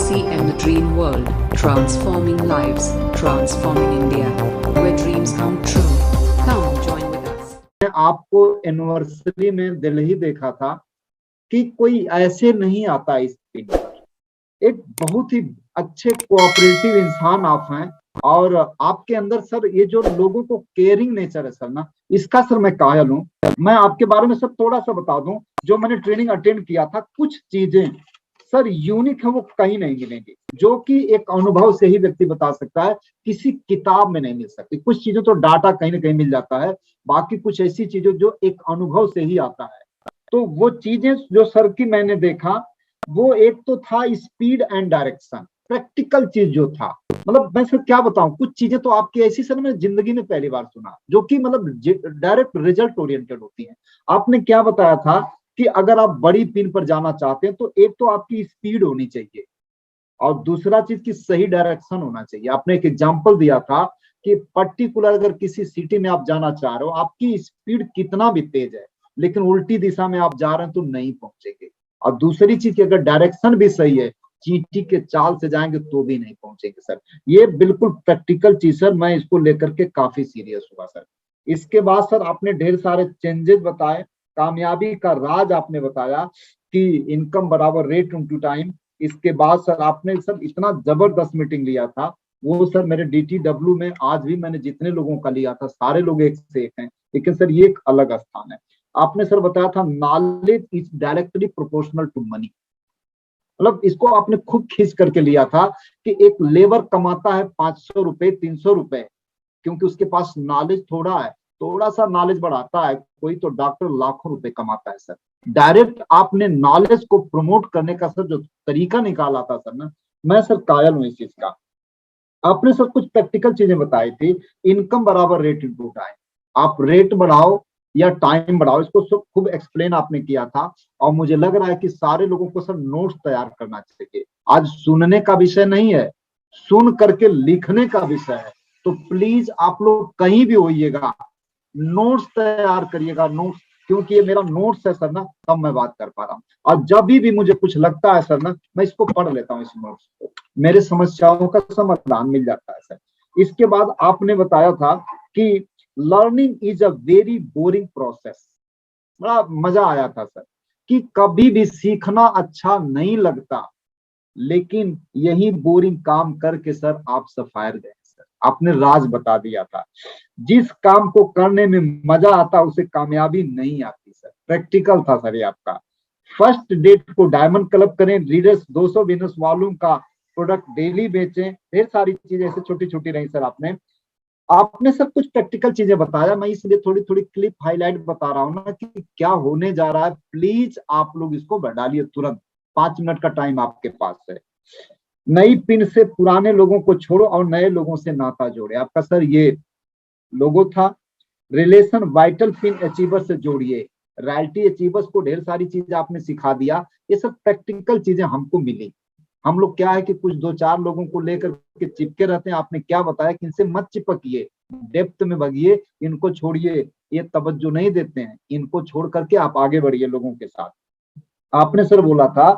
DCM the Dream World, transforming lives, transforming India, where dreams come true. Come join with us. आपको anniversary में दिल्ली देखा था कि कोई ऐसे नहीं आता इस फील्ड पर। एक बहुत ही अच्छे कोऑपरेटिव इंसान आप हैं और आपके अंदर सर ये जो लोगों को केयरिंग नेचर है सर ना, इसका सर मैं कायल हूँ। मैं आपके बारे में सर थोड़ा सा बता दूं, जो मैंने ट्रेनिंग अटेंड किया था, कुछ चीजें सर यूनिक है, वो कहीं नहीं मिलेंगी, जो कि एक अनुभव से ही व्यक्ति बता सकता है, किसी किताब में नहीं मिल सकती। कुछ चीजें तो डाटा कहीं ना कहीं मिल जाता है, बाकी कुछ ऐसी चीजें जो एक अनुभव से ही आता है। तो वो चीजें जो सर की मैंने देखा, वो एक तो था स्पीड एंड डायरेक्शन, प्रैक्टिकल चीज जो था। मतलब मैं सर क्या बताऊं, कुछ चीजें तो आपकी ऐसी सर मैंने जिंदगी में पहली बार सुना, जो कि मतलब डायरेक्ट रिजल्ट ओरिएंटेड होती है। आपने क्या बताया था कि अगर आप बड़ी पिन पर जाना चाहते हैं तो एक तो आपकी स्पीड होनी चाहिए और दूसरा चीज की सही डायरेक्शन होना चाहिए। आपने एक एग्जांपल दिया था कि पर्टिकुलर अगर किसी सिटी में आप जाना चाह रहे हो, आपकी स्पीड कितना भी तेज है लेकिन उल्टी दिशा में आप जा रहे हैं तो नहीं पहुंचेंगे। और दूसरी चीज की अगर डायरेक्शन भी सही है, चींटी के चाल से जाएंगे तो भी नहीं पहुंचेंगे सर। ये बिल्कुल प्रैक्टिकल चीज सर, मैं इसको लेकर के काफी सीरियस हुआ सर। इसके बाद सर आपने ढेर सारे चेंजेस बताए, कामयाबी का राज आपने बताया कि इनकम बराबर रेट इनटू टाइम। इसके बाद सर आपने सर इतना जबरदस्त मीटिंग लिया था, वो सर मेरे DTW में आज भी मैंने जितने लोगों का लिया था सारे लोग एक से एक हैं, लेकिन सर ये एक अलग स्थान है। आपने सर बताया था knowledge is directly proportional to money, मतलब इसको आपने खूब खींच करके लिया था कि एक लेबर कमाता है 500 रुपए 300 रुपए, क्योंकि उसके पास नॉलेज थोड़ा है, थोड़ा सा नॉलेज बढ़ाता है, कोई तो डॉक्टर लाखों रुपए कमाता है सर। डायरेक्ट आपने नॉलेज को प्रमोट करने का सर जो तरीका निकाला था सर ना, मैं सर कायल हूं इस चीज का। आपने सर कुछ प्रैक्टिकल चीजें बताई थी, इनकम बराबर रेट इनटू टाइम, आप रेट बढ़ाओ या टाइम बढ़ाओ, इसको सब खूब एक्सप्लेन आपने किया था। और मुझे लग रहा है कि सारे लोगों को सर नोट्स तैयार करना चाहिए। आज सुनने का विषय नहीं है, सुन करके लिखने का विषय है। तो प्लीज आप लोग कहीं भी होइएगा, नोट्स तैयार करिएगा, नोट्स, क्योंकि ये मेरा नोट्स है सर ना, तब मैं बात कर पा रहा हूँ। और जब भी मुझे कुछ लगता है सर ना, मैं इसको पढ़ लेता हूँ, इस नोट्स को, मेरे समस्याओं का समाधान मिल जाता है सर। इसके बाद आपने बताया था कि learning is a very boring process. बड़ा मजा आया था सर कि कभी भी सीखना अच्छा नहीं लगता, लेकिन यही बोरिंग काम करके सर आप सफायर गए सर। आपने राज बता दिया था, जिस काम को करने में मजा आता उसे कामयाबी नहीं आती सर। प्रैक्टिकल था सर ये आपका। फर्स्ट डेट को डायमंड क्लब करें, रीडर्स 200 बिजनेस वॉल्यूम का प्रोडक्ट डेली बेचें, ढेर सारी चीजें ऐसे छोटी छोटी रही सर। आपने सर कुछ प्रैक्टिकल चीजें बताया, मैं इसलिए थोड़ी थोड़ी क्लिप हाईलाइट बता रहा हूँ ना कि क्या होने जा रहा है। प्लीज आप लोग इसको डालिए तुरंत, 5 मिनट का टाइम आपके पास है। नई पिन से पुराने लोगों को छोड़ो और नए लोगों से नाता जोड़े, आपका सर ये लोगो था। रिलेशन वाइटल पिन अचीवर से जोड़िए, रॉयल्टी अचीवर्स को ढेर सारी चीजें आपने सिखा दिया। ये सब प्रैक्टिकल चीजें हमको मिली। हम लोग क्या है कि कुछ 2-4 लोगों को लेकर के चिपके रहते हैं। आपने क्या बताया कि इनसे मत चिपकिए, डेप्थ में भगिए, इनको छोड़िए, ये तवज्जो नहीं देते हैं, इनको छोड़ करके आप आगे बढ़िए लोगों के साथ। आपने सर बोला था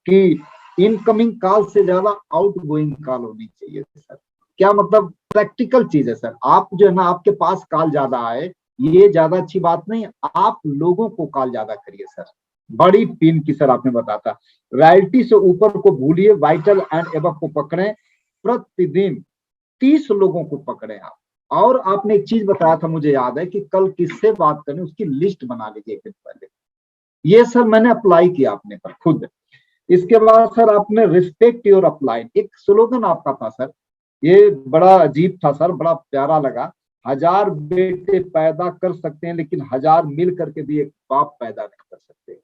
कि इनकमिंग कॉल से ज्यादा आउटगोइंग कॉल होनी चाहिए सर। क्या मतलब प्रैक्टिकल चीज है सर। आप जो है ना, आपके पास कॉल ज्यादा आए ये ज्यादा अच्छी बात नहीं, आप लोगों को कॉल ज्यादा करिए सर। बड़ी पिन की सर आपने बताया था, रॉयल्टी से ऊपर को भूलिए, वाइटल एंड एबव को पकड़ें, प्रतिदिन 30 लोगों को पकड़े आप। और आपने एक चीज बताया था, मुझे याद है कि कल किससे बात करनी उसकी लिस्ट बना लीजिए एक दिन पहले। ये सर मैंने अप्लाई किया अपने पर खुद। इसके बाद सर आपने रिस्पेक्ट योर अपलाइन, एक स्लोगन आपका था सर, ये बड़ा अजीब था सर, बड़ा प्यारा लगा। 1000 बेटे पैदा कर सकते हैं लेकिन 1000 मिल करके भी एक बाप पैदा नहीं कर सकते,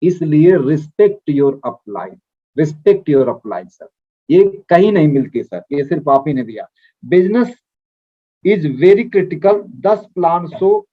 इसलिए respect your upline, respect your upline sir. ये कहीं नहीं मिलती सर, ये सिर्फ आप ही ने दिया। Business is very critical, 10 plan so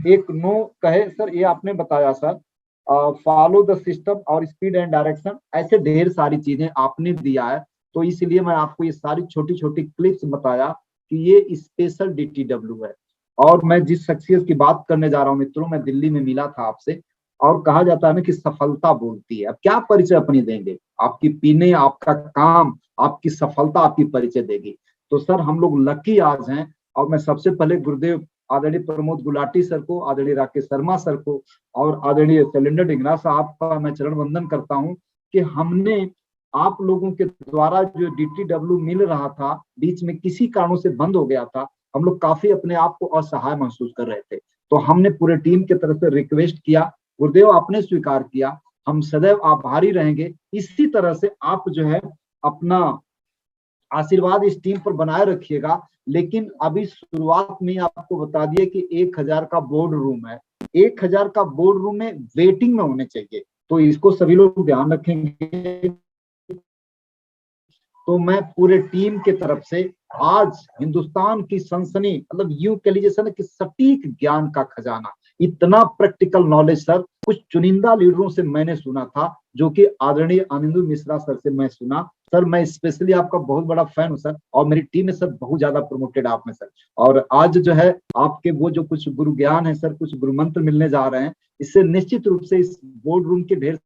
एक नो कहे सर, ये आपने बताया सर। फॉलो द सिस्टम और स्पीड एंड डायरेक्शन, ऐसे ढेर सारी चीजें आपने दिया है। तो इसलिए मैं आपको ये सारी छोटी छोटी क्लिप्स बताया कि ये स्पेशल DTW है। और मैं जिस शख्सियत की बात करने जा रहा हूँ मित्रों, मैं दिल्ली में मिला था आपसे और कहा जाता है ना कि सफलता बोलती है। अब क्या परिचय अपनी देंगे, आपकी पीने, आपका काम, आपकी सफलता आपकी परिचय देगी। तो सर हम लोग लकी आज हैं, और मैं सबसे पहले गुरुदेव आदरणीय प्रमोद गुलाटी सर को, आदरणीय राकेश शर्मा सर को और आदरणीय शैलेंद्र डिंगरा साहब का मैं चरण वंदन करता हूं कि हमने आप लोगों के द्वारा जो DTW मिल रहा था, बीच में किसी कारणों से बंद हो गया था, हम लोग काफी अपने आप को असहाय महसूस कर रहे थे। तो हमने पूरे टीम की तरफ से रिक्वेस्ट किया, गुरुदेव आपने स्वीकार किया, हम सदैव आभारी रहेंगे। इसी तरह से आप जो है अपना आशीर्वाद इस टीम पर बनाए रखिएगा। लेकिन अभी शुरुआत में आपको बता दिए कि 1000 का बोर्ड रूम है, 1000 का बोर्ड रूम में वेटिंग में होने चाहिए, तो इसको सभी लोग ध्यान रखेंगे। तो मैं पूरे टीम के तरफ से आज हिंदुस्तान की सनसनी, मतलब यूं कह लीजिए सर कि सटीक ज्ञान का खजाना, इतना प्रैक्टिकल नॉलेज सर कुछ चुनिंदा लीडरों से मैंने सुना था, जो कि आदरणीय आनंदू मिश्रा सर से मैं सुना। सर मैं स्पेशली आपका बहुत बड़ा फैन हूं सर, और मेरी टीम में सर बहुत ज्यादा प्रमोटेड आप में सर। और आज जो है आपके वो जो कुछ गुरु ज्ञान है सर, कुछ गुरु मंत्र मिलने जा रहे हैं, इससे निश्चित रूप से इस बोर्ड रूम के ढेर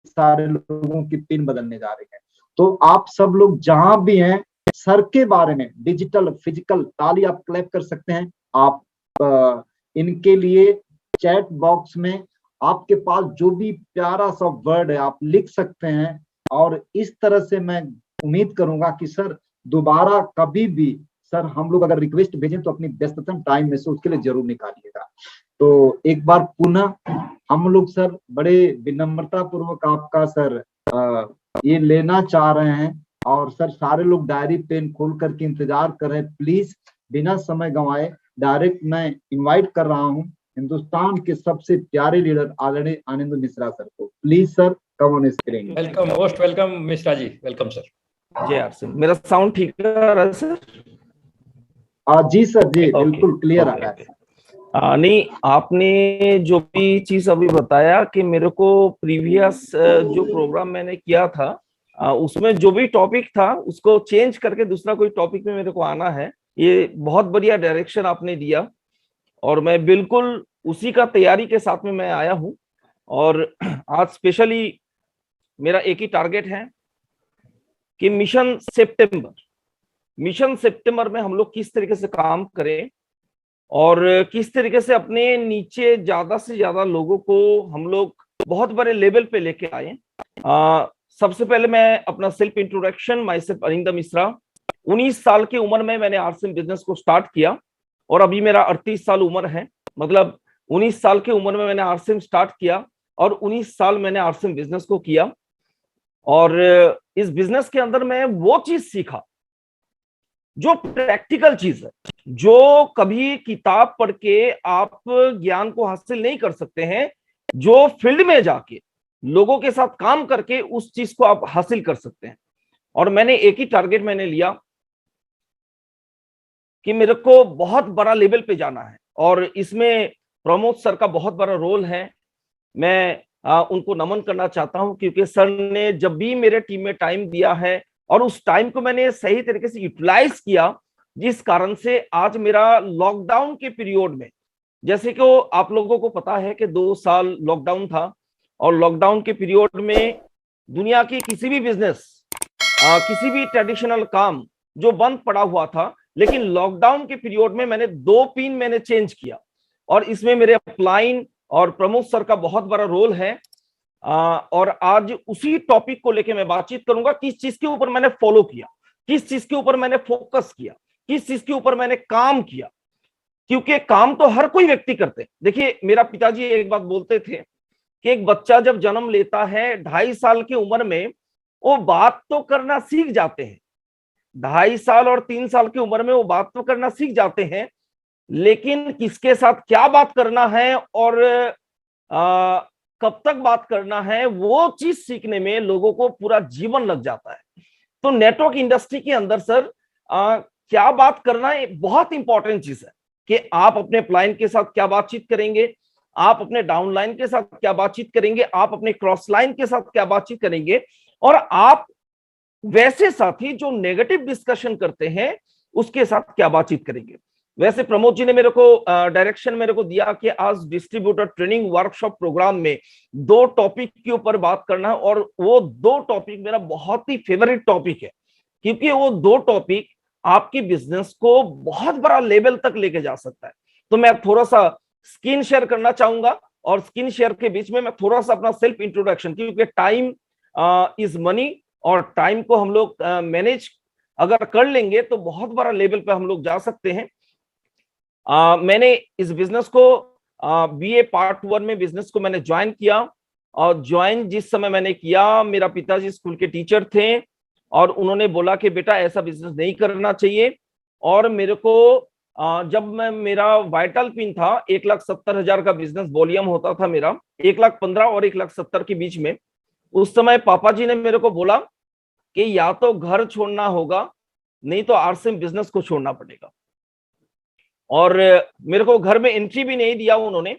सारे लोगों की पिन बदलने जा रही है। तो आप सब लोग जहां भी हैं, सर के बारे में डिजिटल फिजिकल ताली आप क्लैप कर सकते हैं। आप इनके लिए चैट बॉक्स में आपके पास जो भी प्यारा सा वर्ड है आप लिख सकते हैं, और इस तरह से मैं उम्मीद करूंगा कि सर दोबारा कभी भी सर हम लोग अगर रिक्वेस्ट भेजें तो अपनी व्यस्ततम टाइम में से उसके लिए जरूर निकालिएगा। तो एक बार पुनः हम लोग सर बड़े विनम्रता पूर्वक आपका सर ये लेना चाह रहे हैं, और सर सारे लोग डायरी पेन खोल करके इंतजार कर रहे हैं। प्लीज बिना समय गंवाए डायरेक्ट मैं इनवाइट कर रहा हूं हिंदुस्तान के सबसे प्यारे लीडर आदरणीय आनंद मिश्रा सर को। Please sir come on screen. Welcome, most welcome Mishra ji, welcome sir. Jai R Singh, मेरा साउंड ठीक आ रहा है सर? जी सर, जी बिल्कुल क्लियर आ रहा है। नहीं, आपने जो भी चीज अभी बताया कि मेरे को प्रीवियस जो प्रोग्राम मैंने किया था उसमें जो भी टॉपिक था उसको चेंज करके दूसरा कोई टॉपिक में मेरे को आना है, ये बहुत बढ़िया डायरेक्शन आपने दिया, और मैं बिल्कुल उसी का तैयारी के साथ में मैं आया हूं। और आज स्पेशली मेरा एक ही टारगेट है कि मिशन सितंबर में हम लोग किस तरीके से काम करें और किस तरीके से अपने नीचे ज्यादा से ज्यादा लोगों को हम लोग बहुत बड़े लेवल पे लेके आए। सबसे पहले मैं अपना self introduction, my self Arindam Mishra. 19 साल की उम्र में मैंने आरसीएम बिजनेस को स्टार्ट किया और अभी मेरा 38 साल उम्र है। मतलब 19 साल की उम्र में मैंने आरसीएम स्टार्ट किया और 19 साल मैंने आरसीएम बिजनेस को किया। और इस बिजनेस के अंदर मैं वो चीज सीखा जो प्रैक्टिकल चीज है, जो कभी किताब पढ़ के आप ज्ञान को हासिल नहीं कर सकते हैं, जो फील्ड में जाके लोगों के साथ काम करके उस चीज को आप हासिल कर सकते हैं। और मैंने एक ही टारगेट मैंने लिया कि मेरे को बहुत बड़ा लेवल पे जाना है, और इसमें प्रमोद सर का बहुत बड़ा रोल है। मैं उनको नमन करना चाहता हूं, क्योंकि सर ने जब भी मेरे टीम में टाइम दिया है और उस टाइम को मैंने सही तरीके से यूटिलाइज किया, जिस कारण से आज मेरा लॉकडाउन के पीरियड में, जैसे कि आप लोगों को पता है कि 2 साल लॉकडाउन था, और लॉकडाउन के पीरियड में दुनिया की किसी भी बिजनेस, किसी भी ट्रेडिशनल काम जो बंद पड़ा हुआ था, लेकिन लॉकडाउन के पीरियड में मैंने 2 पिन मैंने चेंज किया, और इसमें मेरे अपलाइन और प्रमोद सर का बहुत बड़ा रोल है। और आज उसी टॉपिक को लेके मैं बातचीत करूंगा, किस चीज के ऊपर मैंने फॉलो किया, किस चीज के ऊपर मैंने फोकस किया, किस चीज के ऊपर मैंने काम किया। क्योंकि काम तो हर कोई व्यक्ति करते हैं। देखिए, मेरा पिताजी एक बात बोलते थे कि एक बच्चा जब जन्म लेता है 2.5 साल की उम्र में, वो बात तो करना सीख जाते हैं। 2.5 साल और 3 साल की उम्र में वो बात तो करना सीख जाते हैं, लेकिन किसके साथ क्या बात करना है और कब तक बात करना है, वो चीज सीखने में लोगों को पूरा जीवन लग जाता है। तो नेटवर्क इंडस्ट्री के अंदर सर क्या बात करना एक बहुत इंपॉर्टेंट चीज है कि आप अपने क्लाइंट के साथ क्या बातचीत करेंगे, आप अपने डाउनलाइन के साथ क्या बातचीत करेंगे, आप अपने क्रॉस लाइन के साथ क्या बातचीत करेंगे, और आप वैसे साथी जो नेगेटिव डिस्कशन करते हैं उसके साथ क्या बातचीत करेंगे। वैसे प्रमोद जी ने मेरे को डायरेक्शन मेरे को दिया कि आज डिस्ट्रीब्यूटर ट्रेनिंग वर्कशॉप प्रोग्राम में 2 टॉपिक के ऊपर बात करना है, और वो 2 टॉपिक मेरा बहुत ही फेवरेट टॉपिक है, क्योंकि वो 2 टॉपिक आपकी बिजनेस को बहुत बड़ा लेवल तक लेके जा सकता है। तो मैं थोड़ा सा स्क्रीन शेयर करना चाहूंगा, और स्क्रीन शेयर के बीच में मैं थोड़ा सा अपना सेल्फ इंट्रोडक्शन, क्योंकि टाइम इज मनी, और टाइम को हम लोग मैनेज अगर कर लेंगे तो बहुत बड़ा लेवल पे हम लोग जा सकते हैं। मैंने इस बिजनेस को बीए पार्ट 1 में बिजनेस को मैंने ज्वाइन किया, और ज्वाइन जिस समय मैंने किया, मेरा पिताजी स्कूल के टीचर थे, और उन्होंने बोला कि बेटा ऐसा बिजनेस नहीं करना चाहिए। और मेरे को जब मैं मेरा वाइटल पिन था, 1,70,000 का बिजनेस वॉल्यूम होता था मेरा, 1,15,000 और 1,70,000 के बीच में। उस समय पापा जी ने मेरे को बोला कि या तो घर छोड़ना होगा, नहीं तो आरसीएम बिजनेस को छोड़ना पड़ेगा। और मेरे को घर में एंट्री भी नहीं दिया उन्होंने।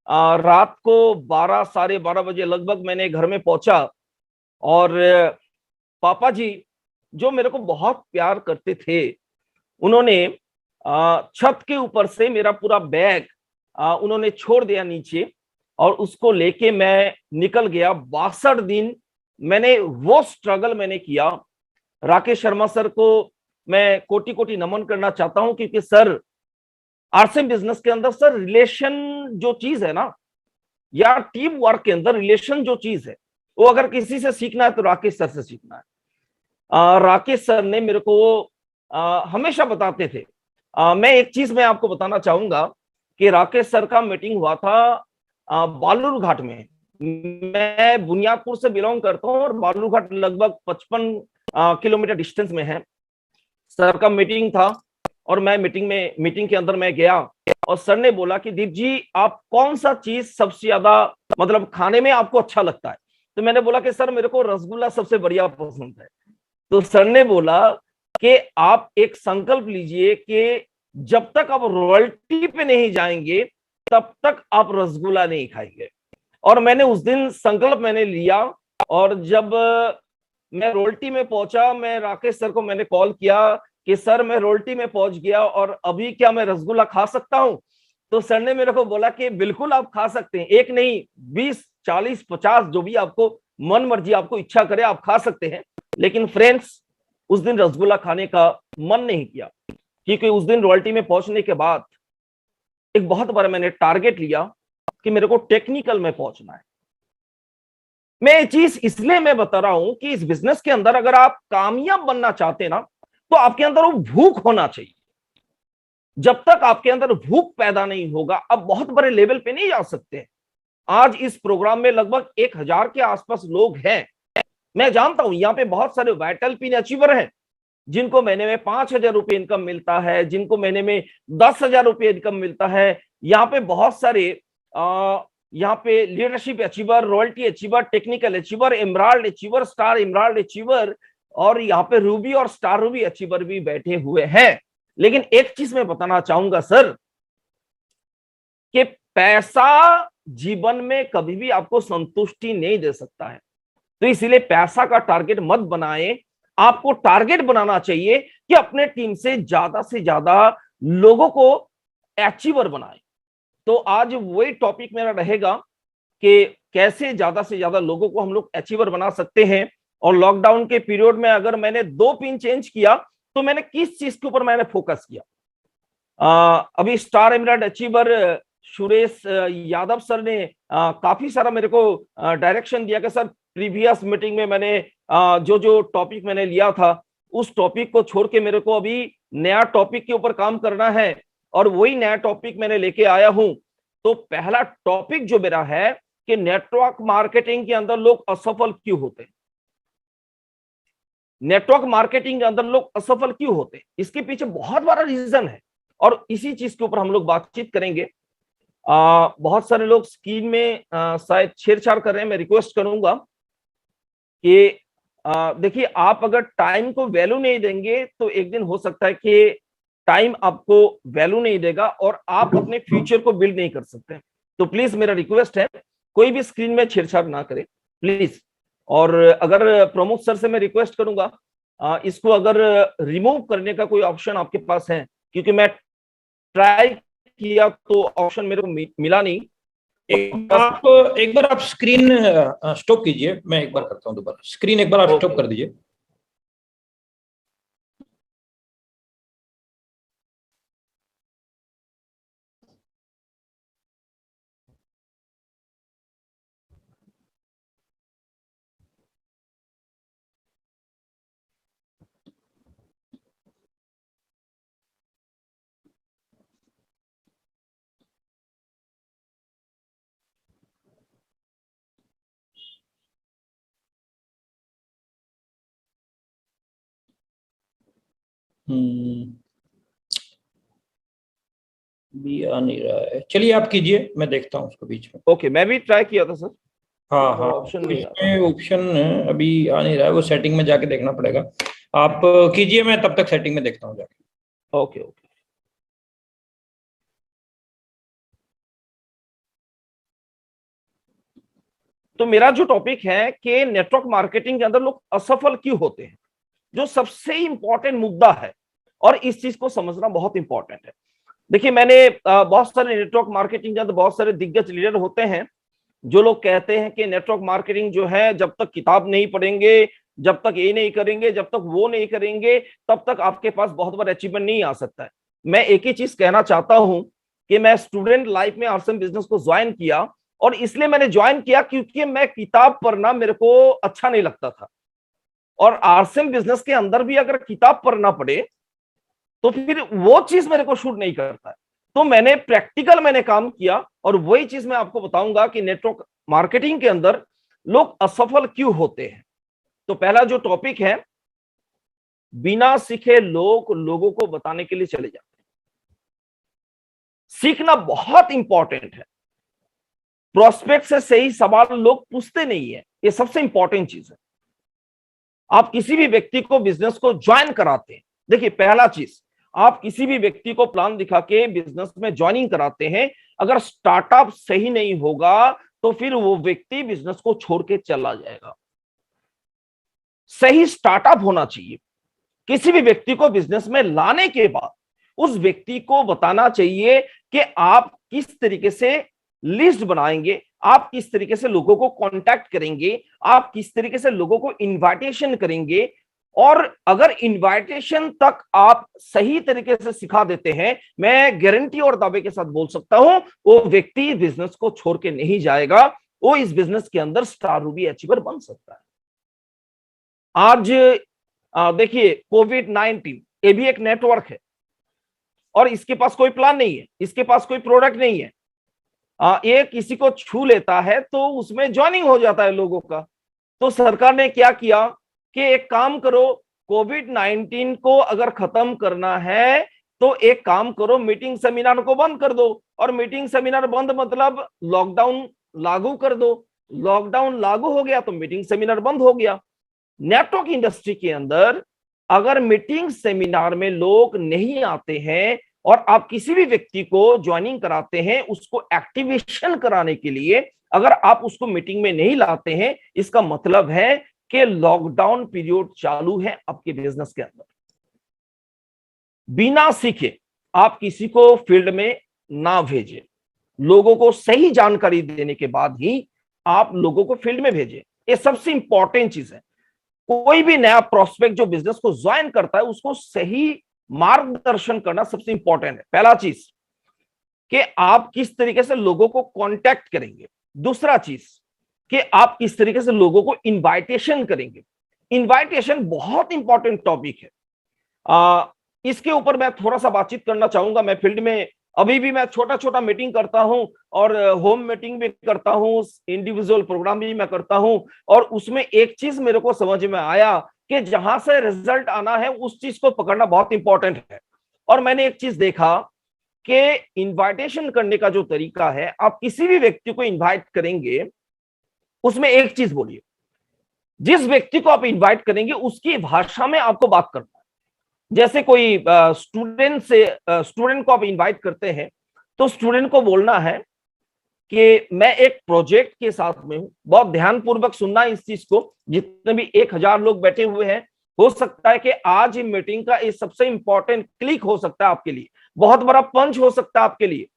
रात को 12 साढ़े 12 बजे लगभग मैंने घर में पहुंचा, और पापा जी जो मेरे को बहुत प्यार करते थे, उन्होंने छत के ऊपर से मेरा पूरा बैग उन्होंने छोड़ दिया नीचे, और उसको लेके मैं निकल गया। 62 दिन मैंने वो स्ट्रगल मैंने किया। राकेश शर्मा सर को मैं कोटि कोटि नमन करना चाहता हूं, क्योंकि सर आरसीएम बिजनेस के अंदर सर रिलेशन जो चीज है ना, या टीम वर्क के अंदर रिलेशन जो चीज है, वो अगर किसी से सीखना है तो राकेश सर से सीखना है। राकेश सर ने मेरे को हमेशा बताते थे। मैं एक चीज मैं आपको बताना चाहूंगा कि राकेश सर का मीटिंग हुआ था बालूर घाट में। मैं बुनियादपुर से बिलोंग करता हूँ, और बालूर घाट लगभग 55 किलोमीटर डिस्टेंस में है। सर का मीटिंग था, और मैं मीटिंग के अंदर मैं गया, और सर ने बोला कि दीप जी आप कौन सा चीज सबसे ज्यादा मतलब खाने में आपको अच्छा लगता है। तो मैंने बोला कि सर मेरे को रसगुल्ला सबसे बढ़िया पसंद है। तो सर ने बोला कि आप एक संकल्प लीजिए कि जब तक आप रॉयल्टी पे नहीं जाएंगे तब तक आप रसगुल्ला नहीं खाएंगे। और मैंने उस दिन संकल्प मैंने लिया, और जब मैं रॉयल्टी में पहुंचा, मैं राकेश सर को मैंने कॉल किया कि सर मैं रॉयल्टी में पहुंच गया, और अभी क्या मैं रसगुल्ला खा सकता हूं। तो सर ने मेरे को बोला कि बिल्कुल आप खा सकते हैं, एक नहीं 20 40 50 जो भी आपको मन मर्जी आपको इच्छा करे आप खा सकते हैं। लेकिन फ्रेंड्स उस दिन रसगुल्ला खाने का मन नहीं किया, क्योंकि उस दिन रॉयल्टी में पहुंचने के बाद एक बहुत बड़ा मैंने टारगेट लिया कि मेरे को टेक्निकल में पहुंचना है। मैं ये चीज इसलिए मैं बता रहा हूं कि इस बिजनेस के अंदर अगर आप कामयाब बनना चाहते हैं ना, तो आपके अंदर वो भूख होना चाहिए। जब तक आपके अंदर भूख पैदा नहीं होगा, आप बहुत बड़े लेवल पे नहीं जा सकते। आज इस प्रोग्राम में लगभग 1,000 के आसपास लोग हैं। मैं जानता हूं यहाँ पे बहुत सारे वाइटल पिन अचीवर हैं, जिनको महीने में 5,000 रुपये इनकम मिलता है, जिनको महीने में 10,000 रुपये इनकम मिलता है। यहाँ पे बहुत सारे यहाँ पे leadership achiever, royalty achiever, technical achiever, emerald achiever, star emerald achiever, और यहाँ पे रूबी और स्टार रूबी अचीवर भी बैठे हुए हैं। लेकिन एक चीज मैं बताना चाहूंगा सर, कि पैसा जीवन में कभी भी आपको संतुष्टि नहीं दे सकता है। तो इसीलिए पैसा का टारगेट मत बनाएं। आपको टारगेट बनाना चाहिए कि अपने टीम से ज्यादा लोगों को अचीवर बनाएं। तो आज वही टॉपिक मेरा रहेगा कि कैसे ज्यादा से ज्यादा लोगों को हम लोग अचीवर बना सकते हैं। और लॉकडाउन के पीरियड में अगर मैंने 2 पिन चेंज किया, तो मैंने किस चीज के ऊपर मैंने फोकस किया। अभी star emerald achiever Suresh Yadav sir ने काफी सारा मेरे को डायरेक्शन दिया कि सर प्रीवियस मीटिंग में मैंने जो टॉपिक मैंने लिया था, उस टॉपिक को छोड़ के मेरे को अभी नया टॉपिक के ऊपर काम करना है, और वही नया टॉपिक मैंने लेके आया हूं। तो पहला टॉपिक जो मेरा है कि नेटवर्क मार्केटिंग के अंदर लोग असफल क्यों होते हैं। नेटवर्क मार्केटिंग के अंदर लोग असफल क्यों होते हैं, इसके पीछे बहुत बड़ा रीजन है, और इसी चीज के ऊपर हम लोग बातचीत करेंगे। बहुत सारे लोग स्क्रीन में शायद छेड़छाड़ कर रहे हैं। मैं रिक्वेस्ट करूंगा कि देखिए, आप अगर टाइम को वैल्यू नहीं देंगे तो एक दिन हो सकता है कि टाइम आपको वैल्यू नहीं देगा, और आप अपने फ्यूचर को बिल्ड नहीं कर सकते। तो प्लीज मेरा रिक्वेस्ट है, कोई भी स्क्रीन में छेड़छाड़ ना करे प्लीज। और अगर प्रमोद सर से मैं रिक्वेस्ट करूंगा, इसको अगर रिमूव करने का कोई ऑप्शन आपके पास है, क्योंकि मैं ट्राई किया तो ऑप्शन मेरे को मिला नहीं। एक बार आप स्क्रीन स्टॉप कीजिए, मैं एक बार करता हूँ दोबारा। स्क्रीन एक बार आप स्टॉप कर दीजिए। भी आ नहीं रहा है। चलिए आप कीजिए, मैं देखता हूँ उसको बीच में। ओके, मैं भी ट्राई किया था सर। हाँ हाँ, ऑप्शन नहीं ऑप्शन अभी आ नहीं रहा है, वो सेटिंग में जाके देखना पड़ेगा। आप कीजिए, मैं तब तक सेटिंग में देखता हूँ जाके। Okay okay. तो मेरा जो टॉपिक है कि नेटवर्क मार्केटिंग के अंदर लोग असफल क्यों होते हैं, जो सबसे इंपॉर्टेंट मुद्दा है, और इस चीज को समझना बहुत इंपॉर्टेंट है। देखिए, मैंने बहुत सारे नेटवर्क मार्केटिंग के अंदर बहुत सारे दिग्गज लीडर होते हैं जो लोग कहते हैं कि नेटवर्क मार्केटिंग जो है, जब तक किताब नहीं पढ़ेंगे, जब तक ये नहीं करेंगे, जब तक वो नहीं करेंगे, तब तक आपके पास बहुत बड़ा अचीवमेंट नहीं आ सकता है। मैं एक ही चीज कहना चाहता हूं कि मैं स्टूडेंट लाइफ में आरसीएम बिजनेस को ज्वाइन किया, और इसलिए मैंने ज्वाइन किया क्योंकि मैं किताब पढ़ना मेरे को अच्छा नहीं लगता था। और आरसीएम बिजनेस के अंदर भी अगर किताब पढ़ना पड़े तो फिर वो चीज मेरे को शूट नहीं करता है। तो मैंने प्रैक्टिकल काम किया, और वही चीज मैं आपको बताऊंगा कि नेटवर्क मार्केटिंग के अंदर लोग असफल क्यों होते हैं। तो पहला जो टॉपिक है, बिना सीखे लोग लोगों को बताने के लिए चले जाते हैं। सीखना बहुत इंपॉर्टेंट है। प्रोस्पेक्ट से सही सवाल लोग पूछते नहीं है, ये सबसे इंपॉर्टेंट चीज है। आप किसी भी व्यक्ति को बिजनेस को ज्वाइन कराते हैं, देखिए पहला चीज, आप किसी भी व्यक्ति को प्लान दिखा के बिजनेस में ज्वाइनिंग कराते हैं, अगर स्टार्टअप सही नहीं होगा तो फिर वो व्यक्ति बिजनेस को छोड़ के चला जाएगा। सही स्टार्टअप होना चाहिए। किसी भी व्यक्ति को बिजनेस में लाने के बाद उस व्यक्ति को बताना चाहिए कि आप किस तरीके से लिस्ट बनाएंगे, आप किस तरीके से लोगों को कांटेक्ट करेंगे, आप किस तरीके से लोगों को इनविटेशन करेंगे। और अगर इनविटेशन तक आप सही तरीके से सिखा देते हैं, मैं गारंटी और दावे के साथ बोल सकता हूं, वो व्यक्ति बिजनेस को छोड़ के नहीं जाएगा, वो इस बिजनेस के अंदर स्टार रूबी अचीवर बन सकता है। आज देखिए, कोविड-19 ये भी एक नेटवर्क है, और इसके पास कोई प्लान नहीं है, इसके पास कोई प्रोडक्ट नहीं है। ये किसी को छू लेता है तो उसमें ज्वाइनिंग हो जाता है लोगों का। तो सरकार ने क्या किया कि एक काम करो, कोविड-19 को अगर खत्म करना है तो एक काम करो, मीटिंग सेमिनार को बंद कर दो। और मीटिंग सेमिनार बंद मतलब लॉकडाउन लागू कर दो। लॉकडाउन लागू हो गया तो मीटिंग सेमिनार बंद हो गया। नेटवर्क इंडस्ट्री के अंदर अगर मीटिंग सेमिनार में लोग नहीं आते हैं और आप किसी भी व्यक्ति को ज्वाइनिंग कराते हैं, उसको एक्टिवेशन कराने के लिए अगर आप उसको मीटिंग में नहीं लाते हैं, इसका मतलब है कि लॉकडाउन पीरियड चालू है आपके बिजनेस के अंदर। बिना सीखे आप किसी को फील्ड में ना भेजें। लोगों को सही जानकारी देने के बाद ही आप लोगों को फील्ड में भेजें, ये सबसे इंपॉर्टेंट चीज है। कोई भी नया प्रोस्पेक्ट जो बिजनेस को ज्वाइन करता है, उसको सही मार्गदर्शन करना सबसे इंपॉर्टेंट है। पहला चीज कि आप किस तरीके से लोगों को कांटेक्ट करेंगे। दूसरा चीज कि आप किस तरीके से लोगों को इनविटेशन करेंगे। इनविटेशन बहुत इंपॉर्टेंट टॉपिक है। इसके ऊपर मैं थोड़ा सा बातचीत करना चाहूंगा। मैं फील्ड में अभी भी मैं छोटा छोटा मीटिंग करता हूं, और होम मीटिंग भी करता हूं, इंडिविजुअल प्रोग्राम भी मैं करता हूं। और उसमें एक चीज मेरे को समझ में आया कि जहां से रिजल्ट आना है उस चीज को पकड़ना बहुत इंपॉर्टेंट है। और मैंने एक चीज देखा कि इनविटेशन करने का जो तरीका है, आप किसी भी व्यक्ति को इनवाइट करेंगे, उसमें एक चीज बोलिए, जिस व्यक्ति को आप इनवाइट करेंगे उसकी भाषा में आपको बात करना है। जैसे कोई स्टूडेंट को आप इनवाइट करते हैं तो स्टूडेंट को बोलना है कि मैं एक प्रोजेक्ट के साथ में हूं। बहुत ध्यानपूर्वक सुनना इस चीज को। जितने भी 1000 लोग बैठे हुए हैं, हो सकता है कि आज ही मीटिंग का ये सबसे इंपॉर्टेंट क्लिक हो सकता है आपके लिए, बहुत बड़ा पंच हो सकता है आपके लिए।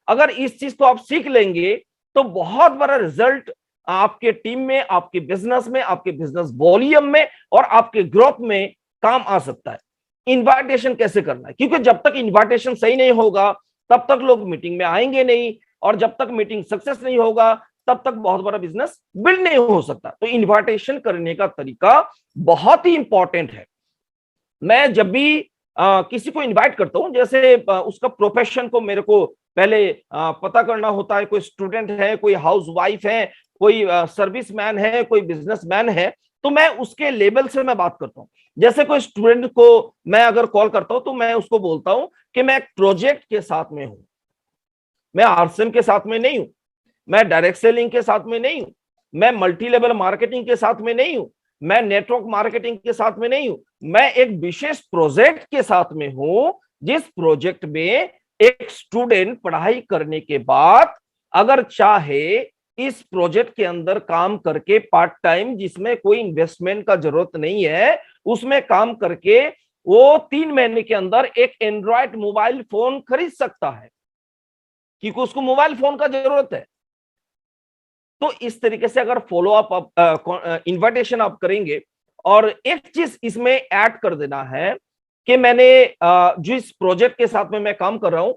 अगर इस चीज को आप सीख लेंगे तो बहुत बड़ा रिजल्ट आपके टीम में, आपके बिजनेस में, आपके बिजनेस वॉल्यूम में और आपके ग्रोथ में काम आ सकता है। इनविटेशन कैसे करना है, क्योंकि जब तक इनविटेशन सही नहीं होगा तब तक लोग मीटिंग में आएंगे नहीं, और जब तक मीटिंग सक्सेस नहीं होगा तब तक बहुत बड़ा बिजनेस बिल्ड नहीं हो सकता। तो इनविटेशन करने का तरीका बहुत ही इंपॉर्टेंट है। मैं जब भी किसी को इनवाइट करता हूं, जैसे उसका प्रोफेशन को मेरे को पहले पता करना होता है, कोई स्टूडेंट है, कोई हाउस वाइफ है, कोई सर्विस मैन है, कोई बिजनेसमैन है, तो मैं उसके लेवल से मैं बात करता हूं। जैसे कोई स्टूडेंट को मैं अगर कॉल करता हूं तो मैं उसको बोलता हूं कि मैं एक प्रोजेक्ट के साथ में हूं, मैं आरसीएम के साथ में नहीं हूं, मैं डायरेक्ट सेलिंग के साथ में नहीं हूं, मैं मल्टी लेवल मार्केटिंग के साथ में नहीं हूं, मैं नेटवर्क मार्केटिंग के साथ में नहीं हूं, मैं एक विशेष प्रोजेक्ट के साथ में हूं, जिस प्रोजेक्ट में एक स्टूडेंट पढ़ाई करने के बाद अगर चाहे इस प्रोजेक्ट के अंदर काम करके पार्ट टाइम, जिसमें कोई इन्वेस्टमेंट का जरूरत नहीं है, उसमें काम करके वो 3 महीने के अंदर एक एंड्रॉयड मोबाइल फोन खरीद सकता है, क्योंकि उसको मोबाइल फोन का जरूरत है। तो इस तरीके से अगर फॉलो अप इन्विटेशन आप करेंगे, और एक चीज इसमें ऐड कर देना है कि मैंने जिस प्रोजेक्ट के साथ में मैं काम कर रहा हूं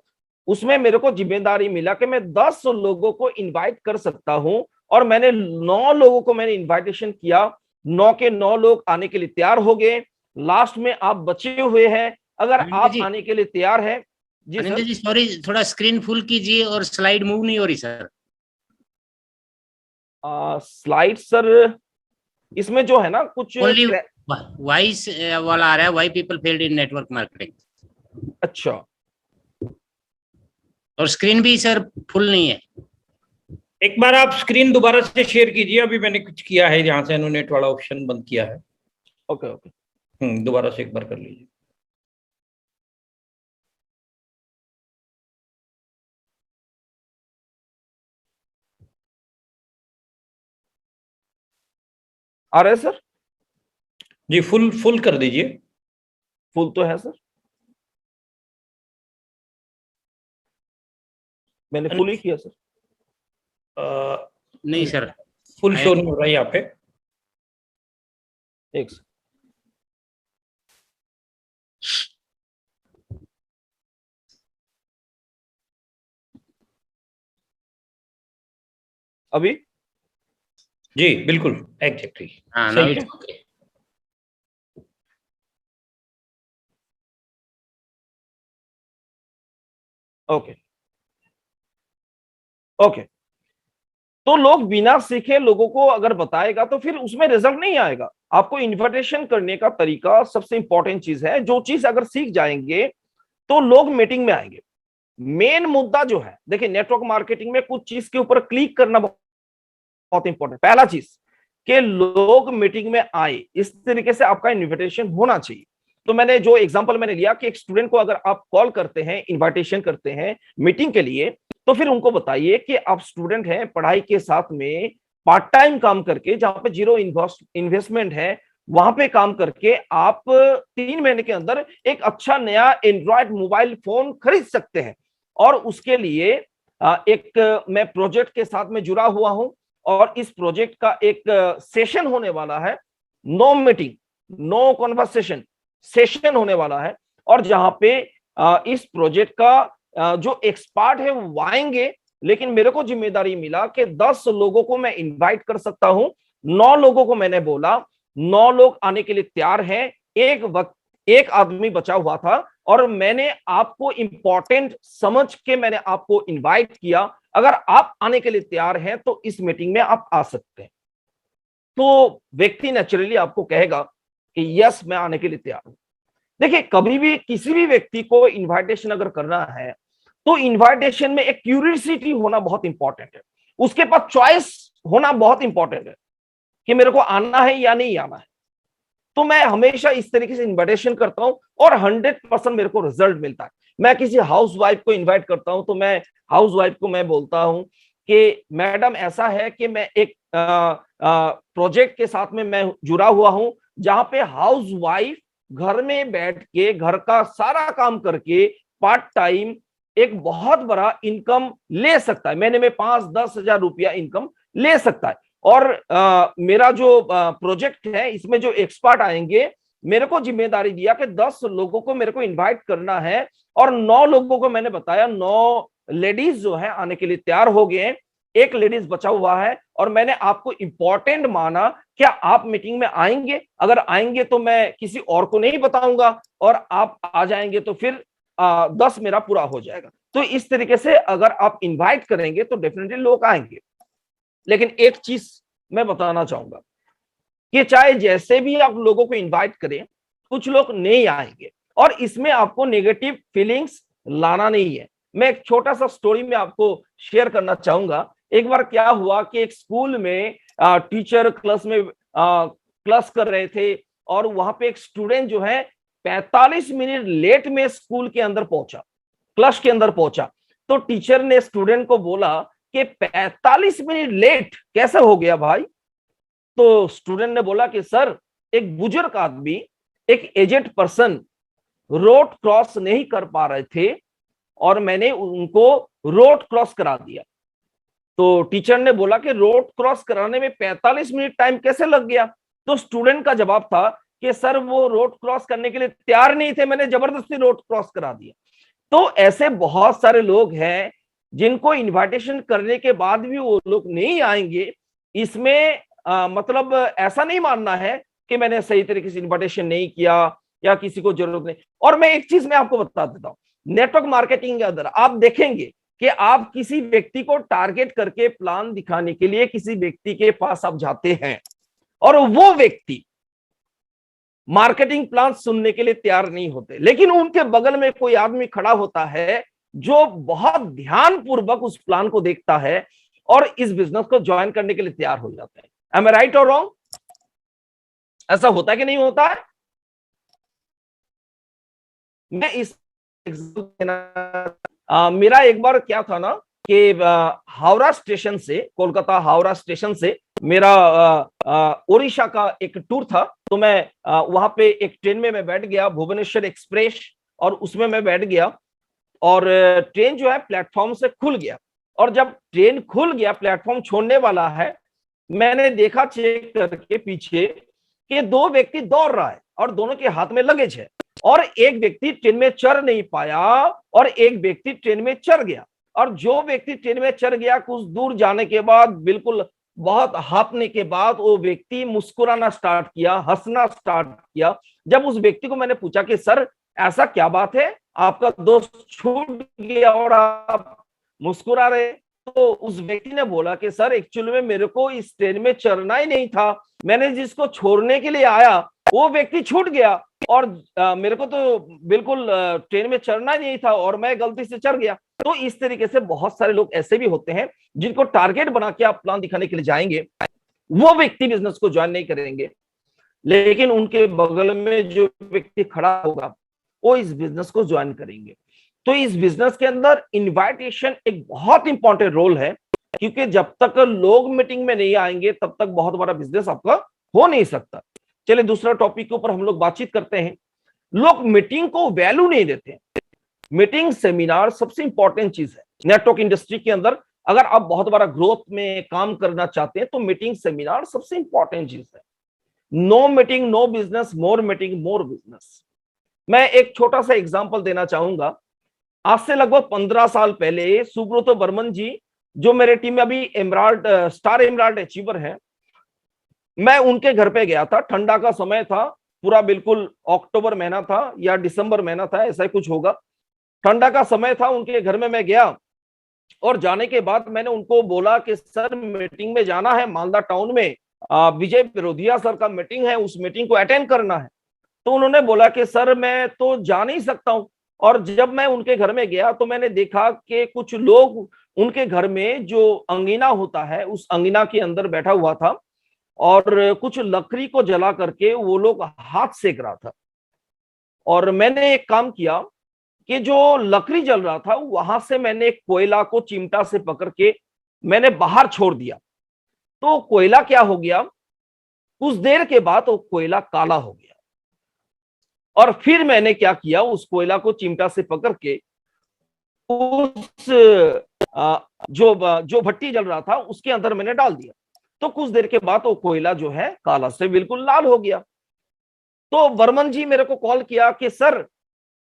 उसमें मेरे को जिम्मेदारी मिला कि मैं 10 लोगों को इनवाइट कर सकता हूं, और मैंने 9 लोगों को मैंने इनविटेशन किया, 9 के 9 लोग आने के लिए तैयार हो गए। लास्ट में आप बचे हुए हैं, अगर आप आने के लिए तैयार हैं। जी अनिंदर जी सॉरी, थोड़ा स्क्रीन फुल कीजिए और स्लाइड मूव नहीं हो रही सर। स्लाइड सर इसमें जो है ना कुछ ओनली वॉइस वाला आ रहा है, why people failed in network marketing. अच्छा, और स्क्रीन भी सर फुल नहीं है। एक बार आप स्क्रीन दोबारा से शेयर कीजिए, अभी मैंने कुछ किया है जहां से नेट वाला ऑप्शन बंद किया है। ओके ओके, दोबारा से एक बार कर लीजिए। आ रहा है सर? जी फुल कर दीजिए। फुल तो है सर, मैंने फुल ही किया सर। नहीं सर, फुल शो नहीं हो रहा है यहाँ पे। एक सर, अभी जी बिल्कुल एग्जैक्टली सही है। Okay okay. तो लोग बिना सीखे लोगों को अगर बताएगा तो फिर उसमें रिजल्ट नहीं आएगा। आपको इन्विटेशन करने का तरीका सबसे इंपॉर्टेंट चीज है। जो चीज अगर सीख जाएंगे तो लोग मीटिंग में आएंगे। मेन मुद्दा जो है, देखिए नेटवर्क मार्केटिंग में कुछ चीज के ऊपर क्लिक करना बहुत इंपॉर्टेंट। पहला चीज कि लोग मीटिंग में आए, इस तरीके से आपका इन्विटेशन होना चाहिए। तो मैंने जो एग्जांपल मैंने लिया कि एक स्टूडेंट को अगर आप कॉल करते हैं, इनविटेशन करते हैं मीटिंग के लिए, तो फिर उनको बताइए कि आप स्टूडेंट हैं, पढ़ाई के साथ में पार्ट टाइम काम करके, जहां पे जीरो इन्वेस्टमेंट है, वहां पे काम करके आप 3 महीने के अंदर एक अच्छा नया एंड्रॉयड मोबाइल फोन खरीद सकते हैं। और उसके लिए एक मैं प्रोजेक्ट के साथ में जुड़ा हुआ हूं, और इस प्रोजेक्ट का एक सेशन होने वाला है, no meeting no conversation session होने वाला है। और जहां पे इस प्रोजेक्ट का जो एक्सपर्ट है वो आएंगे, लेकिन मेरे को जिम्मेदारी मिला कि 10 लोगों को मैं इनवाइट कर सकता हूं। 9 लोगों को मैंने बोला, 9 लोग आने के लिए तैयार हैं। एक आदमी बचा हुआ था, और मैंने आपको इंपॉर्टेंट समझ के मैंने आपको इनवाइट किया। अगर आप आने के लिए तैयार हैं तो इस मीटिंग में आप आ सकते हैं। तो व्यक्ति नेचुरली आपको कहेगा कि यस मैं आने के लिए तैयार हूं। देखिए, कभी भी किसी भी व्यक्ति को इनविटेशन अगर करना है तो इनविटेशन में एक क्यूरियोसिटी होना बहुत इंपॉर्टेंट है। उसके पास चॉइस होना बहुत इंपॉर्टेंट है कि मेरे को आना है या नहीं आना है। तो मैं हमेशा इस तरीके से इनविटेशन करता हूं और 100% मेरे को रिजल्ट मिलता है। मैं किसी हाउस वाइफ को इन्वाइट करता हूं तो मैं हाउस वाइफ को मैं बोलता हूं कि मैडम ऐसा है कि मैं एक प्रोजेक्ट के साथ में मैं जुड़ा हुआ हूं, जहां पे हाउस वाइफ घर में बैठ के घर का सारा काम करके पार्ट टाइम एक बहुत बड़ा इनकम ले सकता है, महीने में 5-10 हजार रुपया इनकम ले सकता है। और मेरा जो प्रोजेक्ट है इसमें जो एक्सपर्ट आएंगे, मेरे को जिम्मेदारी दिया कि 10 लोगों को मेरे को इनवाइट करना है और 9 लोगों को मैंने बताया, 9 लेडीज जो है आने के लिए तैयार हो गए, एक लेडीज बचा हुआ है और मैंने आपको इंपॉर्टेंट माना, क्या आप मीटिंग में आएंगे? अगर आएंगे तो मैं किसी और को नहीं बताऊंगा और आप आ जाएंगे तो फिर 10 मेरा पूरा हो जाएगा। तो इस तरीके से अगर आप इनवाइट करेंगे तो डेफिनेटली लोग आएंगे। लेकिन एक चीज मैं बताना चाहूंगा कि चाहे जैसे भी आप लोगों को इनवाइट करें, कुछ लोग नहीं आएंगे और इसमें आपको नेगेटिव फीलिंग्स लाना नहीं है। मैं एक छोटा सा स्टोरी में आपको शेयर करना चाहूंगा। एक बार क्या हुआ कि एक स्कूल में टीचर क्लास में क्लास कर रहे थे और वहां पे एक स्टूडेंट जो है 45 मिनट लेट में स्कूल के अंदर पहुंचा, क्लास के अंदर पहुंचा। तो टीचर ने स्टूडेंट को बोला कि 45 मिनट लेट कैसे हो गया भाई? तो स्टूडेंट ने बोला कि सर, एक बुजुर्ग आदमी, एक एजेड पर्सन रोड क्रॉस नहीं कर पा रहे थे और मैंने उनको रोड क्रॉस करा दिया। तो टीचर ने बोला कि रोड क्रॉस कराने में 45 मिनट टाइम कैसे लग गया? तो स्टूडेंट का जवाब था कि सर, वो रोड क्रॉस करने के लिए तैयार नहीं थे, मैंने जबरदस्ती रोड क्रॉस करा दिया। तो ऐसे बहुत सारे लोग हैं जिनको इनविटेशन करने के बाद भी वो लोग नहीं आएंगे। इसमें मतलब ऐसा नहीं मानना है कि मैंने सही तरीके से इनविटेशन नहीं किया या किसी को जरूरत नहीं। और मैं एक चीज मैं आपको बता देता हूं, नेटवर्क मार्केटिंग के अंदर आप देखेंगे कि आप किसी व्यक्ति को टारगेट करके प्लान दिखाने के लिए किसी व्यक्ति के पास आप जाते हैं और वो व्यक्ति मार्केटिंग प्लान सुनने के लिए तैयार नहीं होते, लेकिन उनके बगल में कोई आदमी खड़ा होता है जो बहुत ध्यानपूर्वक उस प्लान को देखता है और इस बिजनेस को ज्वाइन करने के लिए तैयार हो जाते हैं। एम आई राइट और रॉन्ग? ऐसा होता है कि नहीं होता है? मैं इस मेरा एक बार क्या था ना कि हावड़ा स्टेशन से, कोलकाता हावड़ा स्टेशन से मेरा ओडिशा का एक टूर था। तो मैं वहां पे एक ट्रेन में मैं बैठ गया, भुवनेश्वर एक्सप्रेस, और उसमें मैं बैठ गया और ट्रेन जो है प्लेटफॉर्म से खुल गया। और जब ट्रेन खुल गया, प्लेटफॉर्म छोड़ने वाला है, मैंने देखा चेक करके पीछे कि 2 व्यक्ति दौड़ रहा है और दोनों के हाथ में लगेज है और एक व्यक्ति ट्रेन में चढ़ नहीं पाया और एक व्यक्ति ट्रेन में चढ़ गया। और जो व्यक्ति ट्रेन में चढ़ गया, कुछ दूर जाने के बाद बिल्कुल बहुत हांफने के बाद वो व्यक्ति मुस्कुराना स्टार्ट किया, हंसना स्टार्ट किया। जब उस व्यक्ति को मैंने पूछा कि सर, ऐसा क्या बात है, आपका दोस्त छूट गया और आप मुस्कुरा रहे? तो उस व्यक्ति ने बोला कि सर, एक्चुअली में मेरे को इस ट्रेन में चढ़ना ही नहीं था, मैंने जिसको छोड़ने के लिए आया वो व्यक्ति छूट गया और मेरे को तो बिल्कुल ट्रेन में चढ़ना ही नहीं था और मैं गलती से चढ़ गया। तो इस तरीके से बहुत सारे लोग ऐसे भी होते हैं जिनको टारगेट बना के आप प्लान दिखाने के लिए जाएंगे, वो व्यक्ति बिजनेस को ज्वाइन नहीं करेंगे, लेकिन उनके बगल में जो व्यक्ति खड़ा होगा वो इस बिजनेस को ज्वाइन करेंगे। तो इस बिजनेस के अंदर इनविटेशन एक बहुत इंपॉर्टेंट रोल है, क्योंकि जब तक लोग मीटिंग में नहीं आएंगे तब तक बहुत बड़ा बिजनेस आपका हो नहीं सकता। चलिए दूसरा टॉपिक के ऊपर हम लोग बातचीत करते हैं। लोग मीटिंग को वैल्यू नहीं देते। मीटिंग सेमिनार सबसे इंपॉर्टेंट चीज है नेटवर्क इंडस्ट्री के अंदर। अगर आप बहुत बड़ा ग्रोथ में काम करना चाहते हैं तो मीटिंग सेमिनार सबसे इंपॉर्टेंट चीज है। नो मीटिंग नो बिजनेस, मोर मीटिंग मोर बिजनेस। मैं एक छोटा सा एग्जांपल देना चाहूंगा। आज से लगभग 15 साल पहले सुब्रतो बर्मन जी, जो मेरे टीम में अभी एमराल्ड स्टार एमराल्ड अचीवर है, मैं उनके घर पे गया था। ठंडा का समय था, पूरा बिल्कुल अक्टूबर महीना था या दिसंबर महीना था, ऐसा ही कुछ होगा। ठंडा का समय था, उनके घर में मैं गया और जाने के बाद मैंने उनको बोला कि सर, मीटिंग में जाना है मालदा टाउन में, विजय बिरोधिया सर का मीटिंग है, उस मीटिंग को अटेंड करना है। तो उन्होंने बोला कि सर, मैं तो जा नहीं सकता हूं। और जब मैं उनके घर में गया तो मैंने देखा कि कुछ लोग उनके घर में जो अंगीना होता है उस अंगीना के अंदर बैठा हुआ था और कुछ लकड़ी को जला करके वो लोग हाथ सेक रहा था। और मैंने एक काम किया कि जो लकड़ी जल रहा था वहां से मैंने एक कोयला को चिमटा से पकड़ के मैंने बाहर छोड़ दिया। तो कोयला क्या हो गया, कुछ देर के बाद वो कोयला काला हो गया और फिर मैंने क्या किया, उस कोयला को चिमटा से पकड़ के उस जो भट्टी जल रहा था उसके अंदर मैंने डाल दिया। तो कुछ देर के बाद वो कोयला जो है काला से बिल्कुल लाल हो गया। तो वर्मन जी मेरे को कॉल किया कि सर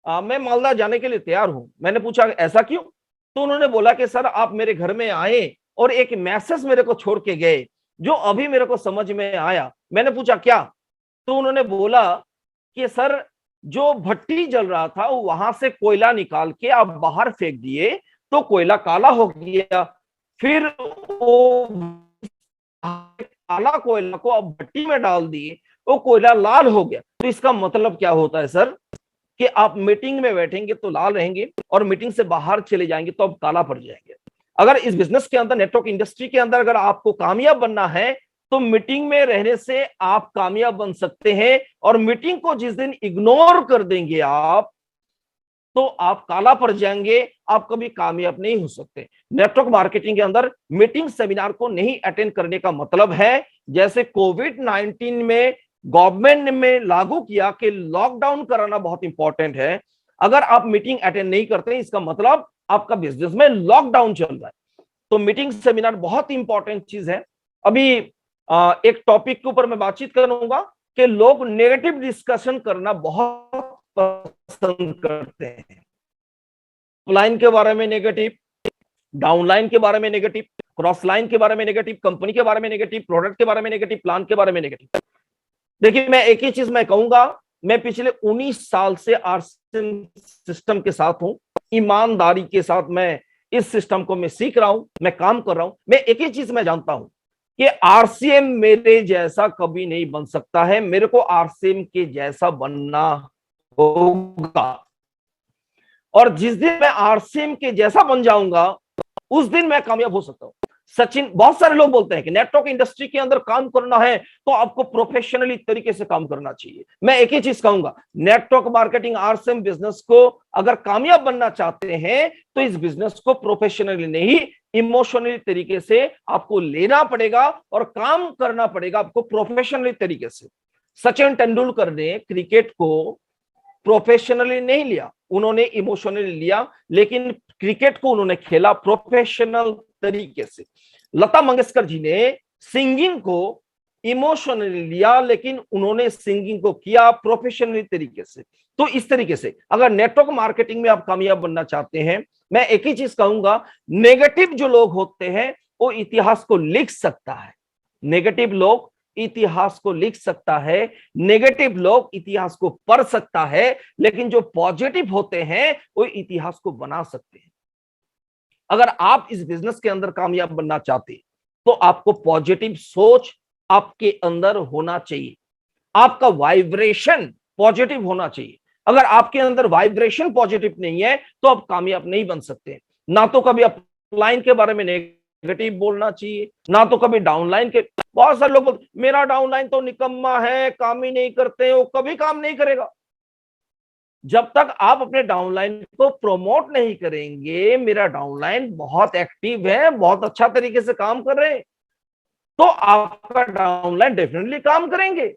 मैं मालदा जाने के लिए तैयार हूं। मैंने पूछा ऐसा क्यों? तो उन्होंने बोला कि सर आप मेरे घर में आए और एक मैसेज मेरे को छोड़ के गए जो अभी मेरे को समझ में आया। मैंने पूछा क्या? तो उन्होंने बोला कि सर जो भट्टी जल रहा था वहां से कोयला निकाल के आप बाहर फेंक दिए तो कोयला काला हो गया, फिर वो काला कोयला को आप भट्टी में डाल दिए, वो कोयला लाल हो गया। तो इसका मतलब क्या होता है सर कि आप मीटिंग में बैठेंगे तो लाल रहेंगे और मीटिंग से बाहर चले जाएंगे तो आप काला पड़ जाएंगे। अगर इस बिजनेस के अंदर, नेटवर्क इंडस्ट्री के अंदर अगर आपको कामयाब बनना है तो मीटिंग में रहने से आप कामयाब बन सकते हैं, और मीटिंग को जिस दिन इग्नोर कर देंगे आप तो आप काला पड़ जाएंगे, आप कभी कामयाब नहीं हो सकते। नेटवर्क मार्केटिंग के अंदर मीटिंग सेमिनार को नहीं अटेंड करने का मतलब है जैसे कोविड-19 में गवर्नमेंट ने लागू किया कि लॉकडाउन कराना बहुत इंपॉर्टेंट है। अगर आप मीटिंग अटेंड नहीं करते इसका मतलब आपका बिजनेस में लॉकडाउन चल रहा है। तो मीटिंग सेमिनार बहुत इंपॉर्टेंट चीज है। अभी एक टॉपिक के ऊपर मैं बातचीत करूंगा कि लोग नेगेटिव डिस्कशन करना बहुत पसंद करते हैं। लाइन के बारे में नेगेटिव, डाउनलाइन के बारे में नेगेटिव, क्रॉस लाइन के बारे में नेगेटिव, कंपनी के बारे में नेगेटिव, प्रोडक्ट के बारे में नेगेटिव, प्लान के बारे में नेगेटिव। देखिए मैं एक ही चीज मैं कहूंगा, मैं पिछले 19 साल से आरसीएम सिस्टम के साथ हूं, ईमानदारी के साथ मैं इस सिस्टम को मैं सीख रहा हूं, मैं काम कर रहा हूं। मैं एक ही चीज मैं जानता हूं कि आरसीएम मेरे जैसा कभी नहीं बन सकता है, मेरे को आरसीएम के जैसा बनना होगा। और जिस दिन मैं आरसीएम के जैसा बन जाऊंगा उस दिन मैं कामयाब हो सकता हूं। सचिन, बहुत सारे लोग बोलते हैं कि नेटवर्क इंडस्ट्री के अंदर काम करना है तो आपको प्रोफेशनली तरीके से काम करना चाहिए। मैं एक ही चीज कहूंगा, नेटवर्क मार्केटिंग आरसीएम बिजनेस को अगर कामयाब बनना चाहते हैं तो इस बिजनेस को प्रोफेशनली नहीं, इमोशनली तरीके से आपको लेना पड़ेगा और काम करना पड़ेगा आपको प्रोफेशनली तरीके से। सचिन तेंदुलकर ने क्रिकेट को प्रोफेशनली नहीं लिया, उन्होंने इमोशनली लिया, लेकिन क्रिकेट को उन्होंने खेला प्रोफेशनल तरीके से। लता मंगेशकर जी ने सिंगिंग को इमोशनली लिया, लेकिन उन्होंने सिंगिंग को किया प्रोफेशनली तरीके से। तो इस तरीके से अगर नेटवर्क मार्केटिंग में आप कामयाब बनना चाहते हैं, मैं एक ही चीज कहूंगा, नेगेटिव जो लोग होते हैं वो इतिहास को लिख सकता है। नेगेटिव लोग इतिहास को लिख सकता है, नेगेटिव लोग इतिहास को पढ़ सकता है, लेकिन जो पॉजिटिव होते हैं वो इतिहास को बना सकते हैं। अगर आप इस बिजनेस के अंदर कामयाब बनना चाहते तो आपको पॉजिटिव सोच आपके अंदर होना चाहिए, आपका वाइब्रेशन पॉजिटिव होना चाहिए। अगर आपके अंदर वाइब्रेशन पॉजिटिव नहीं है तो आप कामयाब नहीं बन सकते। ना तो कभी अपलाइन के बारे में नेगेटिव बोलना चाहिए, ना तो कभी डाउनलाइन के। बहुत सारे लोग बोलते मेरा डाउनलाइन तो निकम्मा है, काम ही नहीं करते, वो कभी काम नहीं करेगा। जब तक आप अपने डाउनलाइन को प्रमोट नहीं करेंगे, मेरा डाउनलाइन बहुत एक्टिव है, बहुत अच्छा तरीके से काम कर रहे हैं, तो आपका डाउनलाइन डेफिनेटली काम करेंगे।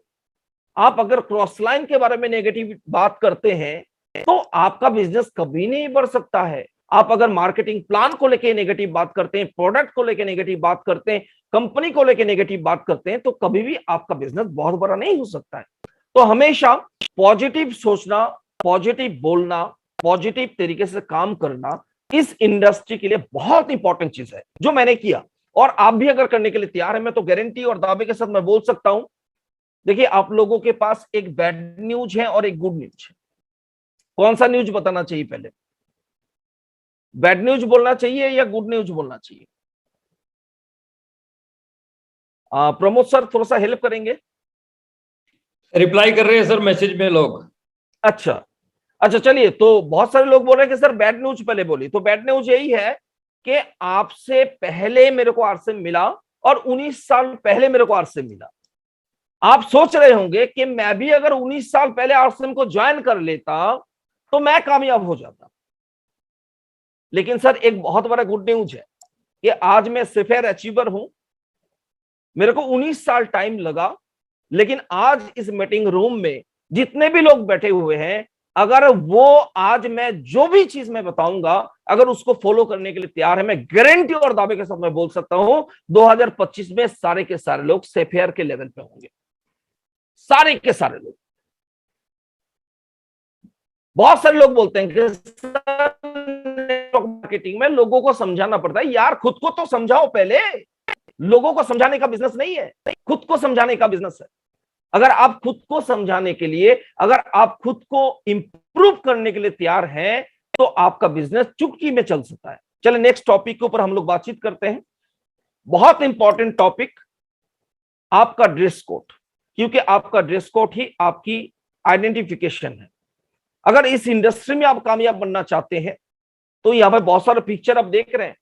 आप अगर क्रॉस लाइन के बारे में नेगेटिव बात करते हैं तो आपका बिजनेस कभी नहीं बढ़ सकता है। आप अगर मार्केटिंग प्लान को लेके नेगेटिव बात करते हैं, प्रोडक्ट को लेके नेगेटिव बात करते हैं, कंपनी को लेके नेगेटिव बात करते हैं, तो कभी भी आपका बिजनेस बहुत बड़ा नहीं हो सकता है। तो हमेशा पॉजिटिव सोचना, पॉजिटिव बोलना, पॉजिटिव तरीके से काम करना इस इंडस्ट्री के लिए बहुत इंपॉर्टेंट चीज है, जो मैंने किया। और आप भी अगर करने के लिए तैयार है, मैं तो गारंटी और दावे के साथ मैं बोल सकता हूं। देखिए, आप लोगों के पास एक बैड न्यूज है और एक गुड न्यूज है। कौन सा न्यूज बताना चाहिए पहले? बैड न्यूज बोलना चाहिए या गुड न्यूज बोलना चाहिए? प्रमोद सर थोड़ा सा हेल्प करेंगे। रिप्लाई कर रहे हैं सर मैसेज में लोग। अच्छा, चलिए। तो बहुत सारे लोग बोल रहे हैं कि सर बैड न्यूज पहले बोली। तो बैड न्यूज यही है कि आपसे पहले मेरे को आरसीएम मिला और 19 साल पहले मेरे को आरसीएम मिला। आप सोच रहे होंगे कि मैं भी अगर 19 साल पहले आरसीएम को ज्वाइन कर लेता तो मैं कामयाब हो जाता। लेकिन सर एक बहुत बड़ा गुड न्यूज है कि आज मैं सिफेयर अचीवर हूं। मेरे को 19 साल टाइम लगा लेकिन आज इस मीटिंग रूम में जितने भी लोग बैठे हुए हैं, अगर वो आज मैं जो भी चीज मैं बताऊंगा अगर उसको फॉलो करने के लिए तैयार है, मैं गारंटी और दावे के साथ मैं बोल सकता हूं 2025 में सारे के सारे लोग सेफेयर के लेवल पे होंगे, सारे के सारे लोग। बहुत सारे लोग बोलते हैं कि मार्केटिंग में लोगों को समझाना पड़ता है। यार खुद को तो समझाओ पहले, लोगों को समझाने का बिजनेस नहीं है, खुद को समझाने का बिजनेस है। अगर आप खुद को समझाने के लिए, अगर आप खुद को इंप्रूव करने के लिए तैयार हैं, तो आपका बिजनेस चुटकी में चल सकता है। चलिए नेक्स्ट टॉपिक के ऊपर हम लोग बातचीत करते हैं। बहुत इंपॉर्टेंट टॉपिक, आपका ड्रेस कोड, क्योंकि आपका ड्रेस कोड ही आपकी आइडेंटिफिकेशन है। अगर इस इंडस्ट्री में आप कामयाब बनना चाहते हैं तो यहां पर बहुत सारे पिक्चर आप देख रहे हैं।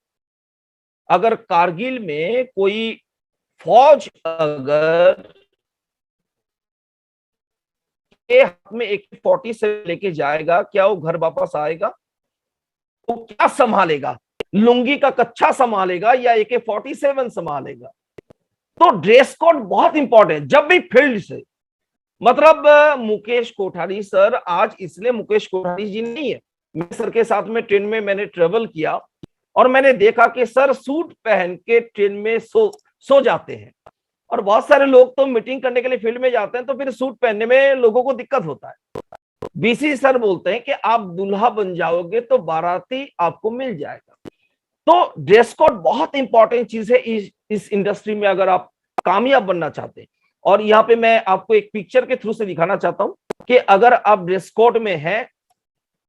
अगर कारगिल में कोई फौज अगर हाथ में AK-40 से लेके जाएगा, क्या वो घर वापस आएगा? वो क्या संभालेगा? लुंगी का कच्चा संभालेगा या AK-47 संभालेगा? तो ड्रेस कोड बहुत इंपॉर्टेंट। जब भी फील्ड से, मतलब मुकेश कोठारी सर आज इसलिए मुकेश कोठारी जी नहीं है, मैं सर के साथ में ट्रेन में मैंने ट्रेवल किया और मैंने देखा कि सर सूट पहन के ट्रेन में सो जाते हैं। और बहुत सारे लोग तो मीटिंग करने के लिए फील्ड में जाते हैं तो फिर सूट पहनने में लोगों को दिक्कत होता है। BC सर बोलते हैं कि आप दूल्हा बन जाओगे तो बाराती आपको मिल जाएगा। तो ड्रेस कोड बहुत इंपॉर्टेंट चीज है इस इंडस्ट्री में, अगर आप कामयाब बनना चाहते हैं। और यहाँ पे मैं आपको एक पिक्चर के थ्रू से दिखाना चाहता हूं कि अगर आप ड्रेस कोड में हैं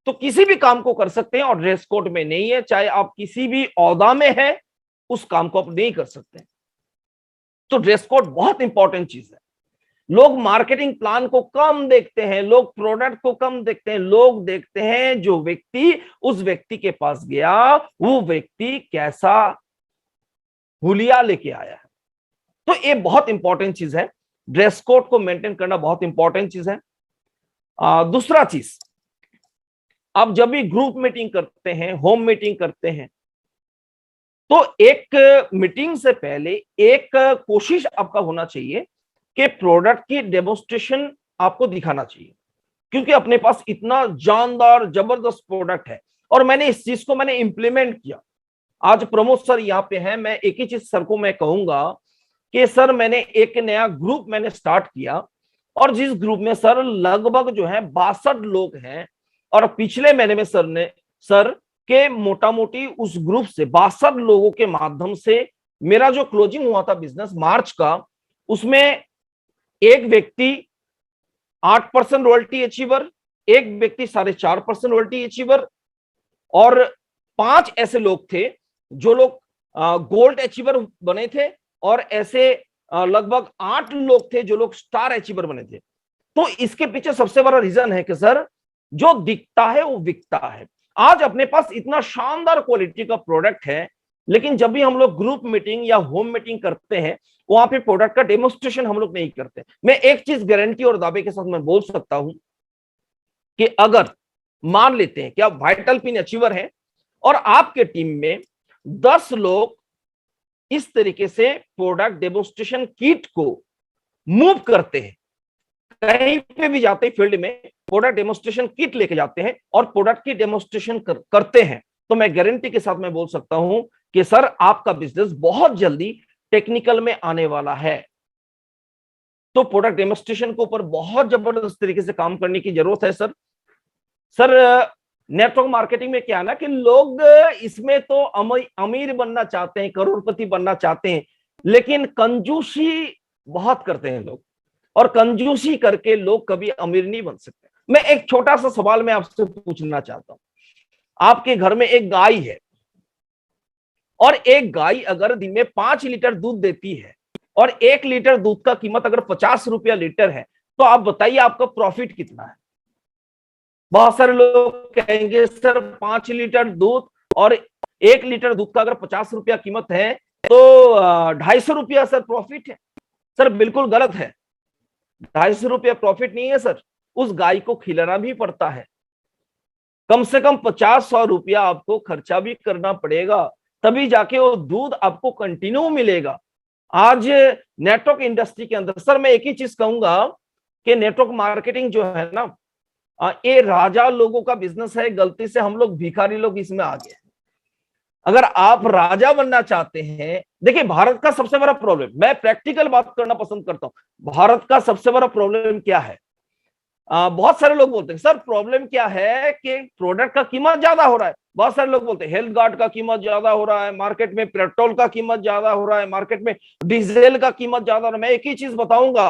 तो किसी भी काम को कर सकते हैं, और ड्रेस कोड में नहीं है, चाहे आप किसी भी ओहदा में हैं, उस काम को आप नहीं कर सकते। तो ड्रेस कोड बहुत इंपॉर्टेंट चीज है। लोग मार्केटिंग प्लान को कम देखते हैं, लोग प्रोडक्ट को कम देखते हैं, लोग देखते हैं जो व्यक्ति उस व्यक्ति के पास गया वो व्यक्ति कैसा हुलिया लेके आया है। तो ये बहुत इंपॉर्टेंट चीज है, ड्रेस कोड को मेंटेन करना बहुत इंपॉर्टेंट चीज है। दूसरा चीज, आप जब भी ग्रुप मीटिंग करते हैं, होम मीटिंग करते हैं, तो एक मीटिंग से पहले एक कोशिश आपका होना चाहिए कि प्रोडक्ट की डेमोस्ट्रेशन आपको दिखाना चाहिए, क्योंकि अपने पास इतना जानदार जबरदस्त प्रोडक्ट है। और मैंने इस चीज को मैंने इंप्लीमेंट किया। आज प्रमोद सर यहाँ पे हैं, मैं एक ही चीज सर को मैं कहूंगा कि सर मैंने एक नया ग्रुप मैंने स्टार्ट किया, और जिस ग्रुप में सर लगभग जो है 62 लोग हैं, और पिछले महीने में सर के मोटा मोटी उस ग्रुप से 62 लोगों के माध्यम से मेरा जो क्लोजिंग हुआ था बिजनेस मार्च का, उसमें एक व्यक्ति 8% रॉयल्टी अचीवर, एक व्यक्ति 4.5% रॉयल्टी अचीवर, और 5 ऐसे लोग थे जो लोग गोल्ड अचीवर बने थे, और ऐसे लगभग 8 लोग थे जो लोग स्टार अचीवर बने थे। तो इसके पीछे सबसे बड़ा रीजन है कि सर जो दिखता है वो बिकता है। आज अपने पास इतना शानदार क्वालिटी का प्रोडक्ट है, लेकिन जब भी हम लोग ग्रुप मीटिंग या होम मीटिंग करते हैं वहां पे प्रोडक्ट का डेमोस्ट्रेशन हम लोग नहीं करते। मैं एक चीज गारंटी और दावे के साथ मैं बोल सकता हूं कि अगर मान लेते हैं कि आप वाइटल पिन अचीवर हैं और आपके टीम में 10 लोग इस तरीके से प्रोडक्ट डेमोस्ट्रेशन किट को मूव करते हैं, कहीं पे भी जाते हैं फील्ड में प्रोडक्ट डेमोस्ट्रेशन किट लेके जाते हैं और प्रोडक्ट की डेमोस्ट्रेशन करते हैं, तो मैं गारंटी के साथ मैं बोल सकता हूं कि सर आपका बिजनेस बहुत जल्दी टेक्निकल में आने वाला है। तो प्रोडक्ट डेमोस्ट्रेशन के ऊपर बहुत जबरदस्त तरीके से काम करने की जरूरत है सर। नेटवर्क मार्केटिंग में क्या है ना कि लोग इसमें तो अमीर बनना चाहते हैं, करोड़पति बनना चाहते हैं, लेकिन कंजूसी बहुत करते हैं लोग, और कंजूसी करके लोग कभी अमीर नहीं बन सकते। मैं एक छोटा सा सवाल मैं आपसे पूछना चाहता हूं। आपके घर में एक गाय है, और एक गाय अगर दिन में 5 लीटर दूध देती है, और 1 लीटर दूध का कीमत अगर 50 रुपया लीटर है, तो आप बताइए आपका प्रॉफिट कितना है? बहुत सारे लोग कहेंगे सर 5 लीटर दूध और 1 लीटर दूध का अगर 50 रुपया कीमत है तो 250 रुपया सर प्रॉफिट है। सर बिल्कुल गलत है, 250 रुपया प्रॉफिट नहीं है सर, उस गाय को खिलाना भी पड़ता है, कम से कम 50-100 रुपया आपको खर्चा भी करना पड़ेगा, तभी जाके वो दूध आपको कंटिन्यू मिलेगा। आज नेटवर्क इंडस्ट्री के अंदर सर मैं एक ही चीज कहूंगा कि नेटवर्क मार्केटिंग जो है ना, ये राजा लोगों का बिजनेस है। गलती से हम लोग भिखारी लोग इसमें आ गए। अगर आप राजा बनना चाहते हैं, देखिए भारत का सबसे बड़ा प्रॉब्लम, मैं प्रैक्टिकल बात करना पसंद करता हूं, भारत का सबसे बड़ा प्रॉब्लम क्या है? बहुत सारे लोग बोलते हैं सर प्रॉब्लम क्या है कि प्रोडक्ट का कीमत ज्यादा हो रहा है। बहुत सारे लोग बोलते हैं हेल्थ गार्ड का कीमत ज्यादा हो रहा है, मार्केट में पेट्रोल का कीमत ज्यादा हो रहा है, मार्केट में डीजल का कीमत ज्यादा हो रहा है। मैं एक ही चीज बताऊंगा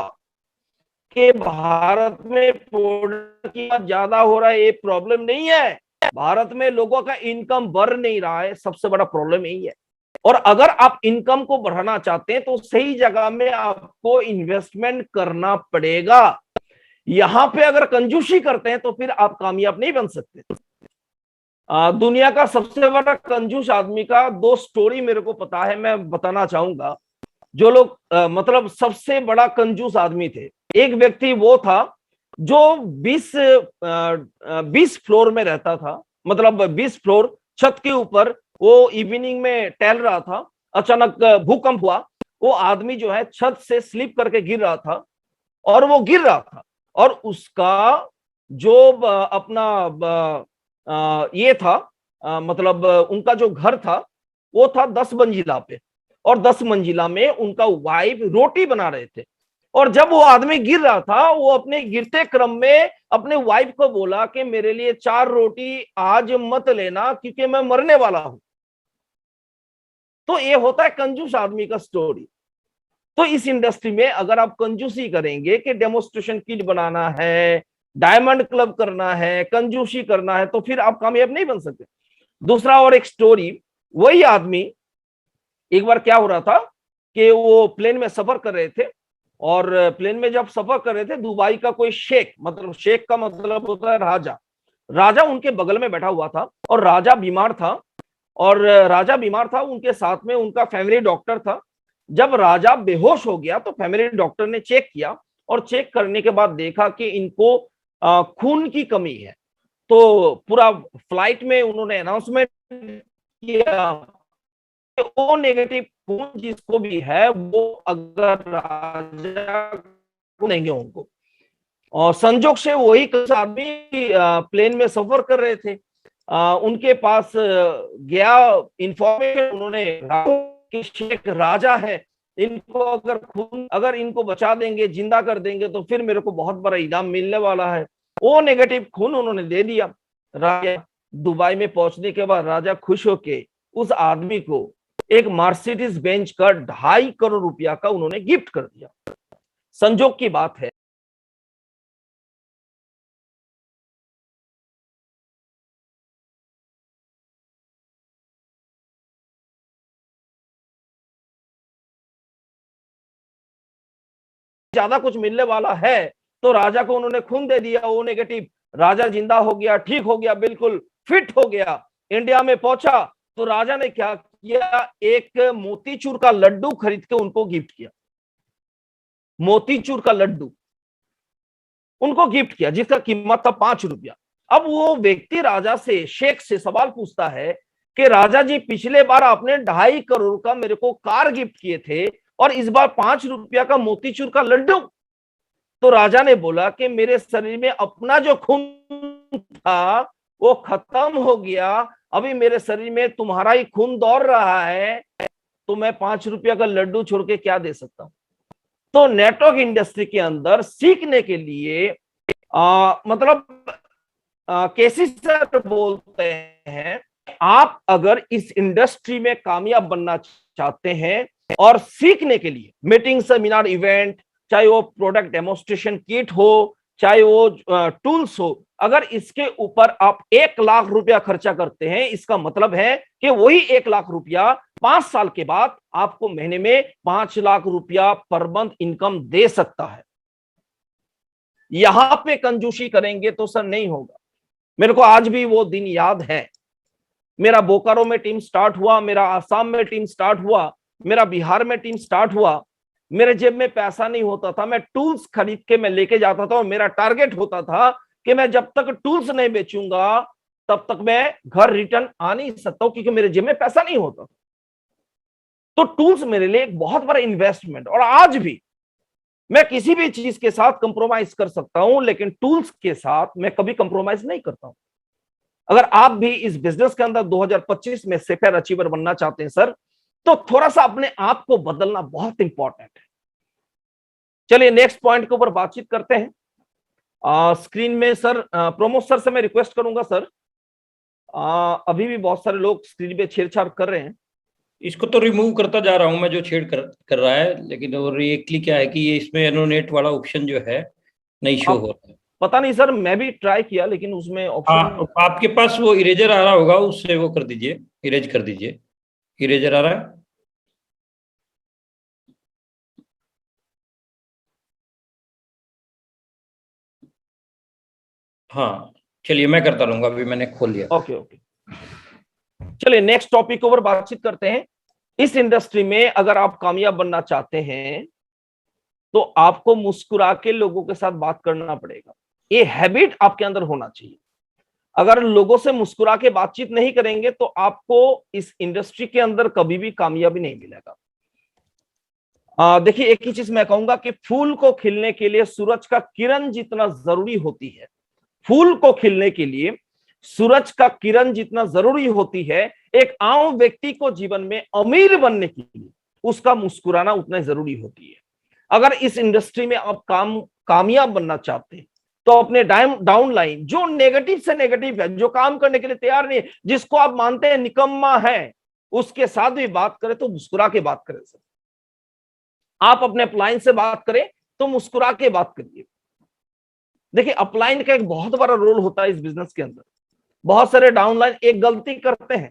कि भारत में प्रोडक्ट की कीमत ज्यादा हो रहा है ये प्रॉब्लम नहीं है, भारत में लोगों का इनकम बढ़ नहीं रहा है, सबसे बड़ा प्रॉब्लम यही है। और अगर आप इनकम को बढ़ाना चाहते हैं तो सही जगह में आपको इन्वेस्टमेंट करना पड़ेगा। यहां पे अगर कंजूसी करते हैं तो फिर आप कामयाब नहीं बन सकते। दुनिया का सबसे बड़ा कंजूस आदमी का 2 स्टोरी मेरे को पता है, मैं बताना चाहूंगा। जो लोग मतलब सबसे बड़ा कंजूस आदमी थे, एक व्यक्ति वो था जो 20 फ्लोर में रहता था, मतलब 20 फ्लोर छत के ऊपर वो इवनिंग में टहल रहा था। अचानक भूकंप हुआ, वो आदमी जो है छत से स्लिप करके गिर रहा था और वो गिर रहा था। और उसका जो अपना ये था, मतलब उनका जो घर था वो था 10 मंजिला पे, और 10 मंजिला में उनका वाइफ रोटी बना रहे थे। और जब वो आदमी गिर रहा था, वो अपने गिरते क्रम में अपने वाइफ को बोला कि मेरे लिए 4 रोटी आज मत लेना क्योंकि मैं मरने वाला हूं। तो ये होता है कंजूस आदमी का स्टोरी। तो इस इंडस्ट्री में अगर आप कंजूसी करेंगे कि डेमोस्ट्रेशन किट बनाना है, डायमंड क्लब करना है, कंजूसी करना है, तो फिर आप कामयाब नहीं बन सकते। दूसरा और एक स्टोरी, वही आदमी एक बार क्या हो रहा था कि वो प्लेन में सफर कर रहे थे, और प्लेन में जब सफर कर रहे थे, दुबई का कोई शेख, मतलब शेख का मतलब होता है राजा, राजा उनके बगल में बैठा हुआ था। और राजा बीमार था, और राजा बीमार था, उनके साथ में उनका फैमिली डॉक्टर था। जब राजा बेहोश हो गया तो फैमिली डॉक्टर ने चेक किया, और चेक करने के बाद देखा कि इनको खून की कमी है। तो पूरा फ्लाइट में उन्होंने अनाउंसमेंट किया कि ओ नेगेटिव खून जिसको भी है वो अगर राजा को देंगे उनको। और संजोग से वही आदमी प्लेन में सफर कर रहे थे, उनके पास गया इंफॉर्मेशन, उन्होंने कि शेख राजा है, इनको अगर इनको बचा देंगे, जिंदा कर देंगे तो फिर मेरे को बहुत बड़ा इनाम मिलने वाला है। वो नेगेटिव खून उन्होंने दे दिया। राजा दुबई में पहुंचने के बाद राजा खुश होके उस आदमी को एक मर्सिडीज बेंच का 2.5 करोड़ रुपया का उन्होंने गिफ्ट कर दिया। संजोग की बात है। ज्यादा कुछ मिलने वाला है तो राजा को उन्होंने खून दे दिया, वो नेगेटिव। राजा जिंदा हो गया, ठीक हो गया, बिल्कुल फिट हो गया। इंडिया में पहुंचा तो राजा ने क्या किया, एक मोतीचूर का लड्डू खरीद के उनको गिफ्ट किया। मोतीचूर का लड्डू उनको गिफ्ट किया जिसका कीमत था 5 रुपया। अब वो व्यक्ति राजा से, शेख से सवाल पूछता है कि राजा जी, पिछले बार आपने 2.5 करोड़ का मेरे को कार गिफ्ट किए थे और इस बार 5 रुपया का मोतीचूर का लड्डू। तो राजा ने बोला कि मेरे शरीर में अपना जो खून था वो खत्म हो गया, अभी मेरे शरीर में तुम्हारा ही खून दौड़ रहा है, तो मैं 5 रुपया का लड्डू छोड़ के क्या दे सकता हूं। तो नेटवर्क इंडस्ट्री के अंदर सीखने के लिए मतलब केसी सर बोलते हैं, आप अगर इस इंडस्ट्री में कामयाब बनना चाहते हैं और सीखने के लिए मीटिंग, सेमिनार, इवेंट, चाहे वो प्रोडक्ट डेमोस्ट्रेशन किट हो, चाहे वो टूल्स हो, अगर इसके ऊपर आप 1 लाख रुपया खर्चा करते हैं, इसका मतलब है कि वही 1 लाख रुपया 5 साल के बाद आपको महीने में 5 लाख रुपया पर मंथ इनकम दे सकता है। यहां पे कंजूसी करेंगे तो सर नहीं होगा। मेरे को आज भी वो दिन याद है। मेरा बोकारो में टीम स्टार्ट हुआ, मेरा आसाम में टीम स्टार्ट हुआ, मेरा बिहार में टीम स्टार्ट हुआ। मेरे जेब में पैसा नहीं होता था, मैं टूल्स खरीद के मैं लेके जाता था और मेरा टारगेट होता था कि मैं जब तक टूल्स नहीं बेचूंगा तब तक मैं घर रिटर्न आ नहीं सकता हूं, क्योंकि मेरे जेब में पैसा नहीं होता। तो टूल्स मेरे लिए एक बहुत बड़ा इन्वेस्टमेंट, और आज भी मैं किसी भी चीज के साथ कंप्रोमाइज कर सकता हूं, लेकिन टूल्स के साथ मैं कभी कंप्रोमाइज नहीं करता हूं। अगर आप भी इस बिजनेस के अंदर 2025 में सेफेयर अचीवर बनना चाहते हैं सर, तो थोड़ा सा अपने आप को बदलना बहुत इंपॉर्टेंट है। चलिए नेक्स्ट पॉइंट के ऊपर बातचीत करते हैं। स्क्रीन में सर प्रमोद सर से मैं रिक्वेस्ट करूंगा सर, अभी भी बहुत सारे लोग स्क्रीन पे छेड़छाड़ कर रहे हैं। इसको तो रिमूव करता जा रहा हूं मैं, जो छेड़ कर रहा है, लेकिन और ये क्लिक क्या है कि ये इसमें एनोनेट वाला ऑप्शन जो है नहीं शो हो रहा है। पता नहीं सर, मैं भी ट्राई किया लेकिन उसमें ऑप्शन। आपके पास वो इरेजर आ रहा होगा, उससे वो कर दीजिए, इरेज कर दीजिए। इरेजर आ रहा है? हाँ चलिए मैं करता रहूंगा, अभी मैंने खोल लिया। ओके ओके, चलिए नेक्स्ट टॉपिक के ऊपर बातचीत करते हैं। इस इंडस्ट्री में अगर आप कामयाब बनना चाहते हैं तो आपको मुस्कुरा के लोगों के साथ बात करना पड़ेगा। ये हैबिट आपके अंदर होना चाहिए। अगर लोगों से मुस्कुरा के बातचीत नहीं करेंगे तो आपको इस इंडस्ट्री के अंदर कभी भी कामयाबी नहीं मिलेगा। देखिए, एक ही चीज मैं कहूंगा कि फूल को खिलने के लिए सूरज का किरण जितना जरूरी होती है, फूल को खिलने के लिए सूरज का किरण जितना जरूरी होती है, एक आम व्यक्ति को जीवन में अमीर बनने के लिए उसका मुस्कुराना उतना जरूरी होती है। अगर इस इंडस्ट्री में आप कामयाब बनना चाहते हैं तो अपने डाउन लाइन, जो नेगेटिव से नेगेटिव है, जो काम करने के लिए तैयार नहीं है, जिसको आप मानते हैं निकम्मा है, उसके साथ भी बात करें तो मुस्कुरा के बात करें सर। आप अपने अपलाइन से बात करें तो मुस्कुरा के बात करिए। देखिए, अपलाइन का एक बहुत बड़ा रोल होता है इस बिजनेस के अंदर। बहुत सारे डाउनलाइन एक गलती करते हैं,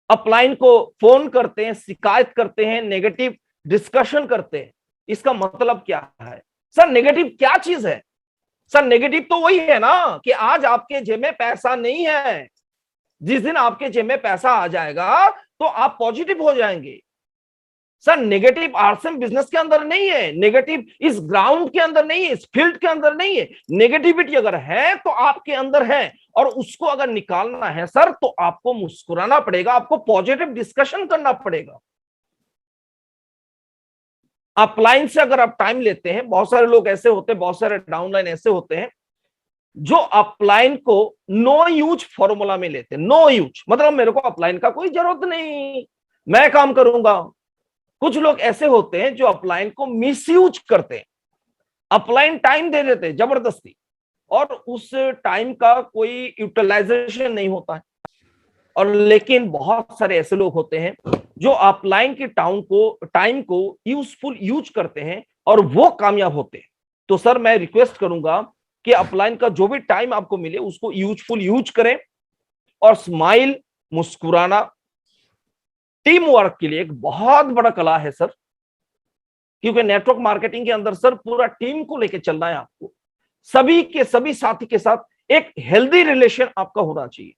अपलाइन को फोन करते हैं, शिकायत करते हैं, नेगेटिव डिस्कशन करते हैं। इसका मतलब क्या है सर? नेगेटिव क्या चीज है सर? नेगेटिव तो वही है ना कि आज आपके जेब में पैसा नहीं है, जिस दिन आपके जेब में पैसा आ जाएगा तो आप पॉजिटिव हो जाएंगे सर। नेगेटिव आरसीएम बिजनेस के अंदर नहीं है, नेगेटिव इस ग्राउंड के अंदर नहीं है, इस फील्ड के अंदर नहीं है। नेगेटिविटी अगर है तो आपके अंदर है, और उसको अगर निकालना है सर तो आपको मुस्कुराना पड़ेगा, आपको पॉजिटिव डिस्कशन करना पड़ेगा। अपलाइन से अगर आप टाइम लेते हैं, बहुत सारे लोग ऐसे होते हैं, बहुत सारे डाउनलाइन ऐसे होते हैं जो अपलाइन को नो यूज फॉर्मूला में लेते हैं। नो यूज मतलब मेरे को अपलाइन का कोई जरूरत नहीं, मैं काम करूंगा। कुछ लोग ऐसे होते हैं जो अपलाइन को मिसयूज करते हैं, अपलाइन टाइम दे देते हैं जबरदस्ती, और उस टाइम का कोई यूटिलाइजेशन नहीं होता है। और लेकिन बहुत सारे ऐसे लोग होते हैं जो अपलाइन के टाइम को यूजफुल यूज करते हैं और वो कामयाब होते हैं। तो सर मैं रिक्वेस्ट करूंगा कि अपलाइन का जो भी टाइम आपको मिले उसको यूजफुल यूज करें, और स्माइल, मुस्कुराना टीम वर्क के लिए एक बहुत बड़ा कला है सर। क्योंकि नेटवर्क मार्केटिंग के अंदर सर पूरा टीम को लेकर चलना है आपको, सभी के सभी साथी के साथ एक हेल्दी रिलेशन आपका होना चाहिए।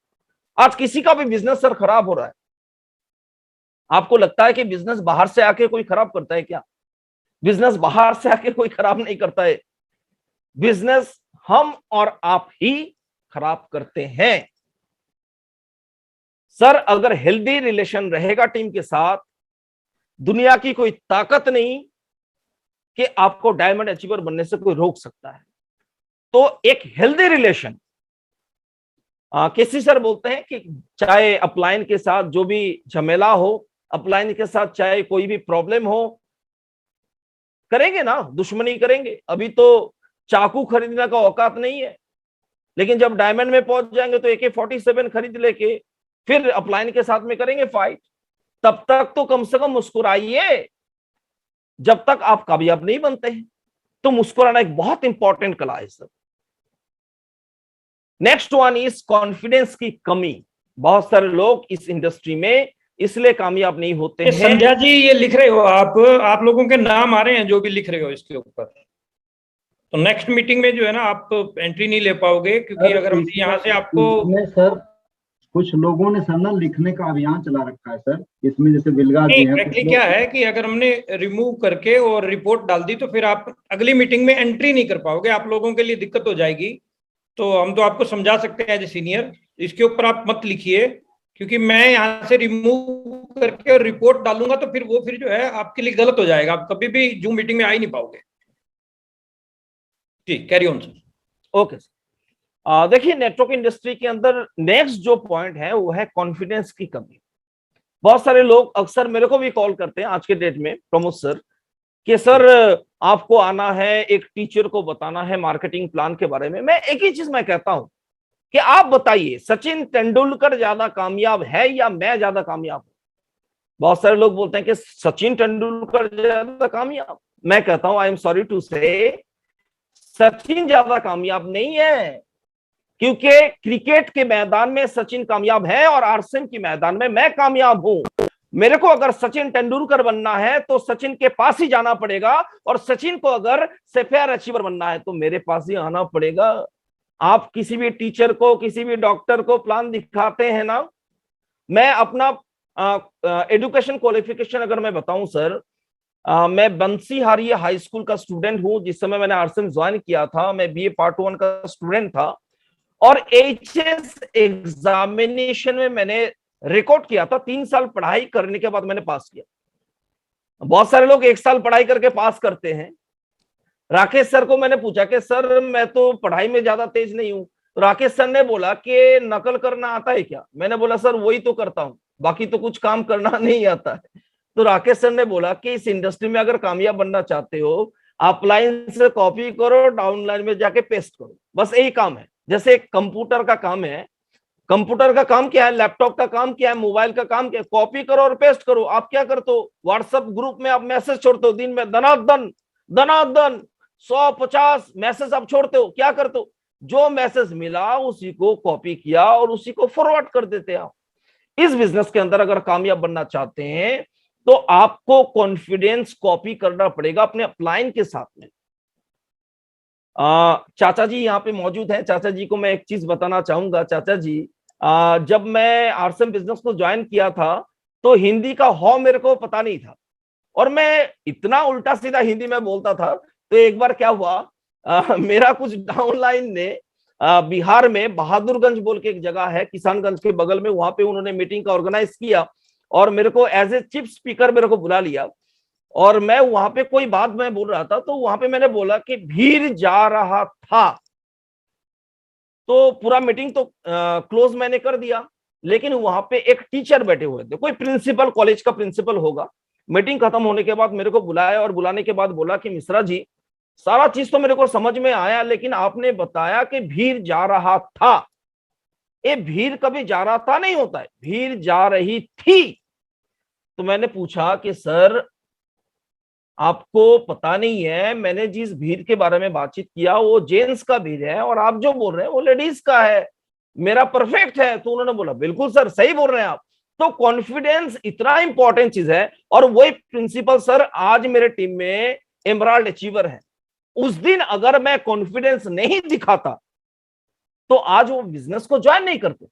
आज किसी का भी बिजनेस सर खराब हो रहा है, आपको लगता है कि बिजनेस बाहर से आके कोई खराब करता है क्या? बिजनेस बाहर से आके कोई खराब नहीं करता है, बिजनेस हम और आप ही खराब करते हैं सर। अगर हेल्दी रिलेशन रहेगा टीम के साथ, दुनिया की कोई ताकत नहीं कि आपको डायमंड अचीवर बनने से कोई रोक सकता है। तो एक हेल्दी रिलेशन, केसी सर बोलते हैं कि चाहे अपलाइन के साथ जो भी झमेला हो, अपलाइन के साथ चाहे कोई भी प्रॉब्लम हो, करेंगे ना, दुश्मनी करेंगे। अभी तो चाकू खरीदने का औकात नहीं है, लेकिन जब डायमंड में पहुंच जाएंगे तो AK-47 खरीद लेके फिर अपलाइन के साथ में करेंगे फाइट। तब तक तो कम से कम मुस्कुराइए जब तक आप कामयाब नहीं बनते हैं। तो मुस्कुराना एक बहुत इंपॉर्टेंट कला है sir. Next one is confidence की कमी। बहुत सारे लोग इस इंडस्ट्री में इसलिए कामयाब नहीं होते हैं। संध्या जी ये लिख रहे हो आप लोगों के नाम आ रहे हैं जो भी लिख रहे हो इसके ऊपर, तो नेक्स्ट मीटिंग में जो है ना आप एंट्री नहीं ले पाओगे, क्योंकि अगर हम यहाँ से आपको सर कुछ लोगों ने सर ना लिखने का अभियान चला रखा है सर, इसमें जैसे बिलगा जी हैं। क्या है कि अगर हमने रिमूव करके और रिपोर्ट डाल दी तो फिर आप अगली मीटिंग में एंट्री नहीं कर पाओगे, आप लोगों के लिए दिक्कत हो जाएगी। तो हम तो आपको समझा सकते हैं एज ए सीनियर, इसके ऊपर आप मत लिखिए, क्योंकि मैं यहाँ से रिमूव करके और रिपोर्ट डालूंगा तो फिर वो फिर जो है आपके लिए गलत हो जाएगा, आप कभी भी जूम मीटिंग में आ ही नहीं पाओगे। जी carry on sir. Okay sir, देखिए नेटवर्क इंडस्ट्री के अंदर नेक्स्ट जो पॉइंट है वो है कॉन्फिडेंस की कमी। बहुत सारे लोग अक्सर मेरे को भी कॉल करते हैं आज के डेट में, प्रमोद सर, कि सर आपको आना है, एक टीचर को बताना है मार्केटिंग प्लान के बारे में। मैं एक ही चीज मैं कहता हूं कि आप बताइए सचिन तेंदुलकर ज्यादा कामयाब है या मैं ज्यादा कामयाब हूं? बहुत सारे लोग बोलते हैं कि सचिन तेंदुलकर ज्यादा कामयाब। मैं कहता हूं आई एम सॉरी टू से, सचिन ज्यादा कामयाब नहीं है, क्योंकि क्रिकेट के मैदान में सचिन कामयाब है और आरसीएम के मैदान में मैं कामयाब हूं। मेरे को अगर सचिन तेंदुलकर बनना है तो सचिन के पास ही जाना पड़ेगा, और सचिन को अगर सेफेयर अचीवर बनना है तो मेरे पास ही आना पड़ेगा। आप किसी भी टीचर को, किसी भी डॉक्टर को प्लान दिखाते हैं ना, मैं अपना एजुकेशन क्वालिफिकेशन अगर मैं बताऊं सर, मैं बंसीहारी हाई स्कूल का स्टूडेंट हूं। जिस समय मैंने आरसीएम ज्वाइन किया था मैं बीए पार्ट 1 का स्टूडेंट था, और एचएस एग्जामिनेशन में मैंने रिकॉर्ड किया था। 3 साल पढ़ाई करने के बाद मैंने पास किया। बहुत सारे लोग 1 साल पढ़ाई करके पास करते हैं। राकेश सर को मैंने पूछा कि सर मैं तो पढ़ाई में ज्यादा तेज नहीं हूं, तो राकेश सर ने बोला कि नकल करना आता है क्या? मैंने बोला सर वही तो करता हूं, बाकी तो कुछ काम करना नहीं आता है। तो राकेश सर ने बोला कि इस इंडस्ट्री में अगर कामयाब बनना चाहते हो, अपलाइन से कॉपी करो, डाउनलाइन में जाके पेस्ट करो, बस यही काम है। जैसे कंप्यूटर का काम है, कंप्यूटर का काम क्या है, लैपटॉप का काम क्या है, मोबाइल का काम क्या है, कॉपी करो और पेस्ट करो। आप क्या करते हो, व्हाट्सएप ग्रुप में आप मैसेज छोड़ते हो, दिन में दनादन दनादन 150 मैसेज आप छोड़ते हो। क्या करते हो, जो मैसेज मिला उसी को कॉपी किया और उसी को फॉरवर्ड कर देते आप। इस बिजनेस के अंदर अगर कामयाब बनना चाहते हैं तो आपको कॉन्फिडेंस कॉपी करना पड़ेगा अपने अपलाइन के साथ में। चाचा जी यहाँ पे मौजूद हैं, चाचा जी को मैं एक चीज बताना चाहूंगा। चाचा जी, जब मैं आरसीएम बिजनेस को ज्वाइन किया था तो हिंदी का हॉ मेरे को पता नहीं था, और मैं इतना उल्टा सीधा हिंदी में बोलता था। तो एक बार क्या हुआ, मेरा कुछ डाउनलाइन ने बिहार में बहादुरगंज बोल के एक जगह है किसानगंज के बगल में, वहां पे उन्होंने मीटिंग का ऑर्गेनाइज किया और मेरे को एज ए चीफ स्पीकर मेरे को बुला लिया। और मैं वहां पे कोई बात मैं बोल रहा था, तो वहां पे मैंने बोला कि भीड़ जा रहा था। तो पूरा मीटिंग तो क्लोज मैंने कर दिया, लेकिन वहां पे एक टीचर बैठे हुए थे, कोई प्रिंसिपल, कॉलेज का प्रिंसिपल होगा। मीटिंग खत्म होने के बाद मेरे को बुलाया और बुलाने के बाद बोला कि मिश्रा जी, सारा चीज तो मेरे को समझ में आया, लेकिन आपने बताया कि भीड़ जा रहा था। ये भीड़ कभी जा रहा था नहीं होता है, भीड़ जा रही थी। तो मैंने पूछा कि सर आपको पता नहीं है, मैंने जिस भीड़ के बारे में बातचीत किया वो जेंट्स का भीड़ है, और आप जो बोल रहे हैं वो लेडीज का है, मेरा परफेक्ट है। तो उन्होंने बोला बिल्कुल सर सही बोल रहे हैं आप। तो कॉन्फिडेंस इतना इंपॉर्टेंट चीज है, और वही प्रिंसिपल सर आज मेरे टीम में एमराल्ड अचीवर है। उस दिन अगर मैं कॉन्फिडेंस नहीं दिखाता तो आज वो बिजनेस को ज्वाइन नहीं करते।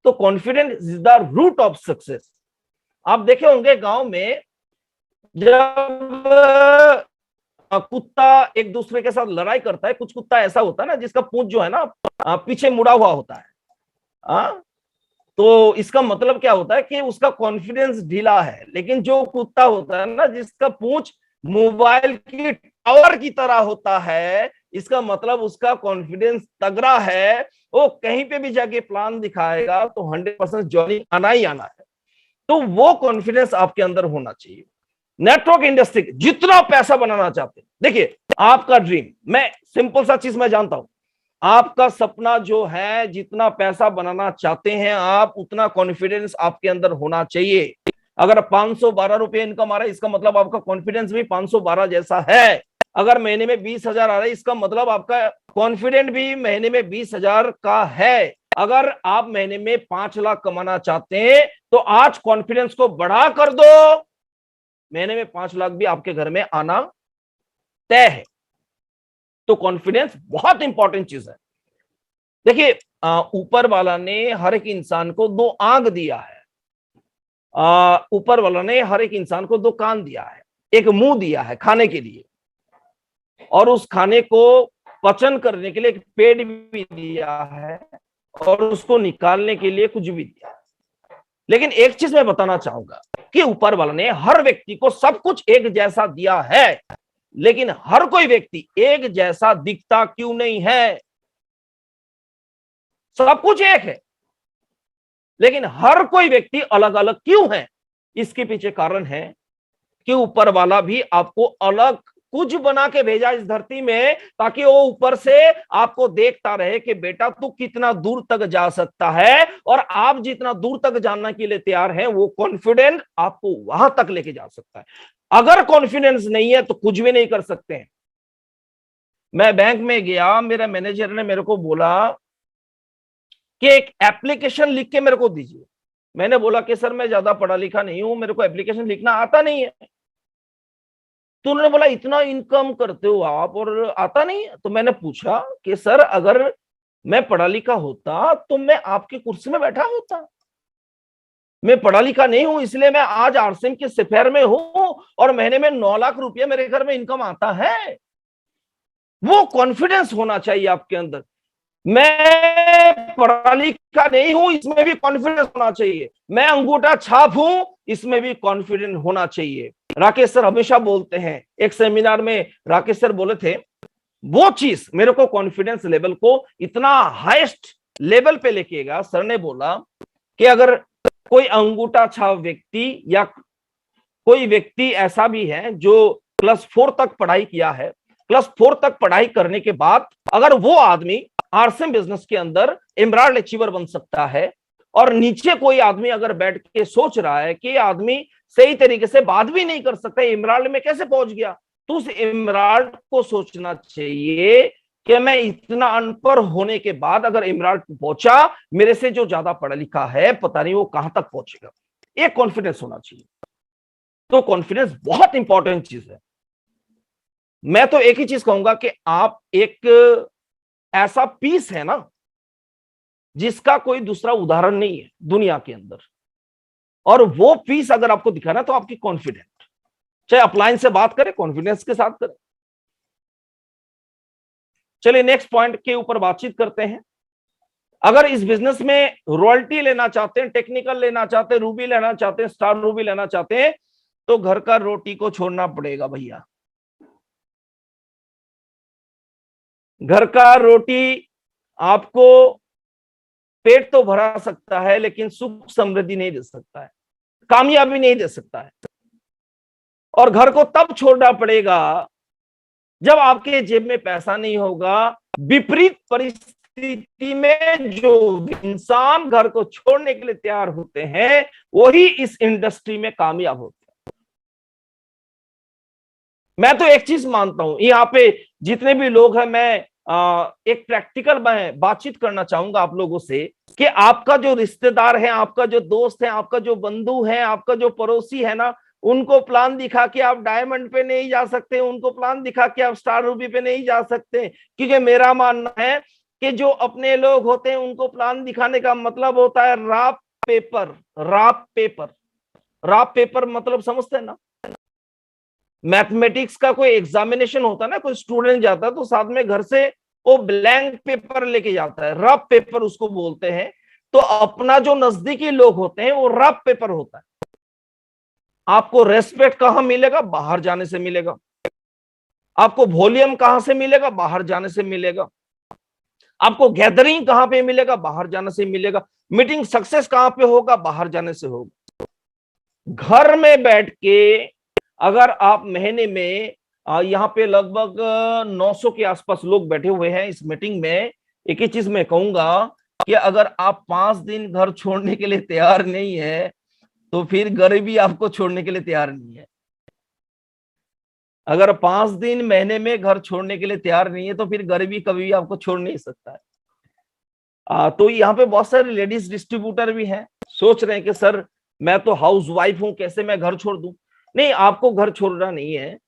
तो confidence is the root of success. आप देखे होंगे गांव में जब कुत्ता एक दूसरे के साथ लड़ाई करता है, कुछ कुत्ता ऐसा होता है ना जिसका पूंछ जो है ना पीछे मुड़ा हुआ होता है। तो इसका मतलब क्या होता है कि उसका कॉन्फिडेंस ढीला है। लेकिन जो कुत्ता होता है ना जिसका पूंछ मोबाइल की टावर की तरह होता है, इसका मतलब उसका कॉन्फिडेंस तगड़ा है। वो कहीं पे भी जाके प्लान दिखाएगा तो 100% ज्वाइनिंग आना ही आना है। तो वो कॉन्फिडेंस आपके अंदर होना चाहिए। नेटवर्क इंडस्ट्री जितना पैसा बनाना चाहते हैं, देखिए आपका ड्रीम, मैं सिंपल सा चीज मैं जानता हूं, आपका सपना जो है, जितना पैसा बनाना चाहते हैं आप, उतना कॉन्फिडेंस आपके अंदर होना चाहिए। अगर 512 रुपए इनकम आ रहा है, इसका मतलब आपका कॉन्फिडेंस भी 512 जैसा है। अगर महीने में 20,000 आ रहा है, इसका मतलब आपका कॉन्फिडेंट भी महीने में 20,000 का है। अगर आप महीने में 5 लाख कमाना चाहते हैं तो आज कॉन्फिडेंस को बढ़ा कर दो, महीने में 5 लाख भी आपके घर में आना तय है। तो कॉन्फिडेंस बहुत इंपॉर्टेंट चीज है। देखिए ऊपर वाला ने हर एक इंसान को 2 आंख दिया है, ऊपर वाला ने हर एक इंसान को 2 कान दिया है, एक मुंह दिया है खाने के लिए, और उस खाने को पचन करने के लिए एक पेट भी दिया है, और उसको निकालने के लिए कुछ भी दिया है। लेकिन एक चीज मैं बताना चाहूंगा कि ऊपर वाला ने हर व्यक्ति को सब कुछ एक जैसा दिया है, लेकिन हर कोई व्यक्ति एक जैसा दिखता क्यों नहीं है? सब कुछ एक है, लेकिन हर कोई व्यक्ति अलग अलग क्यों है? इसके पीछे कारण है कि ऊपर वाला भी आपको अलग कुछ बना के भेजा इस धरती में, ताकि वो ऊपर से आपको देखता रहे कि बेटा तू कितना दूर तक जा सकता है, और आप जितना दूर तक जाने के लिए तैयार हैं वो कॉन्फिडेंट आपको वहां तक लेके जा सकता है। अगर कॉन्फिडेंस नहीं है तो कुछ भी नहीं कर सकते हैं। मैं बैंक में गया, मेरा मैनेजर ने मेरे को बोला कि एक एप्लीकेशन लिख के मेरे को दीजिए। मैंने बोला कि सर मैं ज्यादा पढ़ा लिखा नहीं हूं, मेरे को एप्लीकेशन लिखना आता नहीं है। तो उन्होंने बोला इतना इनकम करते हो आप और आता नहीं है? तो मैंने पूछा कि सर अगर मैं पढ़ा लिखा होता तो मैं आपकी कुर्सी में बैठा होता। मैं पढ़ा लिखा नहीं हूं, इसलिए मैं आज आरसीएम के सफेयर में हूं और महीने में 9 लाख रुपया मेरे घर में इनकम आता है। वो कॉन्फिडेंस होना चाहिए आपके अंदर। मैं पढ़ा लिखा नहीं हूं, इसमें भी कॉन्फिडेंस होना चाहिए। मैं अंगूठा छाप हूं, इसमें भी कॉन्फिडेंस होना चाहिए। राकेश सर हमेशा बोलते हैं, एक सेमिनार में राकेश सर बोले थे, वो चीज मेरे को कॉन्फिडेंस लेवल को इतना हाईएस्ट लेवल पे लेके गया। सर ने बोला कि अगर कोई अंगूठा छाप व्यक्ति या कोई व्यक्ति ऐसा भी है जो क्लास 4 तक पढ़ाई किया है, क्लास 4 तक पढ़ाई करने के बाद अगर वो आदमी आरसीएम बिजनेस के अंदर एमराल्ड अचीवर बन सकता है, और नीचे कोई आदमी अगर बैठ के सोच रहा है कि आदमी सही तरीके से बात भी नहीं कर सकता, एमराल्ड में कैसे पहुंच गया, तो उस एमराल्ड को सोचना चाहिए कि मैं इतना अनपढ़ होने के बाद अगर एमराल्ड पहुंचा, मेरे से जो ज्यादा पढ़ा लिखा है पता नहीं वो कहां तक पहुंचेगा। एक कॉन्फिडेंस होना चाहिए। तो कॉन्फिडेंस बहुत इंपॉर्टेंट चीज है। मैं तो एक ही चीज कहूंगा कि आप एक ऐसा पीस है ना जिसका कोई दूसरा उदाहरण नहीं है दुनिया के अंदर, और वो पीस अगर आपको दिखाना तो आपकी कॉन्फिडेंट, चाहे अपलाइन से बात करें, कॉन्फिडेंस के साथ करें। चलिए नेक्स्ट पॉइंट के ऊपर बातचीत करते हैं। अगर इस बिजनेस में रॉयल्टी लेना चाहते हैं, टेक्निकल लेना चाहते हैं, रूबी लेना चाहते हैं, स्टार रूबी लेना चाहते हैं, तो घर का रोटी को छोड़ना पड़ेगा भैया। घर का रोटी आपको पेट तो भरा सकता है, लेकिन सुख समृद्धि नहीं दे सकता है, कामयाबी नहीं दे सकता है। और घर को तब छोड़ना पड़ेगा जब आपके जेब में पैसा नहीं होगा। विपरीत परिस्थिति में जो इंसान घर को छोड़ने के लिए तैयार होते हैं वही इस इंडस्ट्री में कामयाब होते हैं। मैं तो एक चीज मानता हूं, यहाँ पे जितने भी लोग हैं, मैं एक प्रैक्टिकल मैं बातचीत करना चाहूंगा आप लोगों से कि आपका जो रिश्तेदार है, आपका जो दोस्त है, आपका जो बंधु है, आपका जो पड़ोसी है ना, उनको प्लान दिखा के आप डायमंड पे नहीं जा सकते, उनको प्लान दिखा के आप स्टार रूबी पे नहीं जा सकते। क्योंकि मेरा मानना है कि जो अपने लोग होते हैं उनको प्लान दिखाने का मतलब होता है राप पेपर। राप पेपर, राप पेपर मतलब समझते हैं ना? मैथमेटिक्स का कोई एग्जामिनेशन होता है ना, कोई स्टूडेंट जाता है तो साथ में घर से वो ब्लैंक पेपर लेके जाता है, रफ पेपर उसको बोलते हैं। तो अपना जो नजदीकी लोग होते हैं वो रफ पेपर होता है। आपको रेस्पेक्ट कहां मिलेगा? बाहर जाने से मिलेगा। आपको वॉल्यूम कहां से मिलेगा? बाहर जाने से मिलेगा। आपको गैदरिंग कहां पे मिलेगा? बाहर जाने से मिलेगा। मीटिंग सक्सेस कहां पे होगा? बाहर जाने से होगा। घर में बैठ के अगर आप महीने में यहाँ पे लगभग 900 के आसपास लोग बैठे हुए हैं इस मीटिंग में, एक ही चीज मैं कहूंगा कि अगर आप 5 दिन घर छोड़ने के लिए तैयार नहीं है तो फिर गरीबी आपको छोड़ने के लिए तैयार नहीं है। अगर 5 दिन महीने में घर छोड़ने के लिए तैयार नहीं है तो फिर गरीबी कभी भी आपको छोड़ नहीं सकता है। तो यहाँ पे बहुत सारे लेडीज डिस्ट्रीब्यूटर भी हैं, सोच रहे हैं कि सर मैं तो हाउस वाइफ हूं, कैसे मैं घर छोड़ दूं। नहीं, आपको घर छोड़ना नहीं है।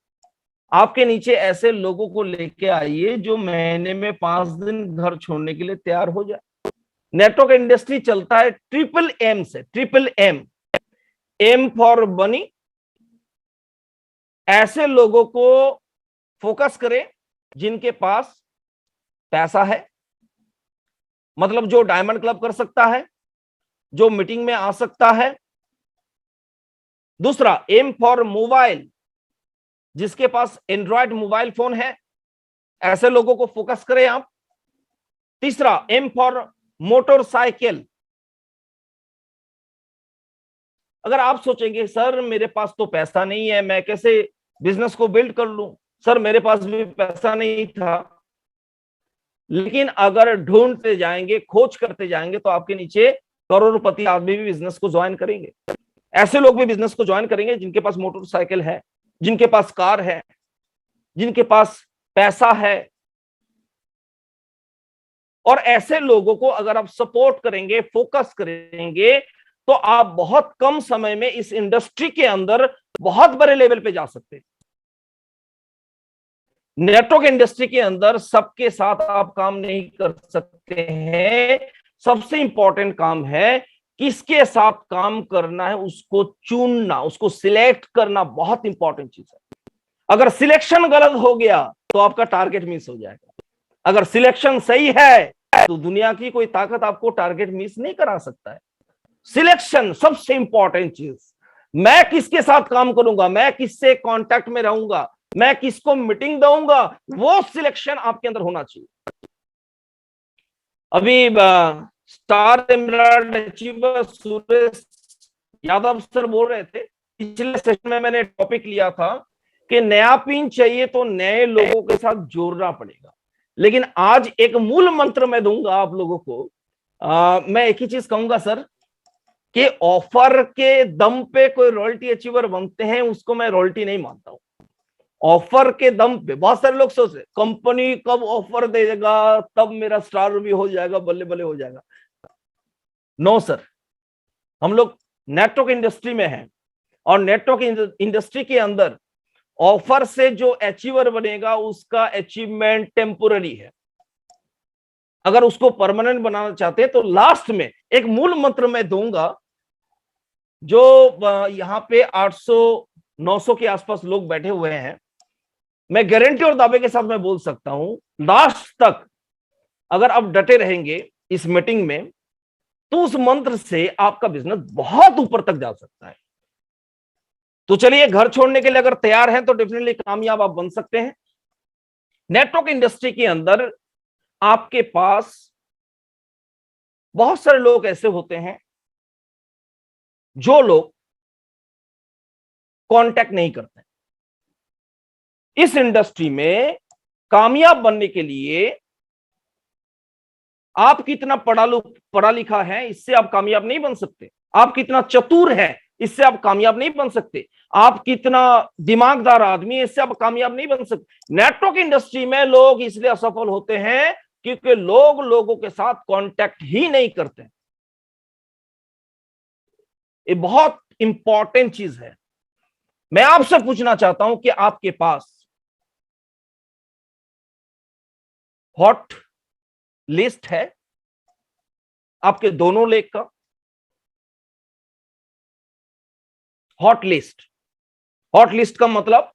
आपके नीचे ऐसे लोगों को लेके आइए जो महीने में 5 दिन घर छोड़ने के लिए तैयार हो जाए। नेटवर्क इंडस्ट्री चलता है ट्रिपल एम से। Triple M, M for money. ऐसे लोगों को फोकस करें जिनके पास पैसा है, मतलब जो डायमंड क्लब कर सकता है, जो मीटिंग में आ सकता है। दूसरा, एम फॉर मोबाइल, जिसके पास एंड्रॉयड मोबाइल फोन है, ऐसे लोगों को फोकस करें आप। तीसरा, एम फॉर मोटरसाइकिल। अगर आप सोचेंगे सर मेरे पास तो पैसा नहीं है, मैं कैसे बिजनेस को बिल्ड कर लूं, सर मेरे पास भी पैसा नहीं था, लेकिन अगर ढूंढते जाएंगे, खोज करते जाएंगे, तो आपके नीचे करोड़पति आदमी भी बिजनेस को ज्वाइन करेंगे। ऐसे लोग भी बिजनेस को ज्वाइन करेंगे जिनके पास मोटरसाइकिल है, जिनके पास कार है, जिनके पास पैसा है। और ऐसे लोगों को अगर आप सपोर्ट करेंगे, फोकस करेंगे, तो आप बहुत कम समय में इस इंडस्ट्री के अंदर बहुत बड़े लेवल पे जा सकते हैं। नेटवर्क इंडस्ट्री के अंदर सबके साथ आप काम नहीं कर सकते हैं। सबसे इंपॉर्टेंट काम है किसके साथ काम करना है, उसको चुनना, उसको सिलेक्ट करना बहुत इंपॉर्टेंट चीज है। अगर सिलेक्शन गलत हो गया तो आपका टारगेट मिस हो जाएगा। अगर सिलेक्शन सही है तो दुनिया की कोई ताकत आपको टारगेट मिस नहीं करा सकता है। सिलेक्शन सबसे इंपॉर्टेंट चीज। मैं किसके साथ काम करूंगा, मैं किससे कांटेक्ट में रहूंगा, मैं किसको मीटिंग दूंगा, वो सिलेक्शन आपके अंदर होना चाहिए। अभी star emerald achiever Suresh Yadav sir बोल रहे थे, पिछले सेशन में मैंने टॉपिक लिया था कि नया पिन चाहिए तो नए लोगों के साथ जोड़ना पड़ेगा। लेकिन आज एक मूल मंत्र मैं दूंगा आप लोगों को। मैं एक ही चीज कहूंगा सर, कि ऑफर के दम पे कोई रॉयल्टी अचीवर बनते हैं, उसको मैं रॉयल्टी नहीं मानता हूं। ऑफर के दम पे बहुत सारे लोग सोचते कंपनी कब ऑफर देगा तब मेरा स्टार भी हो जाएगा, बल्ले बल्ले हो जाएगा। नो सर, हम लोग नेटवर्क इंडस्ट्री में हैं और नेटवर्क इंडस्ट्री के अंदर ऑफर से जो अचीवर बनेगा उसका अचीवमेंट टेम्पोररी है। अगर उसको परमानेंट बनाना चाहते हैं तो लास्ट में एक मूल मंत्र मैं दूंगा, जो यहां पे 800-900 के आसपास लोग बैठे हुए हैं, मैं गारंटी और दावे के साथ मैं बोल सकता हूं, लास्ट तक अगर आप डटे रहेंगे इस मीटिंग में तो उस मंत्र से आपका बिजनेस बहुत ऊपर तक जा सकता है। तो चलिए, घर छोड़ने के लिए अगर तैयार हैं तो डेफिनेटली कामयाब आप बन सकते हैं। नेटवर्क इंडस्ट्री के अंदर आपके पास बहुत सारे लोग ऐसे होते हैं जो लोग कांटेक्ट नहीं करते। इस इंडस्ट्री में कामयाब बनने के लिए आप कितना पढ़ा लिखा है इससे आप कामयाब नहीं बन सकते। आप कितना चतुर है इससे आप कामयाब नहीं बन सकते। आप कितना दिमागदार आदमी है इससे आप कामयाब नहीं बन सकते। नेटवर्क इंडस्ट्री में लोग इसलिए असफल होते हैं क्योंकि लोग लोगों के साथ कांटेक्ट ही नहीं करते। ये बहुत इंपॉर्टेंट चीज है। मैं आपसे पूछना चाहता हूं कि आपके पास हॉट लिस्ट है आपके दोनों लेग का? हॉट लिस्ट का मतलब,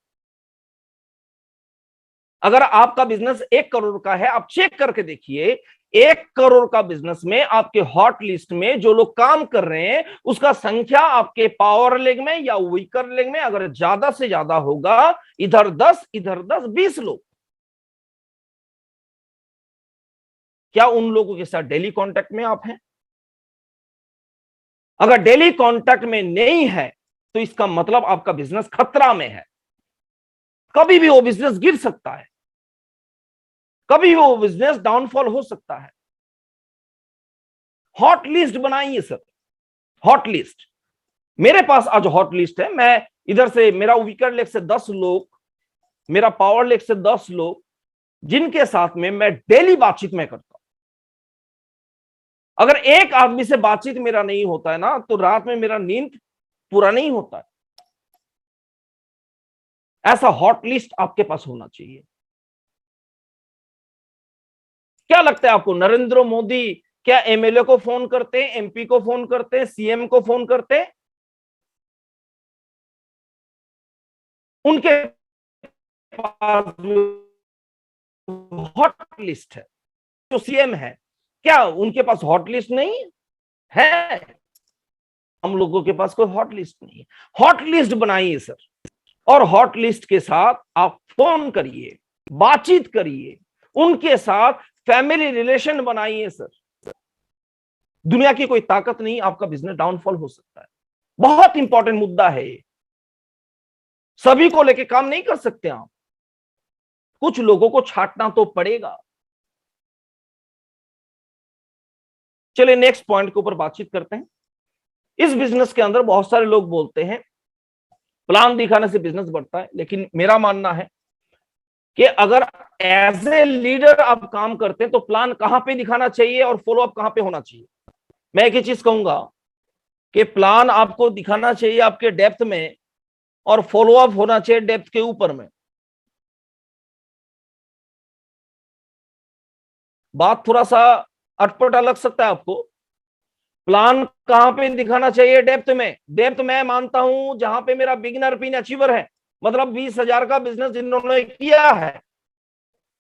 अगर आपका बिजनेस 1 करोड़ का है, आप चेक करके देखिए 1 करोड़ का बिजनेस में आपके हॉट लिस्ट में जो लोग काम कर रहे हैं उसका संख्या आपके पावर लेग में या वीकर लेग में अगर ज्यादा से ज्यादा होगा, इधर 10 इधर 10 20 लोग, क्या उन लोगों के साथ डेली कांटेक्ट में आप हैं? अगर डेली कांटेक्ट में नहीं है तो इसका मतलब आपका बिजनेस खतरा में है। कभी भी वो बिजनेस गिर सकता है, कभी भी वो बिजनेस डाउनफॉल हो सकता है। हॉट लिस्ट बनाइए सर, हॉट लिस्ट। मेरे पास आज हॉट लिस्ट है। मैं इधर से, मेरा वीकर लेग से 10 लोग, मेरा पावर लेग से 10 लोग, जिनके साथ में मैं डेली बातचीत में करता हूं। अगर एक आदमी से बातचीत मेरा नहीं होता है ना तो रात में मेरा नींद पूरा नहीं होता है। ऐसा हॉट लिस्ट आपके पास होना चाहिए। क्या लगता है आपको, नरेंद्र मोदी क्या एमएलए को फोन करते हैं, एमपी को फोन करते हैं, सीएम को फोन करते हैं? उनके पास हॉट लिस्ट है। जो सीएम है क्या उनके पास हॉट लिस्ट नहीं है? हम लोगों के पास कोई हॉट लिस्ट नहीं है। हॉट लिस्ट बनाइए सर, और हॉट लिस्ट के साथ आप फोन करिए, बातचीत करिए, उनके साथ फैमिली रिलेशन बनाइए सर। दुनिया की कोई ताकत नहीं, आपका बिजनेस डाउनफॉल हो सकता है। बहुत इंपॉर्टेंट मुद्दा है ये। सभी को लेके काम नहीं कर सकते आप, कुछ लोगों को छांटना तो पड़ेगा। चलिए नेक्स्ट पॉइंट के ऊपर बातचीत करते हैं। इस बिजनेस के अंदर बहुत सारे लोग बोलते हैं प्लान दिखाने से बिजनेस बढ़ता है, लेकिन मेरा मानना है कि अगर एज ए लीडर आप काम करते हैं तो प्लान कहां पे दिखाना चाहिए और फॉलो अप कहां पे होना चाहिए। मैं एक ही चीज कहूंगा कि प्लान आपको दिखाना चाहिए आपके डेप्थ में, और फॉलो अप होना चाहिए डेप्थ के ऊपर में। बात थोड़ा सा अटपटा लग सकता है आपको। प्लान कहां पे दिखाना चाहिए? डेप्थ में। डेप्थ मैं मानता हूं जहां पे मेरा बिगिनर पिन अचीवर है, मतलब 20,000 का बिजनेस जिन्होंने किया है।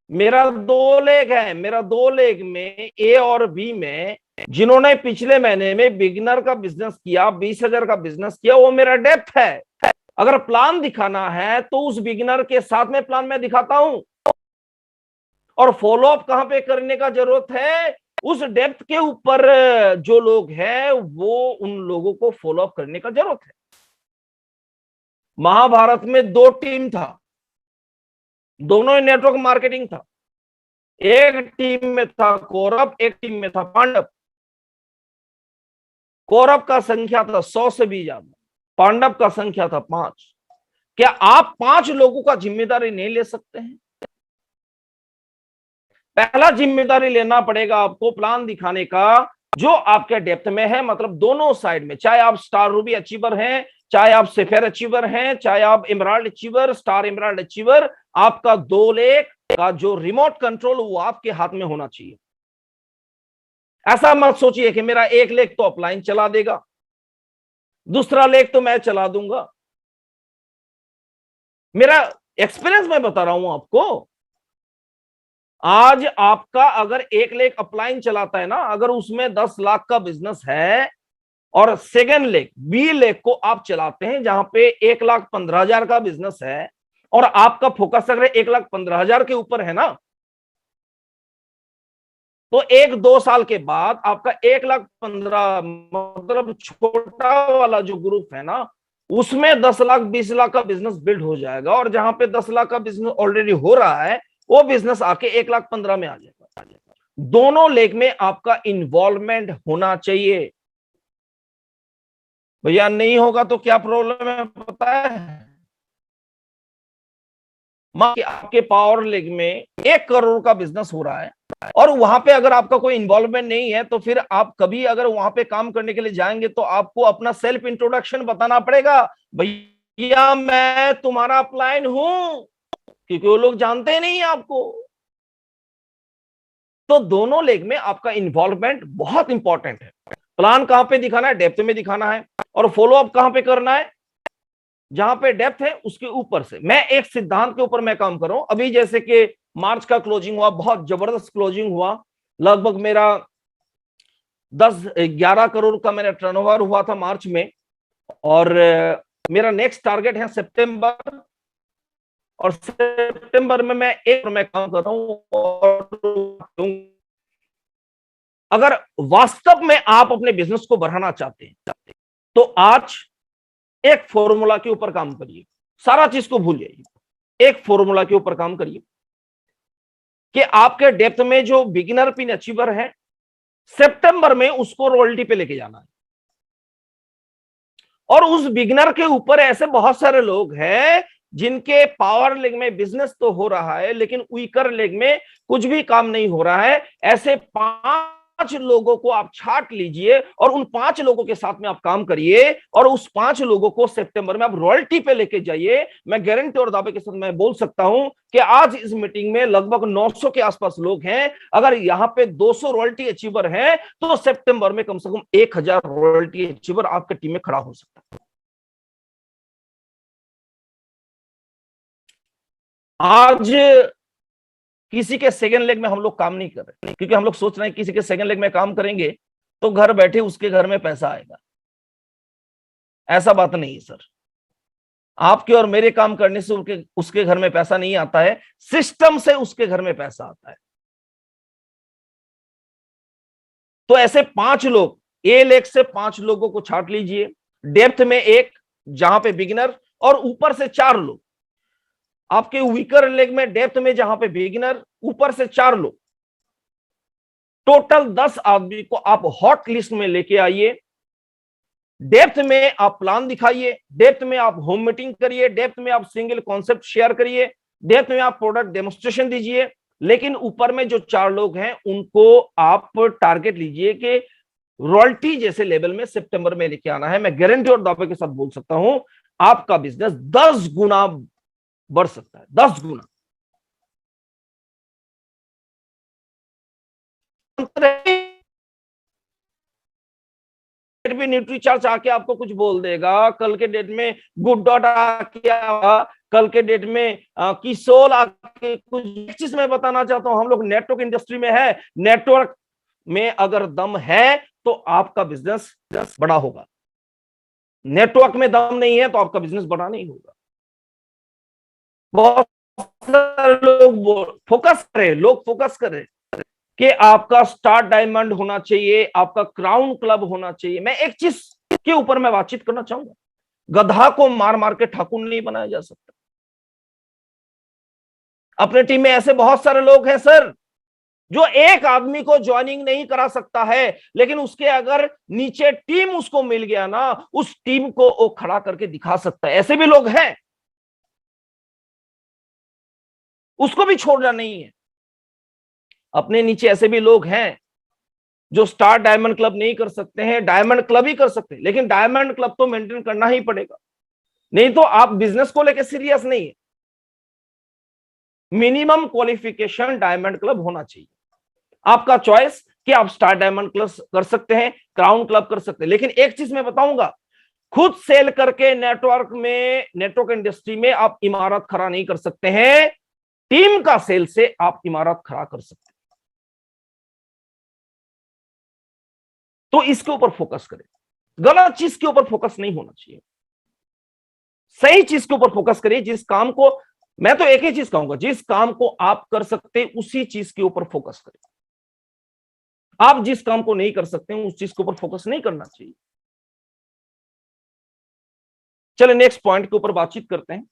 मेरा 2 लेग है, मेरा 2 लेग में ए और बी में जिन्होंने पिछले महीने में बिगिनर का बिजनेस किया, 20,000 का बिजनेस किया, वो मेरा डेप्थ है। अगर प्लान दिखाना है तो उस बिगिनर के साथ में प्लान में दिखाता हूं, और फॉलो अप कहां पे करने का जरूरत है? उस डेप्थ के ऊपर जो लोग हैं वो उन लोगों को फॉलो अप करने का जरूरत है। महाभारत में 2 टीम था, दोनों ही नेटवर्क मार्केटिंग था। एक टीम में था कौरव, एक टीम में था पांडव। कौरव का संख्या था 100 से भी ज्यादा, पांडव का संख्या था 5। क्या आप 5 लोगों का जिम्मेदारी नहीं ले सकते हैं? पहला जिम्मेदारी लेना पड़ेगा आपको प्लान दिखाने का जो आपके डेप्थ में है, मतलब दोनों साइड में। चाहे आप स्टार रूबी अचीवर हैं, चाहे आप सेफेयर अचीवर हैं, चाहे आप emerald achiever, star emerald achiever, आपका 2 लेग का जो रिमोट कंट्रोल वो आपके हाथ में होना चाहिए। ऐसा मत सोचिए कि मेरा 1 लेग तो अपलाइन चला देगा, दूसरा लेग तो मैं चला दूंगा। मेरा एक्सपीरियंस मैं बता रहा हूं आपको। आज आपका अगर 1 लेग अपलाइन चलाता है ना, अगर उसमें 10 लाख का बिजनेस है, और सेकेंड लेग बी लेग को आप चलाते हैं जहां पे 1,15,000 का बिजनेस है, और आपका फोकस अगर 1,15,000 के ऊपर है ना, तो 1-2 साल के बाद आपका 1,15,000 मतलब छोटा वाला जो ग्रुप है ना, उसमें 10 लाख 20 लाख का बिजनेस बिल्ड हो जाएगा, और जहां पे 10 लाख का बिजनेस ऑलरेडी हो रहा है वो बिजनेस आके 1,15,000 में आ जाएगा। दोनों लेग में आपका इन्वॉल्वमेंट होना चाहिए। भैया नहीं होगा तो क्या प्रॉब्लम है पता है? मान कि आपके पावर लेग में 1 करोड़ का बिजनेस हो रहा है, और वहां पे अगर आपका कोई इन्वॉल्वमेंट नहीं है, तो फिर आप कभी अगर वहां पे काम करने के लिए जाएंगे तो आपको अपना सेल्फ इंट्रोडक्शन बताना पड़ेगा। भैया मैं तुम्हारा अपलाइन हूं, क्योंकि वो लोग जानते नहीं आपको। तो दोनों लेग में आपका इन्वॉल्वमेंट बहुत इंपॉर्टेंट है। प्लान कहां पे दिखाना है? डेप्थ में दिखाना है। और फॉलो अप कहां पे करना है? जहां पे डेप्थ है उसके ऊपर से। मैं एक सिद्धांत के ऊपर मैं काम कर रहा हूं। अभी जैसे कि मार्च का क्लोजिंग हुआ, बहुत जबरदस्त क्लोजिंग हुआ, लगभग मेरा 10-11 करोड़ का मेरा टर्नओवर हुआ था मार्च में, और मेरा नेक्स्ट टारगेट है सितंबर, और सितंबर में मैं काम कर रहा हूं। और अगर वास्तव में आप अपने बिजनेस को बढ़ाना चाहते हैं तो आज एक फॉर्मूला के ऊपर काम करिए, सारा चीज को भूल जाइए। एक फॉर्मूला के ऊपर काम करिए कि आपके डेप्थ में जो बिगिनर पिन अचीवर है, सितंबर में उसको रॉयल्टी पे लेके जाना है। और उस बिगिनर के ऊपर ऐसे बहुत सारे लोग हैं जिनके पावर लेग में बिजनेस तो हो रहा है, लेकिन वीकर लेग में कुछ भी काम नहीं हो रहा है। ऐसे 5 लोगों को आप छांट लीजिए और उन 5 लोगों के साथ में आप काम करिए, और उस 5 लोगों को सितंबर में आप रॉयल्टी पे लेके जाइए। मैं गारंटी और दावे के साथ मैं बोल सकता हूं कि आज इस मीटिंग में लगभग 900 के आसपास लोग हैं। अगर यहां पे 200 रॉयल्टी अचीवर हैं तो सितंबर में कम से कम 1000 रॉयल्टी अचीवर आपके टीम में खड़ा हो सकता है। आज किसी के सेकंड लेग में हम लोग काम नहीं कर रहे, क्योंकि हम लोग सोच रहे हैं किसी के सेकंड लेग में काम करेंगे तो घर बैठे उसके घर में पैसा आएगा। ऐसा बात नहीं है सर। आपके और मेरे काम करने से उसके घर में पैसा नहीं आता है, सिस्टम से उसके घर में पैसा आता है। तो ऐसे 5 लोग, ए लेग से 5 लोगों को छांट लीजिए, डेप्थ में 1 जहां पे बिगिनर, और ऊपर से 4 लोग। आपके वीकर लेग में डेप्थ में जहां पे बिगिनर, ऊपर से 4 लोग, टोटल 10 आदमी को आप हॉट लिस्ट में लेके आइए। डेप्थ में आप प्लान दिखाइए, डेप्थ में आप होम मीटिंग करिए, डेप्थ में आप सिंगल कॉन्सेप्ट शेयर करिए, डेप्थ में आप प्रोडक्ट डेमोन्स्ट्रेशन दीजिए। लेकिन ऊपर में जो 4 लोग हैं उनको आप टारगेट लीजिए कि रॉयल्टी जैसे लेवल में सितंबर में लेके आना है। मैं गारंटी और दावे के साथ बोल सकता हूं आपका बिजनेस 10 गुना बढ़ सकता है, 10 गुना। भी न्यूट्रीचार्ज आके आपको कुछ बोल देगा, कल के डेट में गुड डॉट आके, कल के डेट में किसोल आके कुछ चीज मैं बताना चाहता हूं। हम लोग नेटवर्क इंडस्ट्री में है, नेटवर्क में अगर दम है तो आपका बिजनेस बड़ा होगा, नेटवर्क में दम नहीं है तो आपका बिजनेस बड़ा नहीं होगा। बहुत सारे लोग फोकस करें कि आपका स्टार डायमंड होना चाहिए, आपका क्राउन क्लब होना चाहिए। मैं एक चीज के ऊपर मैं बातचीत करना चाहूंगा, गधा को मार मार के ठाकुर नहीं बनाया जा सकता। अपने टीम में ऐसे बहुत सारे लोग हैं सर जो एक आदमी को ज्वाइनिंग नहीं करा सकता है, लेकिन उसके अगर नीचे टीम उसको मिल गया ना, उस टीम को वो खड़ा करके दिखा सकता है। ऐसे भी लोग हैं, उसको भी छोड़ना नहीं है। अपने नीचे ऐसे भी लोग हैं जो स्टार डायमंड क्लब नहीं कर सकते हैं, डायमंड क्लब ही कर सकते हैं, लेकिन डायमंड क्लब तो मेंटेन करना ही पड़ेगा, नहीं तो आप बिजनेस को लेकर सीरियस नहीं है। मिनिमम क्वालिफिकेशन डायमंड क्लब होना चाहिए। आपका चॉइस कि आप स्टार डायमंड क्लब कर सकते हैं, क्राउन क्लब कर सकते हैं। लेकिन एक चीज मैं बताऊंगा, खुद सेल करके नेटवर्क इंडस्ट्री में आप इमारत खड़ा नहीं कर सकते हैं, टीम का सेल से आप इमारत खड़ा कर सकते हैं। तो इसके ऊपर फोकस करें, गलत चीज के ऊपर फोकस नहीं होना चाहिए, सही चीज के ऊपर फोकस करिए। जिस काम को, मैं तो एक ही चीज कहूंगा, जिस काम को आप कर सकते हैं उसी चीज के ऊपर फोकस करें। आप जिस काम को नहीं कर सकते हैं उस चीज के ऊपर फोकस नहीं करना चाहिए। चलिए नेक्स्ट पॉइंट के ऊपर बातचीत करते हैं।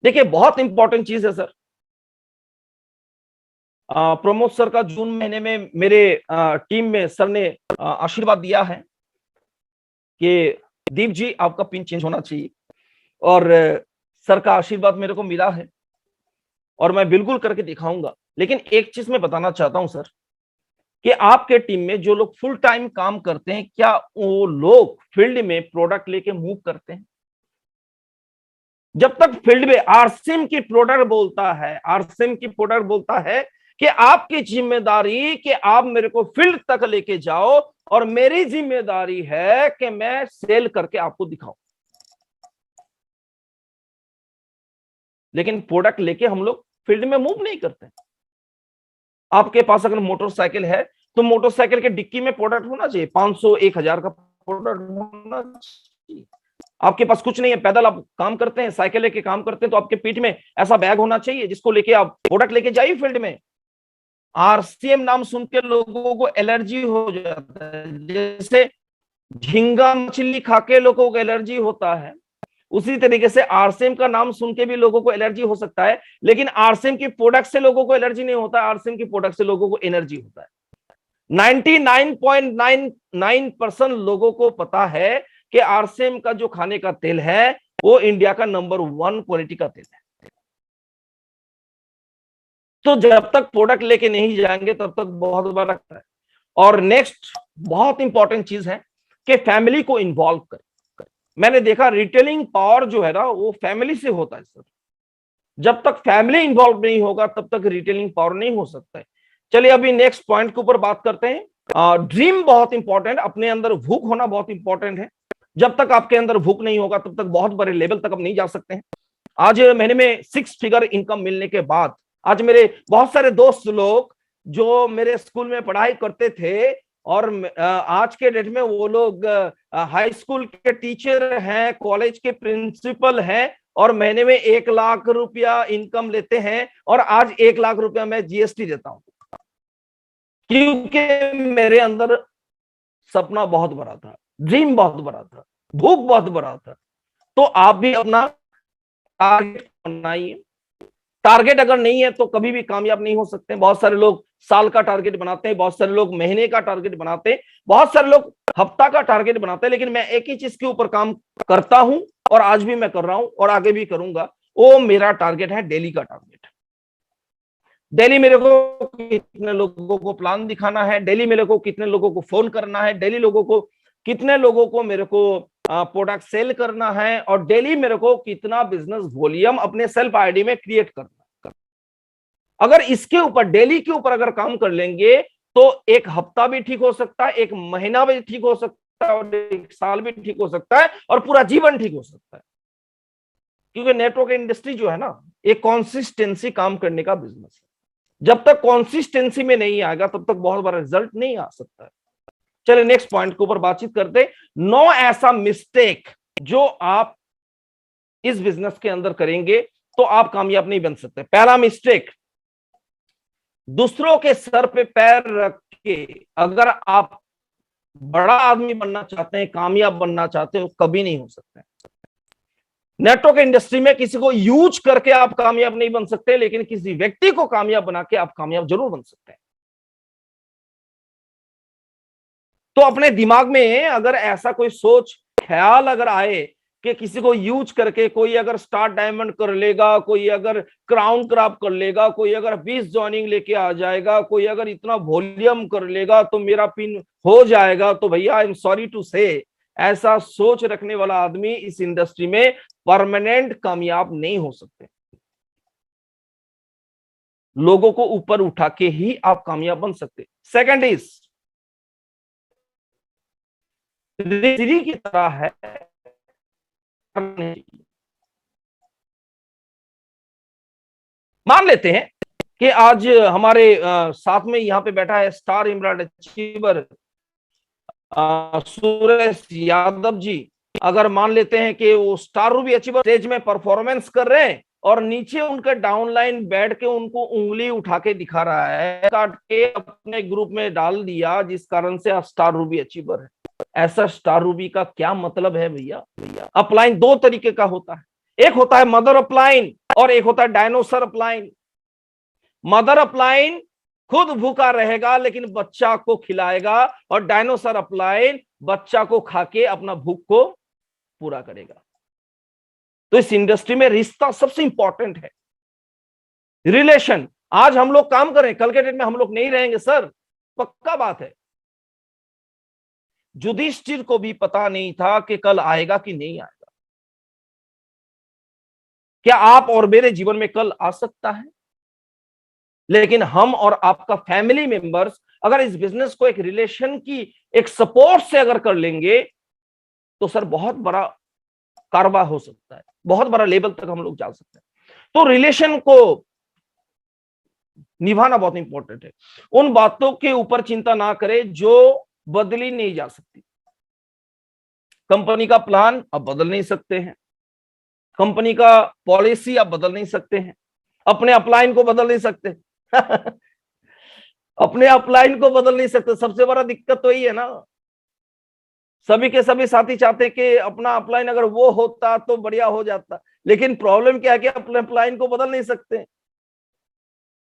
देखिए बहुत इंपॉर्टेंट चीज है सर, प्रमोद सर का जून महीने में मेरे टीम में सर ने आशीर्वाद दिया है कि दीप जी आपका पिन चेंज होना चाहिए, और सर का आशीर्वाद मेरे को मिला है और मैं बिल्कुल करके दिखाऊंगा। लेकिन एक चीज मैं बताना चाहता हूं सर कि आपके टीम में जो लोग फुल टाइम काम करते हैं, क्या वो लोग फील्ड में प्रोडक्ट लेके मूव करते हैं? जब तक फील्ड में आरसीएम की प्रोडक्ट बोलता है कि आपकी जिम्मेदारी कि आप मेरे को फील्ड तक लेके जाओ और मेरी जिम्मेदारी है कि मैं सेल करके आपको दिखाऊं। लेकिन प्रोडक्ट लेके हम लोग फील्ड में मूव नहीं करते। आपके पास अगर मोटरसाइकिल है तो मोटरसाइकिल के डिक्की में प्रोडक्ट होना चाहिए, 500 1000 का प्रोडक्ट होना चाहिए। आपके पास कुछ नहीं है, पैदल आप काम करते हैं, साइकिल लेके काम करते हैं, तो आपके पीठ में ऐसा बैग होना चाहिए जिसको लेके आप प्रोडक्ट लेके जाइए फील्ड में। आरसीएम नाम सुन के लोगों को एलर्जी हो जाता है, जैसे झींगा मछली खा के लोगों को एलर्जी होता है, उसी तरीके से आरसीएम का नाम सुन के भी लोगों को एलर्जी हो सकता है। लेकिन आरसीएम की प्रोडक्ट से लोगों को एलर्जी नहीं होता, आरसीएम की प्रोडक्ट से लोगों को एनर्जी होता है। 99.99% लोगों को पता है कि आरसीएम का जो खाने का तेल है वो इंडिया का नंबर 1 क्वालिटी का तेल है। तो जब तक प्रोडक्ट लेके नहीं जाएंगे तब तक बहुत बड़ा लगता है। और नेक्स्ट बहुत इंपॉर्टेंट चीज है कि फैमिली को इन्वॉल्व करें। मैंने देखा रिटेलिंग पावर जो है ना वो फैमिली से होता है सर। जब तक फैमिली इन्वॉल्व नहीं होगा तब तक रिटेलिंग पावर नहीं हो सकता है। चलिए अभी नेक्स्ट पॉइंट के ऊपर बात करते हैं। ड्रीम बहुत इंपॉर्टेंट, अपने अंदर भूख होना बहुत इंपॉर्टेंट है। जब तक आपके अंदर भूख नहीं होगा तब तक बहुत बड़े लेवल तक आप नहीं जा सकते हैं। आज महीने में 6 फिगर इनकम मिलने के बाद आज मेरे बहुत सारे दोस्त लोग जो मेरे स्कूल में पढ़ाई करते थे और आज के डेट में वो लोग हाई स्कूल के टीचर हैं, कॉलेज के प्रिंसिपल हैं, और महीने में 1 लाख रुपया इनकम लेते हैं। और आज 1 लाख रुपया मैं जीएसटी देता हूं, क्योंकि मेरे अंदर सपना बहुत बड़ा था, ड्रीम बहुत बड़ा था, भूख बहुत बड़ा था। तो आप भी अपना टारगेट बनाइए। टारगेट अगर नहीं है तो कभी भी कामयाब नहीं हो सकते। बहुत सारे लोग साल का टारगेट बनाते हैं, बहुत सारे लोग महीने का टारगेट बनाते हैं, बहुत सारे लोग हफ्ता का टारगेट बनाते हैं। लेकिन मैं एक ही चीज के ऊपर काम करता हूं, और आज भी मैं कर रहा हूं और आगे भी करूंगा। वो मेरा टारगेट है डेली का टारगेट। डेली मेरे को कितने लोगों को प्लान दिखाना है, डेली मेरे को कितने लोगों को फोन करना है, डेली लोगों को कितने लोगों को मेरे को प्रोडक्ट सेल करना है, और डेली मेरे को कितना बिजनेस वॉल्यूम अपने सेल्फ आईडी में क्रिएट करना है। अगर इसके ऊपर, डेली के ऊपर अगर काम कर लेंगे तो एक हफ्ता भी ठीक हो सकता है, एक महीना भी ठीक हो सकता है, और 1 साल भी ठीक हो सकता है, और पूरा जीवन ठीक हो सकता है। क्योंकि नेटवर्क इंडस्ट्री जो है ना, एक कॉन्सिस्टेंसी काम करने का बिजनेस है। जब तक कॉन्सिस्टेंसी में नहीं आएगा तब तक बहुत बड़ा रिजल्ट नहीं आ सकता है। चलिए नेक्स्ट पॉइंट के ऊपर बातचीत करते। 9 ऐसा मिस्टेक जो आप इस बिजनेस के अंदर करेंगे तो आप कामयाब नहीं बन सकते। पहला मिस्टेक, दूसरों के सर पे पैर रख के अगर आप बड़ा आदमी बनना चाहते हैं, कामयाब बनना चाहते हो, कभी नहीं हो सकते। नेटवर्क इंडस्ट्री में किसी को यूज करके आप कामयाब नहीं बन सकते, लेकिन किसी व्यक्ति को कामयाब बना के आप कामयाब जरूर बन सकते हैं। तो अपने दिमाग में अगर ऐसा कोई सोच ख्याल अगर आए कि किसी को यूज करके कोई अगर स्टार डायमंड कर लेगा, कोई अगर क्राउन क्रॉप कर लेगा, कोई अगर 20 जॉइनिंग लेके आ जाएगा, कोई अगर इतना वॉल्यूम कर लेगा तो मेरा पिन हो जाएगा, तो भैया आई एम सॉरी टू से, ऐसा सोच रखने वाला आदमी इस इंडस्ट्री में परमानेंट कामयाब नहीं हो सकते। लोगों को ऊपर उठा के ही आप कामयाब बन सकते। सेकंड इज, सीढ़ी की तरह है। मान लेते हैं कि आज हमारे साथ में यहां पे बैठा है स्टार इमरान अचीवर सुरेश यादव जी। अगर मान लेते हैं कि वो स्टार रूबी अचीवर स्टेज में परफॉर्मेंस कर रहे हैं और नीचे उनका डाउनलाइन बैठ के उनको उंगली उठा के दिखा रहा है, काट के अपने ग्रुप में डाल दिया, जिस कारण से आप स्टार रूबी अचीवर है। ऐसा स्टार रूबी का क्या मतलब है भैया? अपलाइन 2 तरीके का होता है, एक होता है मदर अपलाइन और एक होता है डायनोसर अपलाइन। मदर अपलाइन खुद भूखा रहेगा लेकिन बच्चा को खिलाएगा, और डायनोसर अपलाइन बच्चा को खा के अपना भूख को पूरा करेगा। तो इस इंडस्ट्री में रिश्ता सबसे इंपॉर्टेंट है, रिलेशन। आज हम लोग काम करें, कल के डेट में हम लोग नहीं रहेंगे सर, पक्का बात है। युधिष्ठिर को भी पता नहीं था कि कल आएगा कि नहीं आएगा। क्या आप और मेरे जीवन में कल आ सकता है? लेकिन हम और आपका फैमिली मेंबर्स अगर इस बिजनेस को एक रिलेशन की एक सपोर्ट से अगर कर लेंगे तो सर बहुत बड़ा कारोबार हो सकता है, बहुत बड़ा लेवल तक हम लोग जा सकते हैं। तो रिलेशन को निभाना बहुत इंपॉर्टेंट है। उन बातों के ऊपर चिंता ना करें जो बदली नहीं जा सकती। कंपनी का प्लान आप बदल नहीं सकते हैं, कंपनी का पॉलिसी आप बदल नहीं सकते हैं, अपने अपलाइन को बदल नहीं सकते अपने अपलाइन को बदल नहीं सकते। सबसे बड़ा दिक्कत तो यही है ना, सभी के सभी साथी चाहते हैं कि अपना अपलाइन अगर वो होता तो बढ़िया हो जाता, लेकिन प्रॉब्लम क्या है कि अपने अपलाइन को बदल नहीं सकते।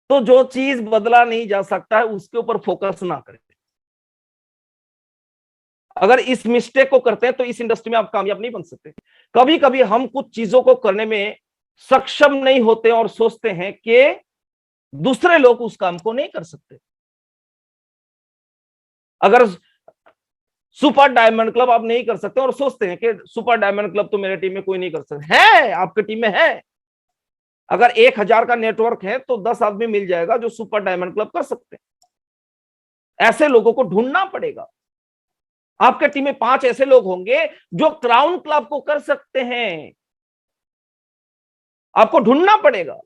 तो जो चीज बदला नहीं जा सकता है उसके ऊपर फोकस ना करें। अगर इस मिस्टेक को करते हैं तो इस इंडस्ट्री में आप कामयाब नहीं बन सकते। कभी कभी हम कुछ चीजों को करने में सक्षम नहीं होते और सोचते हैं कि दूसरे लोग उस काम को नहीं कर सकते। अगर सुपर डायमंड क्लब आप नहीं कर सकते और सोचते हैं कि सुपर डायमंड क्लब तो मेरे टीम में कोई नहीं कर सकता है, आपके टीम में है। अगर 1000 का नेटवर्क है तो 10 आदमी मिल जाएगा जो सुपर डायमंड क्लब कर सकते हैं। ऐसे लोगों को ढूंढना पड़ेगा। आपके टीम में 5 ऐसे लोग होंगे जो क्राउन क्लब को कर सकते हैं, आपको ढूंढना पड़ेगा।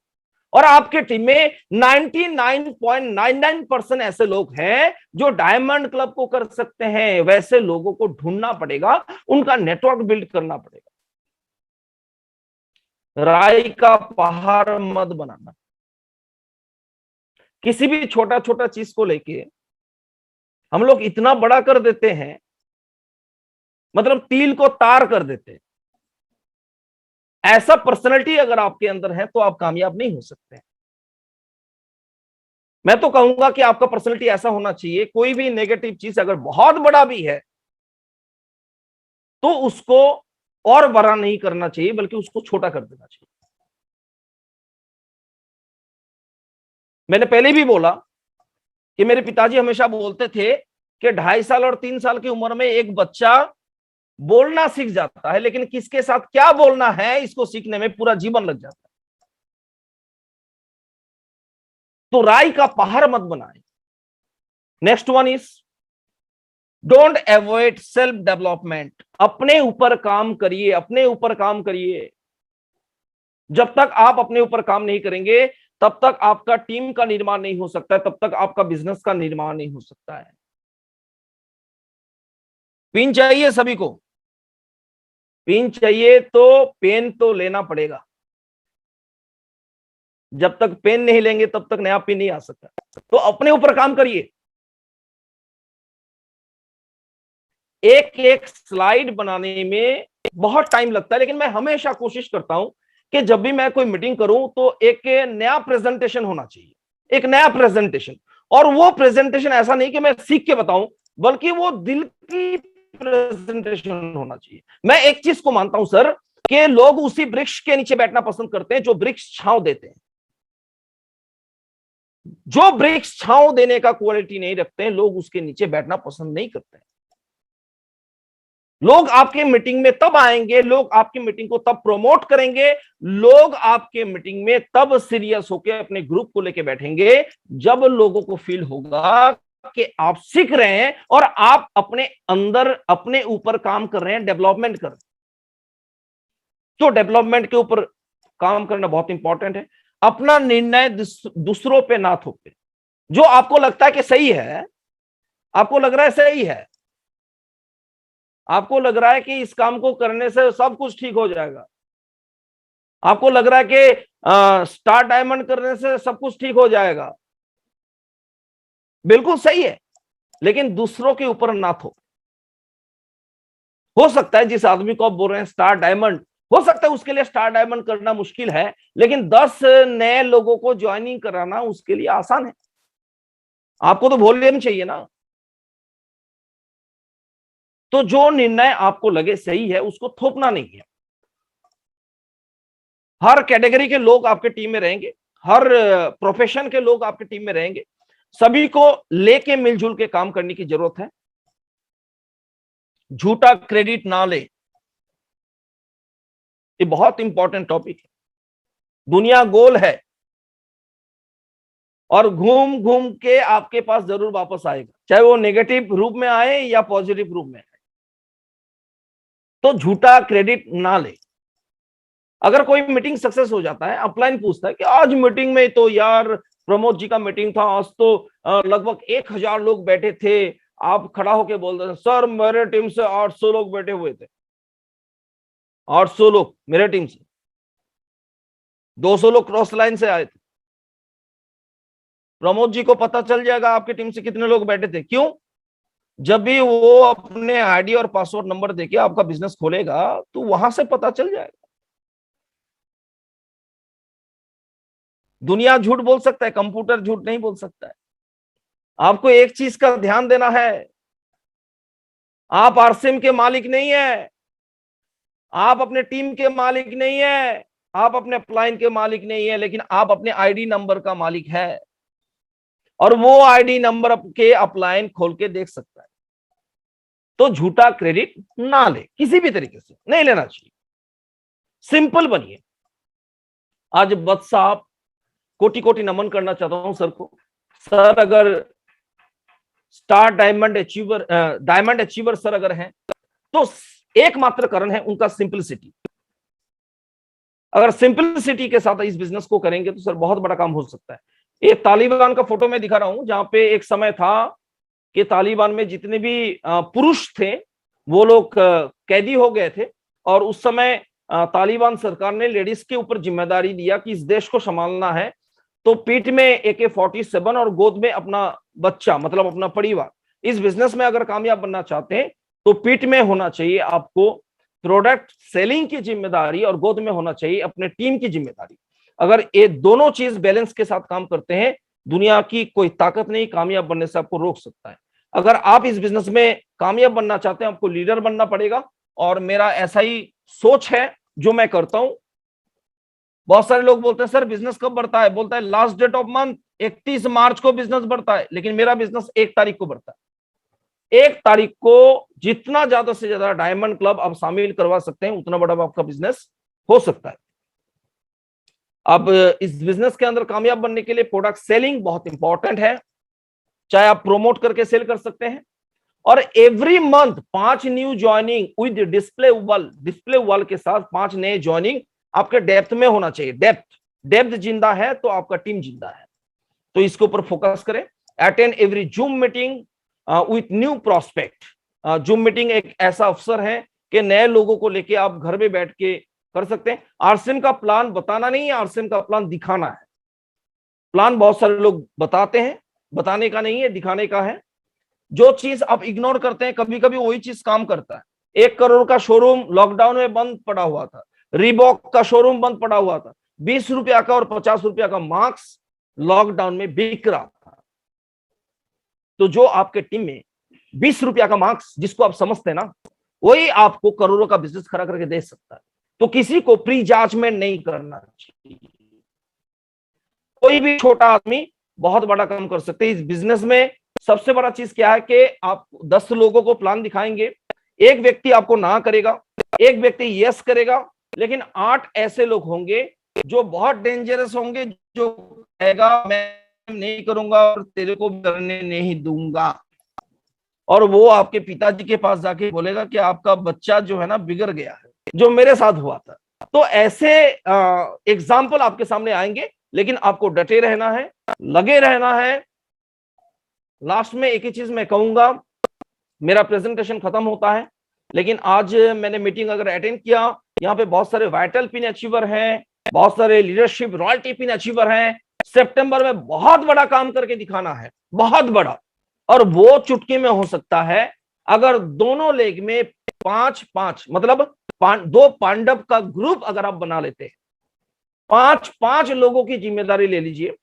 और आपके टीम में 99.99% ऐसे लोग हैं जो डायमंड क्लब को कर सकते हैं। वैसे लोगों को ढूंढना पड़ेगा, उनका नेटवर्क बिल्ड करना पड़ेगा। राय का पहाड़ मत बनाना। किसी भी छोटा छोटा चीज को लेके हम लोग इतना बड़ा कर देते हैं, मतलब तिल को तार कर देते हैं। ऐसा पर्सनैलिटी अगर आपके अंदर है तो आप कामयाब नहीं हो सकते। मैं तो कहूंगा कि आपका पर्सनैलिटी ऐसा होना चाहिए, कोई भी नेगेटिव चीज अगर बहुत बड़ा भी है तो उसको और बड़ा नहीं करना चाहिए, बल्कि उसको छोटा कर देना चाहिए। मैंने पहले भी बोला कि मेरे पिताजी हमेशा बोलते थे कि 2.5 साल और 3 साल की उम्र में एक बच्चा बोलना सीख जाता है, लेकिन किसके साथ क्या बोलना है इसको सीखने में पूरा जीवन लग जाता है। तो राय का पहाड़ मत बनाए। Next one is don't avoid self development. अपने ऊपर काम करिए, अपने ऊपर काम करिए। जब तक आप अपने ऊपर काम नहीं करेंगे तब तक आपका टीम का निर्माण नहीं हो सकता है, तब तक आपका बिजनेस का निर्माण नहीं हो सकता है। पिन चाहिए सभी को, पिन चाहिए तो पेन तो लेना पड़ेगा। जब तक पेन नहीं लेंगे तब तक नया पिन नहीं आ सकता। तो अपने ऊपर काम करिए। एक एक स्लाइड बनाने में बहुत टाइम लगता है, लेकिन मैं हमेशा कोशिश करता हूं कि जब भी मैं कोई मीटिंग करूं तो एक नया प्रेजेंटेशन होना चाहिए, एक नया प्रेजेंटेशन। और वो प्रेजेंटेशन ऐसा नहीं कि मैं सीख के बताऊं, बल्कि वो दिल की प्रेजेंटेशन होना चाहिए। मैं एक चीज को मानता हूं सर, कि लोग उसी वृक्ष के नीचे बैठना पसंद करते हैं जो वृक्ष छांव देते हैं। जो वृक्ष छांव देने का क्वालिटी नहीं रखते हैं, लोग उसके नीचे बैठना पसंद नहीं करते हैं। लोग आपके मीटिंग में तब आएंगे, लोग आपकी मीटिंग को तब प्रमोट करेंगे, लोग आपके मीटिंग में तब सीरियस होकर अपने ग्रुप को लेकर बैठेंगे जब लोगों को फील होगा कि आप सीख रहे हैं और आप अपने अंदर अपने ऊपर काम कर रहे हैं, डेवलपमेंट कर रहे हैं। तो डेवलपमेंट के ऊपर काम करना बहुत इंपॉर्टेंट है। अपना निर्णय दूसरों पे ना थोपे। जो आपको लगता है कि सही है, आपको लग रहा है सही है, आपको लग रहा है कि इस काम को करने से सब कुछ ठीक हो जाएगा, आपको लग रहा है कि स्टार डायमंड करने से सब कुछ ठीक हो जाएगा, बिल्कुल सही है, लेकिन दूसरों के ऊपर ना थो। हो सकता है जिस आदमी को आप बोल रहे हैं स्टार डायमंड, हो सकता है उसके लिए स्टार डायमंड करना मुश्किल है, लेकिन 10 नए लोगों को ज्वाइनिंग कराना उसके लिए आसान है। आपको तो वॉल्यूम चाहिए ना। तो जो निर्णय आपको लगे सही है उसको थोपना नहीं है। हर कैटेगरी के लोग आपके टीम में रहेंगे, हर प्रोफेशन के लोग आपके टीम में रहेंगे, सभी को लेके मिलजुल के काम करने की जरूरत है। झूठा क्रेडिट ना ले, ये बहुत इंपॉर्टेंट टॉपिक है। दुनिया गोल है और घूम घूम के आपके पास जरूर वापस आएगा, चाहे वो नेगेटिव रूप में आए या पॉजिटिव रूप में आए। तो झूठा क्रेडिट ना ले। अगर कोई मीटिंग सक्सेस हो जाता है, अपलाइन पूछता है कि आज मीटिंग में तो यार प्रमोद जी का मीटिंग था, आज तो लगभग 1000 लोग बैठे थे। आप खड़ा होके बोल रहे हैं सर मेरे टीम से 800 लोग बैठे हुए थे, 800 लोग मेरे टीम से, 200 लोग क्रॉस लाइन से आए थे। प्रमोद जी को पता चल जाएगा आपकी टीम से कितने लोग बैठे थे। क्यों? जब भी वो अपने आईडी और पासवर्ड नंबर देके आपका बिजनेस खोलेगा तो वहां से पता चल जाएगा। दुनिया झूठ बोल सकता है, कंप्यूटर झूठ नहीं बोल सकता है। आपको एक चीज का ध्यान देना है, आप आरसीएम के मालिक नहीं है, आप अपने टीम के मालिक नहीं है, आप अपने अपलाइन के मालिक नहीं है, लेकिन आप अपने आईडी नंबर का मालिक है। और वो आईडी नंबर के अपलाइन खोल के देख सकता है। तो झूठा क्रेडिट ना ले, किसी भी तरीके से नहीं लेना चाहिए। सिंपल बनिए। आज बत्स साहब कोटि कोटि नमन करना चाहता हूं सर को। सर अगर स्टार डायमंड अचीवर सर अगर हैं तो एकमात्र कारण है उनका सिंपलिसिटी। अगर सिंपलिसिटी के साथ इस बिजनेस को करेंगे तो सर बहुत बड़ा काम हो सकता है। ये तालिबान का फोटो मैं दिखा रहा हूं, जहां पे एक समय था कि तालिबान में जितने भी पुरुष थे वो लोग कैदी हो गए थे, और उस समय तालिबान सरकार ने लेडीज के ऊपर जिम्मेदारी दिया कि इस देश को संभालना है, तो पीठ में AK-47 और गोद में अपना बच्चा, मतलब अपना परिवार। इस बिजनेस में अगर कामयाब बनना चाहते हैं तो पीठ में होना चाहिए आपको प्रोडक्ट सेलिंग की जिम्मेदारी, और गोद में होना चाहिए अपने टीम की जिम्मेदारी। अगर ये दोनों चीज बैलेंस के साथ काम करते हैं, दुनिया की कोई ताकत नहीं कामयाब बनने से आपको रोक सकता है। अगर आप इस बिजनेस में कामयाब बनना चाहते हैं, आपको लीडर बनना पड़ेगा, और मेरा ऐसा ही सोच है जो मैं करता हूं। बहुत सारे लोग बोलते हैं सर बिजनेस कब बढ़ता है, बोलता है लास्ट डेट ऑफ मंथ 31 मार्च को बिजनेस बढ़ता है, लेकिन मेरा बिजनेस 1 तारीख को बढ़ता है। 1 तारीख को जितना ज्यादा से ज्यादा डायमंड क्लब आप शामिल करवा सकते हैं, उतना बड़ा आपका बिजनेस हो सकता है। अब इस बिजनेस के अंदर कामयाब बनने के लिए प्रोडक्ट सेलिंग बहुत इंपॉर्टेंट है, चाहे आप प्रोमोट करके सेल कर सकते हैं, और every month 5 new joining with display wall के साथ 5 नए ज्वाइनिंग आपके डेप्थ में होना चाहिए। डेप्थ जिंदा है तो आपका टीम जिंदा है, तो इसके ऊपर फोकस करें। Attend every zoom meeting with new prospect. Zoom meeting एक ऐसा अवसर है कि नए लोगों को लेके आप घर में बैठ के कर सकते हैं। आरसीएम का प्लान बताना नहीं है, आरसीएम का प्लान दिखाना है। प्लान बहुत सारे लोग बताते हैं, बताने का नहीं है, दिखाने का है। जो चीज आप इग्नोर करते हैं कभी कभी वही चीज काम करता है। 1 करोड़ का शोरूम लॉकडाउन में बंद पड़ा हुआ था, रीबॉक का शोरूम बंद पड़ा हुआ था, 20 रुपया का और 50 रुपया का मास्क लॉकडाउन में बिक रहा था। तो जो आपके टीम में 20 रुपया का मास्क जिसको आप समझते हैं ना, वही आपको करोड़ों का बिजनेस खड़ा करके दे सकता है। तो किसी को प्री जजमेंट नहीं करना चाहिए। कोई भी छोटा आदमी बहुत बड़ा काम कर सकते हैं। इस बिजनेस में सबसे बड़ा चीज क्या है कि आप 10 लोगों को प्लान दिखाएंगे, एक व्यक्ति आपको ना करेगा, एक व्यक्ति यस करेगा, लेकिन 8 ऐसे लोग होंगे जो बहुत डेंजरस होंगे, जो कहेगा मैं नहीं करूंगा और तेरे को करने नहीं दूंगा, और वो आपके पिताजी के पास जाके बोलेगा कि आपका बच्चा जो है ना बिगड़ गया है, जो मेरे साथ हुआ था। तो ऐसे एग्जाम्पल आपके सामने आएंगे, लेकिन आपको डटे रहना है, लगे रहना है। लास्ट में एक ही चीज मैं कहूंगा, मेरा प्रेजेंटेशन खत्म होता है, लेकिन आज मैंने मीटिंग अगर अटेंड किया, यहाँ पे बहुत सारे वाइटल पिन अचीवर हैं, बहुत सारे लीडरशिप रॉयल्टी पिन अचीवर हैं। सितंबर में बहुत बड़ा काम करके दिखाना है, बहुत बड़ा, और वो चुटकी में हो सकता है अगर दोनों लेग में 5-5 मतलब 2 पांडव का ग्रुप अगर आप बना लेते हैं। 5-5 लोगों की जिम्मेदारी ले लीजिए।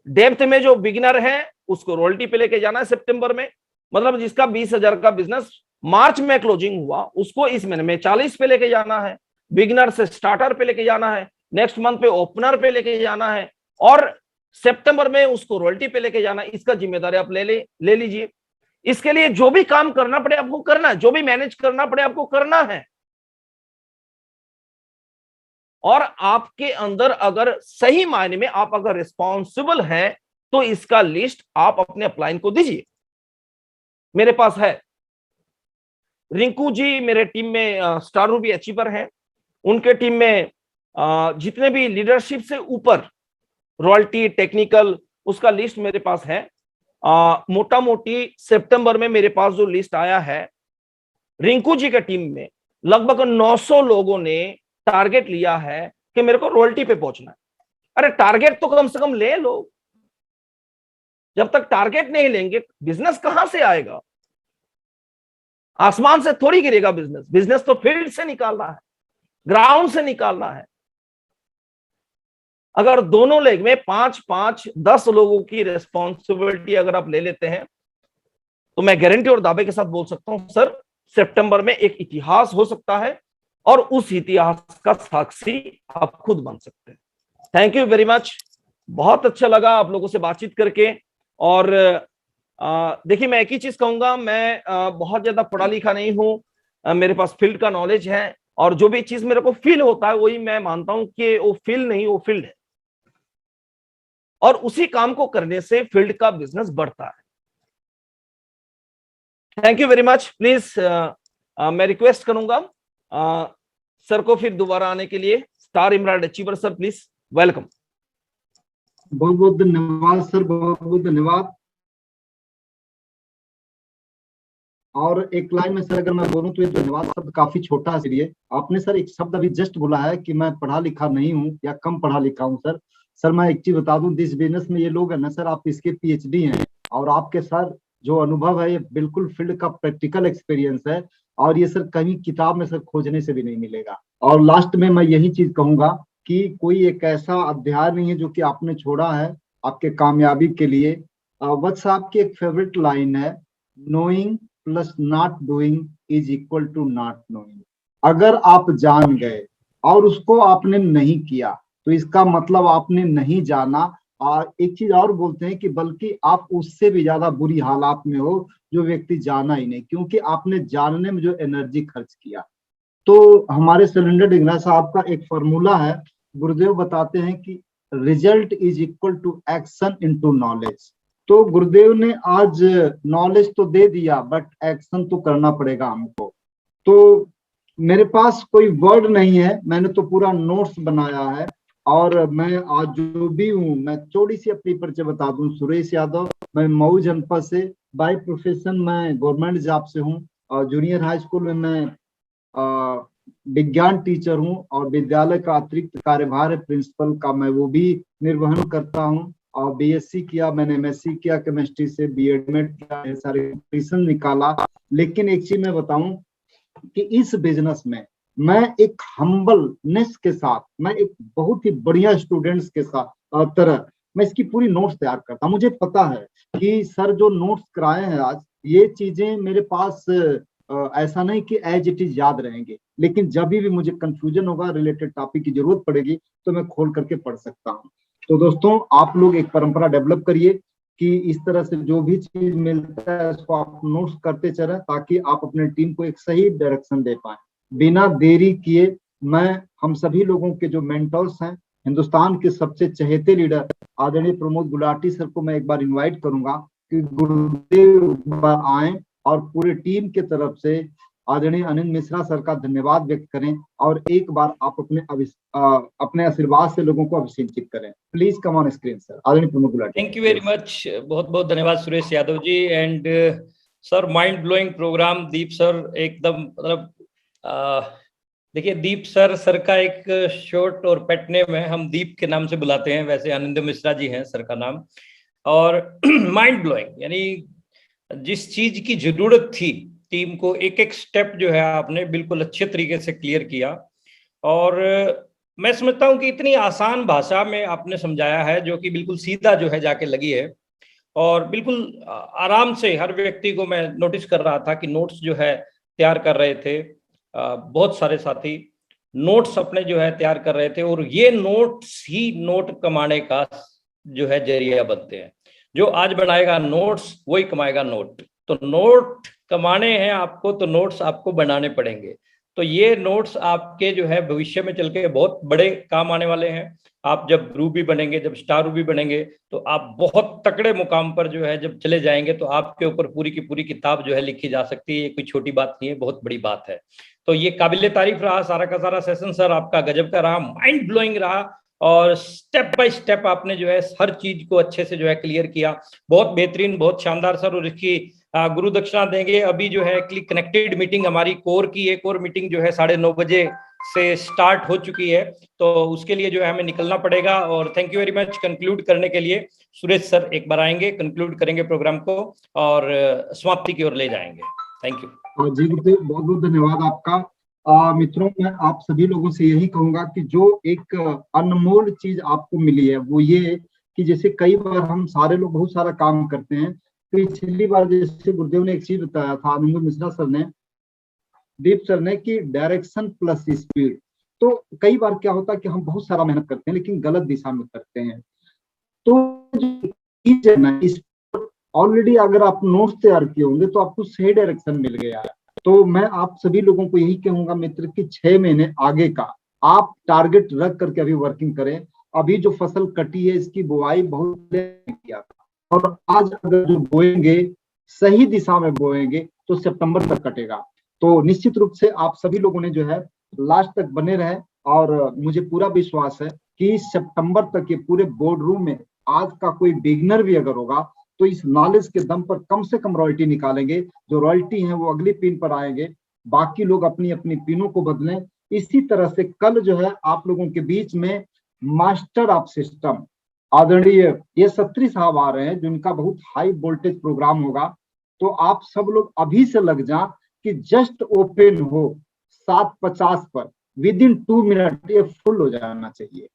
डेप्थ में जो बिगिनर है उसको रॉयल्टी पे लेके जाना है सितंबर में, मतलब जिसका 20,000 का बिजनेस मार्च में क्लोजिंग हुआ उसको इस महीने में 40 पे लेके जाना है। बिगिनर से स्टार्टर पे लेके जाना है, नेक्स्ट मंथ पे ओपनर पे लेके जाना है, और सितंबर में उसको रॉयल्टी पे लेके जाना है। इसका जिम्मेदारी आप ले लीजिए। इसके लिए जो भी काम करना पड़े आपको करना है, जो भी मैनेज करना पड़े आपको करना है। और आपके अंदर अगर सही मायने में आप अगर रिस्पॉन्सिबल हैं तो इसका लिस्ट आप अपने अपलाइन को दीजिए। मेरे पास है, रिंकू जी मेरे टीम में स्टार रूबी अचीवर हैं, उनके टीम में जितने भी लीडरशिप से ऊपर रॉयल्टी टेक्निकल उसका लिस्ट मेरे पास है। मोटा मोटी सितंबर में मेरे पास जो लिस्ट आया है, रिंकू जी के टीम में लगभग 900 लोगों ने टारगेट लिया है कि मेरे को रॉयल्टी पे पहुंचना है। अरे टारगेट तो कम से कम ले लो। जब तक टारगेट नहीं लेंगे बिजनेस कहां से आएगा? आसमान से थोड़ी गिरेगा बिजनेस। बिजनेस तो फील्ड से निकालना है, ग्राउंड से निकालना है। अगर दोनों लेग में 5-5, 10 लोगों की रिस्पॉन्सिबिलिटी अगर आप ले लेते हैं तो मैं गारंटी और दावे के साथ बोल सकता हूं सर, सितंबर में एक इतिहास हो सकता है, और उस इतिहास का साक्षी आप खुद बन सकते हैं। Thank you very much. बहुत अच्छा लगा आप लोगों से बातचीत करके। और देखिए मैं एक ही चीज कहूंगा, मैं बहुत ज्यादा पढ़ा लिखा नहीं हूं, मेरे पास फील्ड का नॉलेज है, और जो भी चीज मेरे को फील होता है वही मैं मानता हूं कि वो फील नहीं वो फील्ड है, और उसी काम को करने से फील्ड का बिजनेस बढ़ता है। Thank you very much. Please मैं रिक्वेस्ट करूंगा सर को फिर दोबारा आने के लिए। Star emerald achiever sir, please welcome. बहुत बहुत धन्यवाद सर, बहुत बहुत धन्यवाद। और एक लाइन में सर अगर मैं बोलूं तो ये धन्यवाद शब्द काफी छोटा है। इसलिए आपने सर एक शब्द अभी जस्ट बोला है कि मैं पढ़ा लिखा नहीं हूं या कम पढ़ा लिखा हूं। सर मैं एक चीज बता दूं, दिस बिजनेस में ये लोग है ना सर, आप इसके पीएचडी हैं और आपके सर जो अनुभव है ये बिल्कुल फील्ड का प्रैक्टिकल एक्सपीरियंस है और ये सर कहीं किताब में सर खोजने से भी नहीं मिलेगा। और लास्ट में मैं यही चीज कहूंगा कि कोई एक ऐसा अध्याय नहीं है जो कि आपने छोड़ा है आपके कामयाबी के लिए। वत्स आपकी एक फेवरेट लाइन है, knowing plus not doing is equal to not knowing. अगर आप जान गए और उसको आपने नहीं किया तो इसका मतलब आपने नहीं जाना। और एक चीज और बोलते हैं कि बल्कि आप उससे भी ज्यादा बुरी हालात में हो जो व्यक्ति जाना ही नहीं, क्योंकि आपने जानने में जो एनर्जी खर्च किया। तो हमारे सिलेंडर डिंगरा साहब का एक फॉर्मूला है, गुरुदेव बताते हैं कि result is equal to action into knowledge. तो गुरुदेव ने आज नॉलेज तो दे दिया बट एक्शन तो करना पड़ेगा हमको। तो मेरे पास कोई वर्ड नहीं है, मैंने तो पूरा नोट्स बनाया है। और मैं आज जो भी हूँ, मैं थोड़ी सी अपनी परिचय बता दूं, सुरेश यादव, मैं मऊ जनपद से, बाय प्रोफेशन मैं गवर्नमेंट जॉब से हूँ और जूनियर हाई स्कूल में मैं विज्ञान टीचर हूँ और विद्यालय का अतिरिक्त कार्यभार है प्रिंसिपल का, मैं वो भी निर्वहन करता हूँ। और बीएससी किया मैंने, एमएससी किया केमिस्ट्री से, बीएड में किया, सारे कॉम्पिटिशन निकाला। लेकिन एक चीज मैं बताऊं कि इस बिजनेस में मैं एक हम्बलनेस के साथ, मैं एक बहुत ही बढ़िया स्टूडेंट्स के साथ तरह मैं इसकी पूरी नोट्स तैयार करता हूं। मुझे पता है कि सर जो नोट्स कराए हैं आज, ये चीजें मेरे पास ऐसा नहीं कि एज इट इज याद रहेंगे, लेकिन जब भी मुझे कंफ्यूजन होगा, रिलेटेड टॉपिक की जरूरत पड़ेगी तो मैं खोल करके पढ़ सकता हूँ। तो दोस्तों आप लोग एक परंपरा डेवलप करिए कि इस तरह से जो भी चीज मिलता है उसको आप नोट्स करते चलें ताकि आप अपने टीम को एक सही डायरेक्शन दे पाए। बिना देरी किए मैं हम सभी लोगों के जो मेंटर्स हैं, हिंदुस्तान के सबसे चहेते लीडर आदरणीय प्रमोद गुलाटी सर को मैं एक बार इनवाइट करूंगा कि गुरुदेव आए और पूरे टीम के तरफ से आदरणीय अनिल मिश्रा सर का धन्यवाद व्यक्त करें और एक बार आप अपने आशीर्वाद से लोगों को अभिषेचित करें। Please come on screen sir, आदरणीय Pramod Gulati. Thank you very much, बहुत बहुत धन्यवाद Suresh Yadav ji. And sir mind blowing program, Deep sir एकदम मतलब देखिए दीप सर का एक शॉर्ट और पेट नेम है, हम दीप के नाम से बुलाते हैं, वैसे आनंद मिश्रा जी हैं सर का नाम। और माइंड ब्लोइंग यानी जिस चीज की जरूरत थी टीम को, एक एक स्टेप जो है आपने बिल्कुल अच्छे तरीके से क्लियर किया। और मैं समझता हूं कि इतनी आसान भाषा में आपने समझाया है जो कि बिल्कुल सीधा जो है जाके लगी है और बिल्कुल आराम से हर व्यक्ति को, मैं नोटिस कर रहा था कि नोट्स जो है तैयार कर रहे थे, बहुत सारे साथी नोट्स अपने जो है तैयार कर रहे थे और ये नोट्स ही नोट कमाने का जो है जरिया बनते हैं। जो आज बनाएगा नोट्स वही कमाएगा नोट। तो नोट कमाने हैं आपको तो नोट्स आपको बनाने पड़ेंगे। तो ये नोट्स आपके जो है भविष्य में चल के बहुत बड़े काम आने वाले हैं। आप जब रूबी बनेंगे, जब स्टार रूबी बनेंगे तो आप बहुत तकड़े मुकाम पर जो है जब चले जाएंगे तो आपके ऊपर पूरी की पूरी किताब जो है लिखी जा सकती है। ये कोई छोटी बात नहीं है, बहुत बड़ी बात है। तो ये काबिले तारीफ रहा सारा का सारा सेशन सर, आपका गजब का रहा, माइंड ब्लोइंग रहा और स्टेप बाय स्टेप आपने जो है हर चीज को अच्छे से जो है क्लियर किया। बहुत बेहतरीन, बहुत शानदार सर। और इसकी गुरु दक्षिणा देंगे। अभी जो है क्लिक कनेक्टेड मीटिंग हमारी कोर की एक और मीटिंग जो है 9:30 बजे से स्टार्ट हो चुकी है, तो उसके लिए जो है हमें निकलना पड़ेगा। और thank you very much. Conclude करने के लिए सुरेश सर एक बार आएंगे, कंक्लूड करेंगे प्रोग्राम को और समाप्ति की ओर ले जाएंगे। थैंक यू जी गुरुदेव, बहुत बहुत धन्यवाद आपका। मित्रों मैं आप सभी लोगों से यही कहूंगा कि जो एक अनमोल चीज आपको मिली है वो ये कि जैसे कई बार हम सारे लोग बहुत सारा काम करते हैं, पिछली बार जैसे गुरुदेव ने एक चीज बताया था, आनंद मिश्रा सर ने, दीप सर ने, कि डायरेक्शन प्लस स्पीड। तो कई बार क्या होता है कि हम बहुत सारा मेहनत करते हैं लेकिन गलत दिशा में करते हैं। तो जो ऑलरेडी अगर आप नोट्स तैयार किए होंगे तो आपको सही डायरेक्शन मिल गया है। तो मैं आप सभी लोगों को यही कहूंगा मित्र कि 6 महीने आगे का आप टारगेट रख करके अभी वर्किंग करें। अभी जो फसल कटी है इसकी बुआई बहुत किया था और आज अगर जो बोएंगे सही दिशा में बोएंगे तो सितंबर तक कटेगा। तो निश्चित रूप से आप सभी लोगों ने जो है लास्ट तक बने रहे और मुझे पूरा विश्वास है कि इस सितंबर तक ये पूरे बोर्ड रूम में आज का कोई बिगनर भी अगर होगा तो इस नॉलेज के दम पर कम से कम रॉयल्टी निकालेंगे। जो रॉयल्टी है वो अगली पिन पर आएंगे, बाकी लोग अपनी अपनी पिनों को बदलें। इसी तरह से कल जो है आप लोगों के बीच में मास्टर ऑफ सिस्टम आदरणीय ये सत्री साहब आ रहे हैं, जिनका बहुत हाई वोल्टेज प्रोग्राम होगा। तो आप सब लोग अभी से लग जा कि जस्ट ओपन हो 7:50 पर, विद इन 2 मिनट ये फुल हो जाना चाहिए।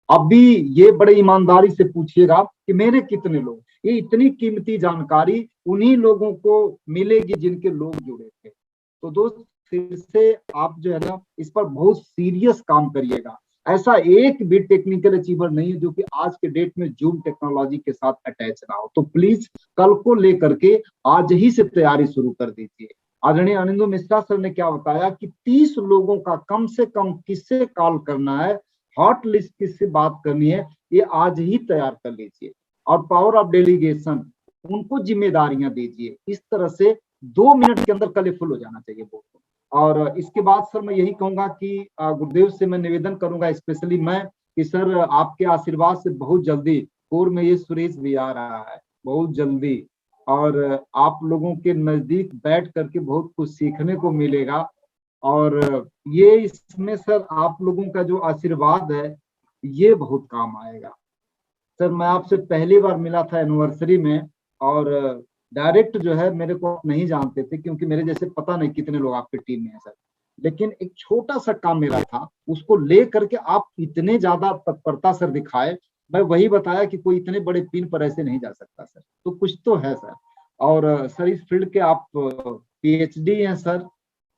अभी ये बड़े ईमानदारी से पूछिएगा कि मेरे कितने लोग, ये इतनी कीमती जानकारी उन्हीं लोगों को मिलेगी जिनके लोग जुड़े थे। तो दोस्त फिर से आप जो है ना इस पर बहुत सीरियस काम करिएगा। ऐसा एक भी टेक्निकल अचीवर नहीं है जो कि आज के डेट में जूम टेक्नोलॉजी के साथ अटैच ना हो। तो प्लीज कल को लेकर के आज ही से तैयारी शुरू कर दीजिए। आदरणीय अनिंदु मिश्रा सर ने क्या बताया कि 30 लोगों का कम से कम किससे कॉल करना है, हॉट लिस्ट किससे बात करनी है, ये आज ही तैयार कर लीजिए। और पावर ऑफ डेलीगेशन उनको जिम्मेदारियां दीजिए। इस तरह से 2 मिनट के अंदर कल फुल हो जाना चाहिए बोर्ड। और इसके बाद सर मैं यही कहूंगा कि गुरुदेव से मैं निवेदन करूंगा, स्पेशली मैं, कि सर आपके आशीर्वाद से बहुत जल्दी कोर में ये सुरेश भी आ रहा है, बहुत जल्दी, और आप लोगों के नजदीक बैठ करके बहुत कुछ सीखने को मिलेगा। और ये इसमें सर आप लोगों का जो आशीर्वाद है ये बहुत काम आएगा। सर मैं आपसे पहली बार मिला था एनिवर्सरी में, और डायरेक्ट जो है मेरे को नहीं जानते थे, क्योंकि मेरे जैसे पता नहीं कितने लोग आपकी टीम में है सर। लेकिन एक छोटा सा काम मेरा था, उसको ले करके आप इतने ज्यादा तत्परता सर दिखाए। मैं वही बताया कि कोई इतने बड़े पिन पर ऐसे नहीं जा सकता सर, तो कुछ तो है सर। और सर इस फील्ड के आप PhD हैं सर,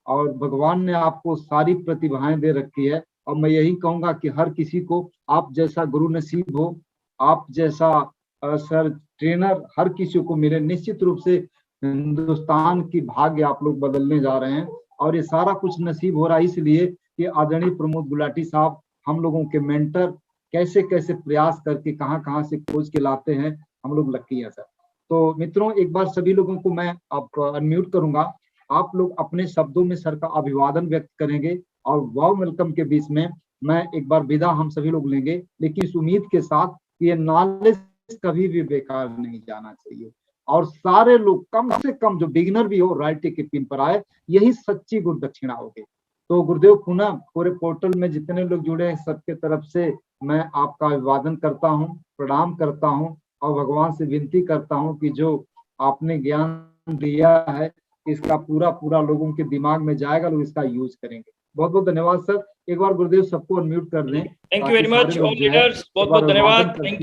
और भगवान ने आपको सारी प्रतिभाएं दे रखी है। और मैं यही कहूंगा कि हर किसी को आप जैसा गुरु नसीब हो, आप जैसा सर ट्रेनर हर किसी को मिले। निश्चित रूप से हिंदुस्तान की भाग्य आप लोग बदलने जा रहे हैं, और ये सारा कुछ नसीब हो रहा है इसलिए कि आदरणीय प्रमोद गुलाटी साहब हम लोगों के मेंटर कैसे कैसे प्रयास करके कहां कहां से खोज के लाते हैं, हम लोग लकी हैं सर। तो मित्रों एक बार सभी लोगों को मैं आप अनम्यूट करूंगा, आप लोग अपने शब्दों में सर का अभिवादन व्यक्त करेंगे, और वार्म वेलकम के बीच में मैं एक बार विदा हम सभी लोग लेंगे, लेकिन इस उम्मीद के साथ कि ये नॉलेज कभी भी बेकार नहीं जाना चाहिए। और सारे लोग कम से कम जो बिगिनर भी हो रॉयल्टी के पिन पर आए, यही सच्ची गुरु दक्षिणा होगी। तो गुरुदेव पुनः पूरे पोर्टल में जितने लोग जुड़े हैं सबके तरफ से मैं आपका अभिवादन करता हूँ, प्रणाम करता हूँ, और भगवान से विनती करता हूँ कि जो आपने ज्ञान दिया है इसका पूरा पूरा लोगों के दिमाग में जाएगा, लोग इसका यूज करेंगे। बहुत बहुत धन्यवाद सर। एक बार गुरुदेव सबको अनम्यूट कर दें। Thank you very much all leaders, बहुत बहुत धन्यवाद, thank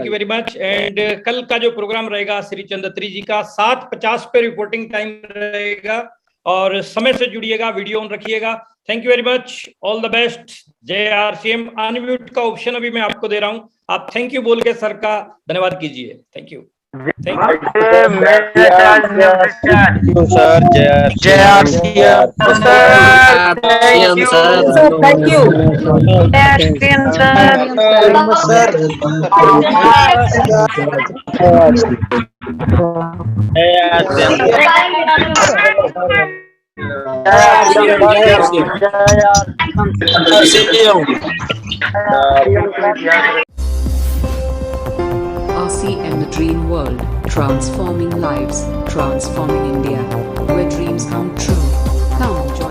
you very much. And कल का जो प्रोग्राम रहेगा श्री चंद्रत्री जी का 7:50 पे रिपोर्टिंग टाइम रहेगा, और समय से जुड़िएगा, वीडियो ऑन रखिएगा। Thank you very much, all the best. जय RCM। अनम्यूट का ऑप्शन अभी मैं आपको दे रहा हूँ, आप थैंक यू बोल के सर का धन्यवाद कीजिए। Thank you sir. RCM, the dream world, transforming lives, transforming India, where dreams come true. Come join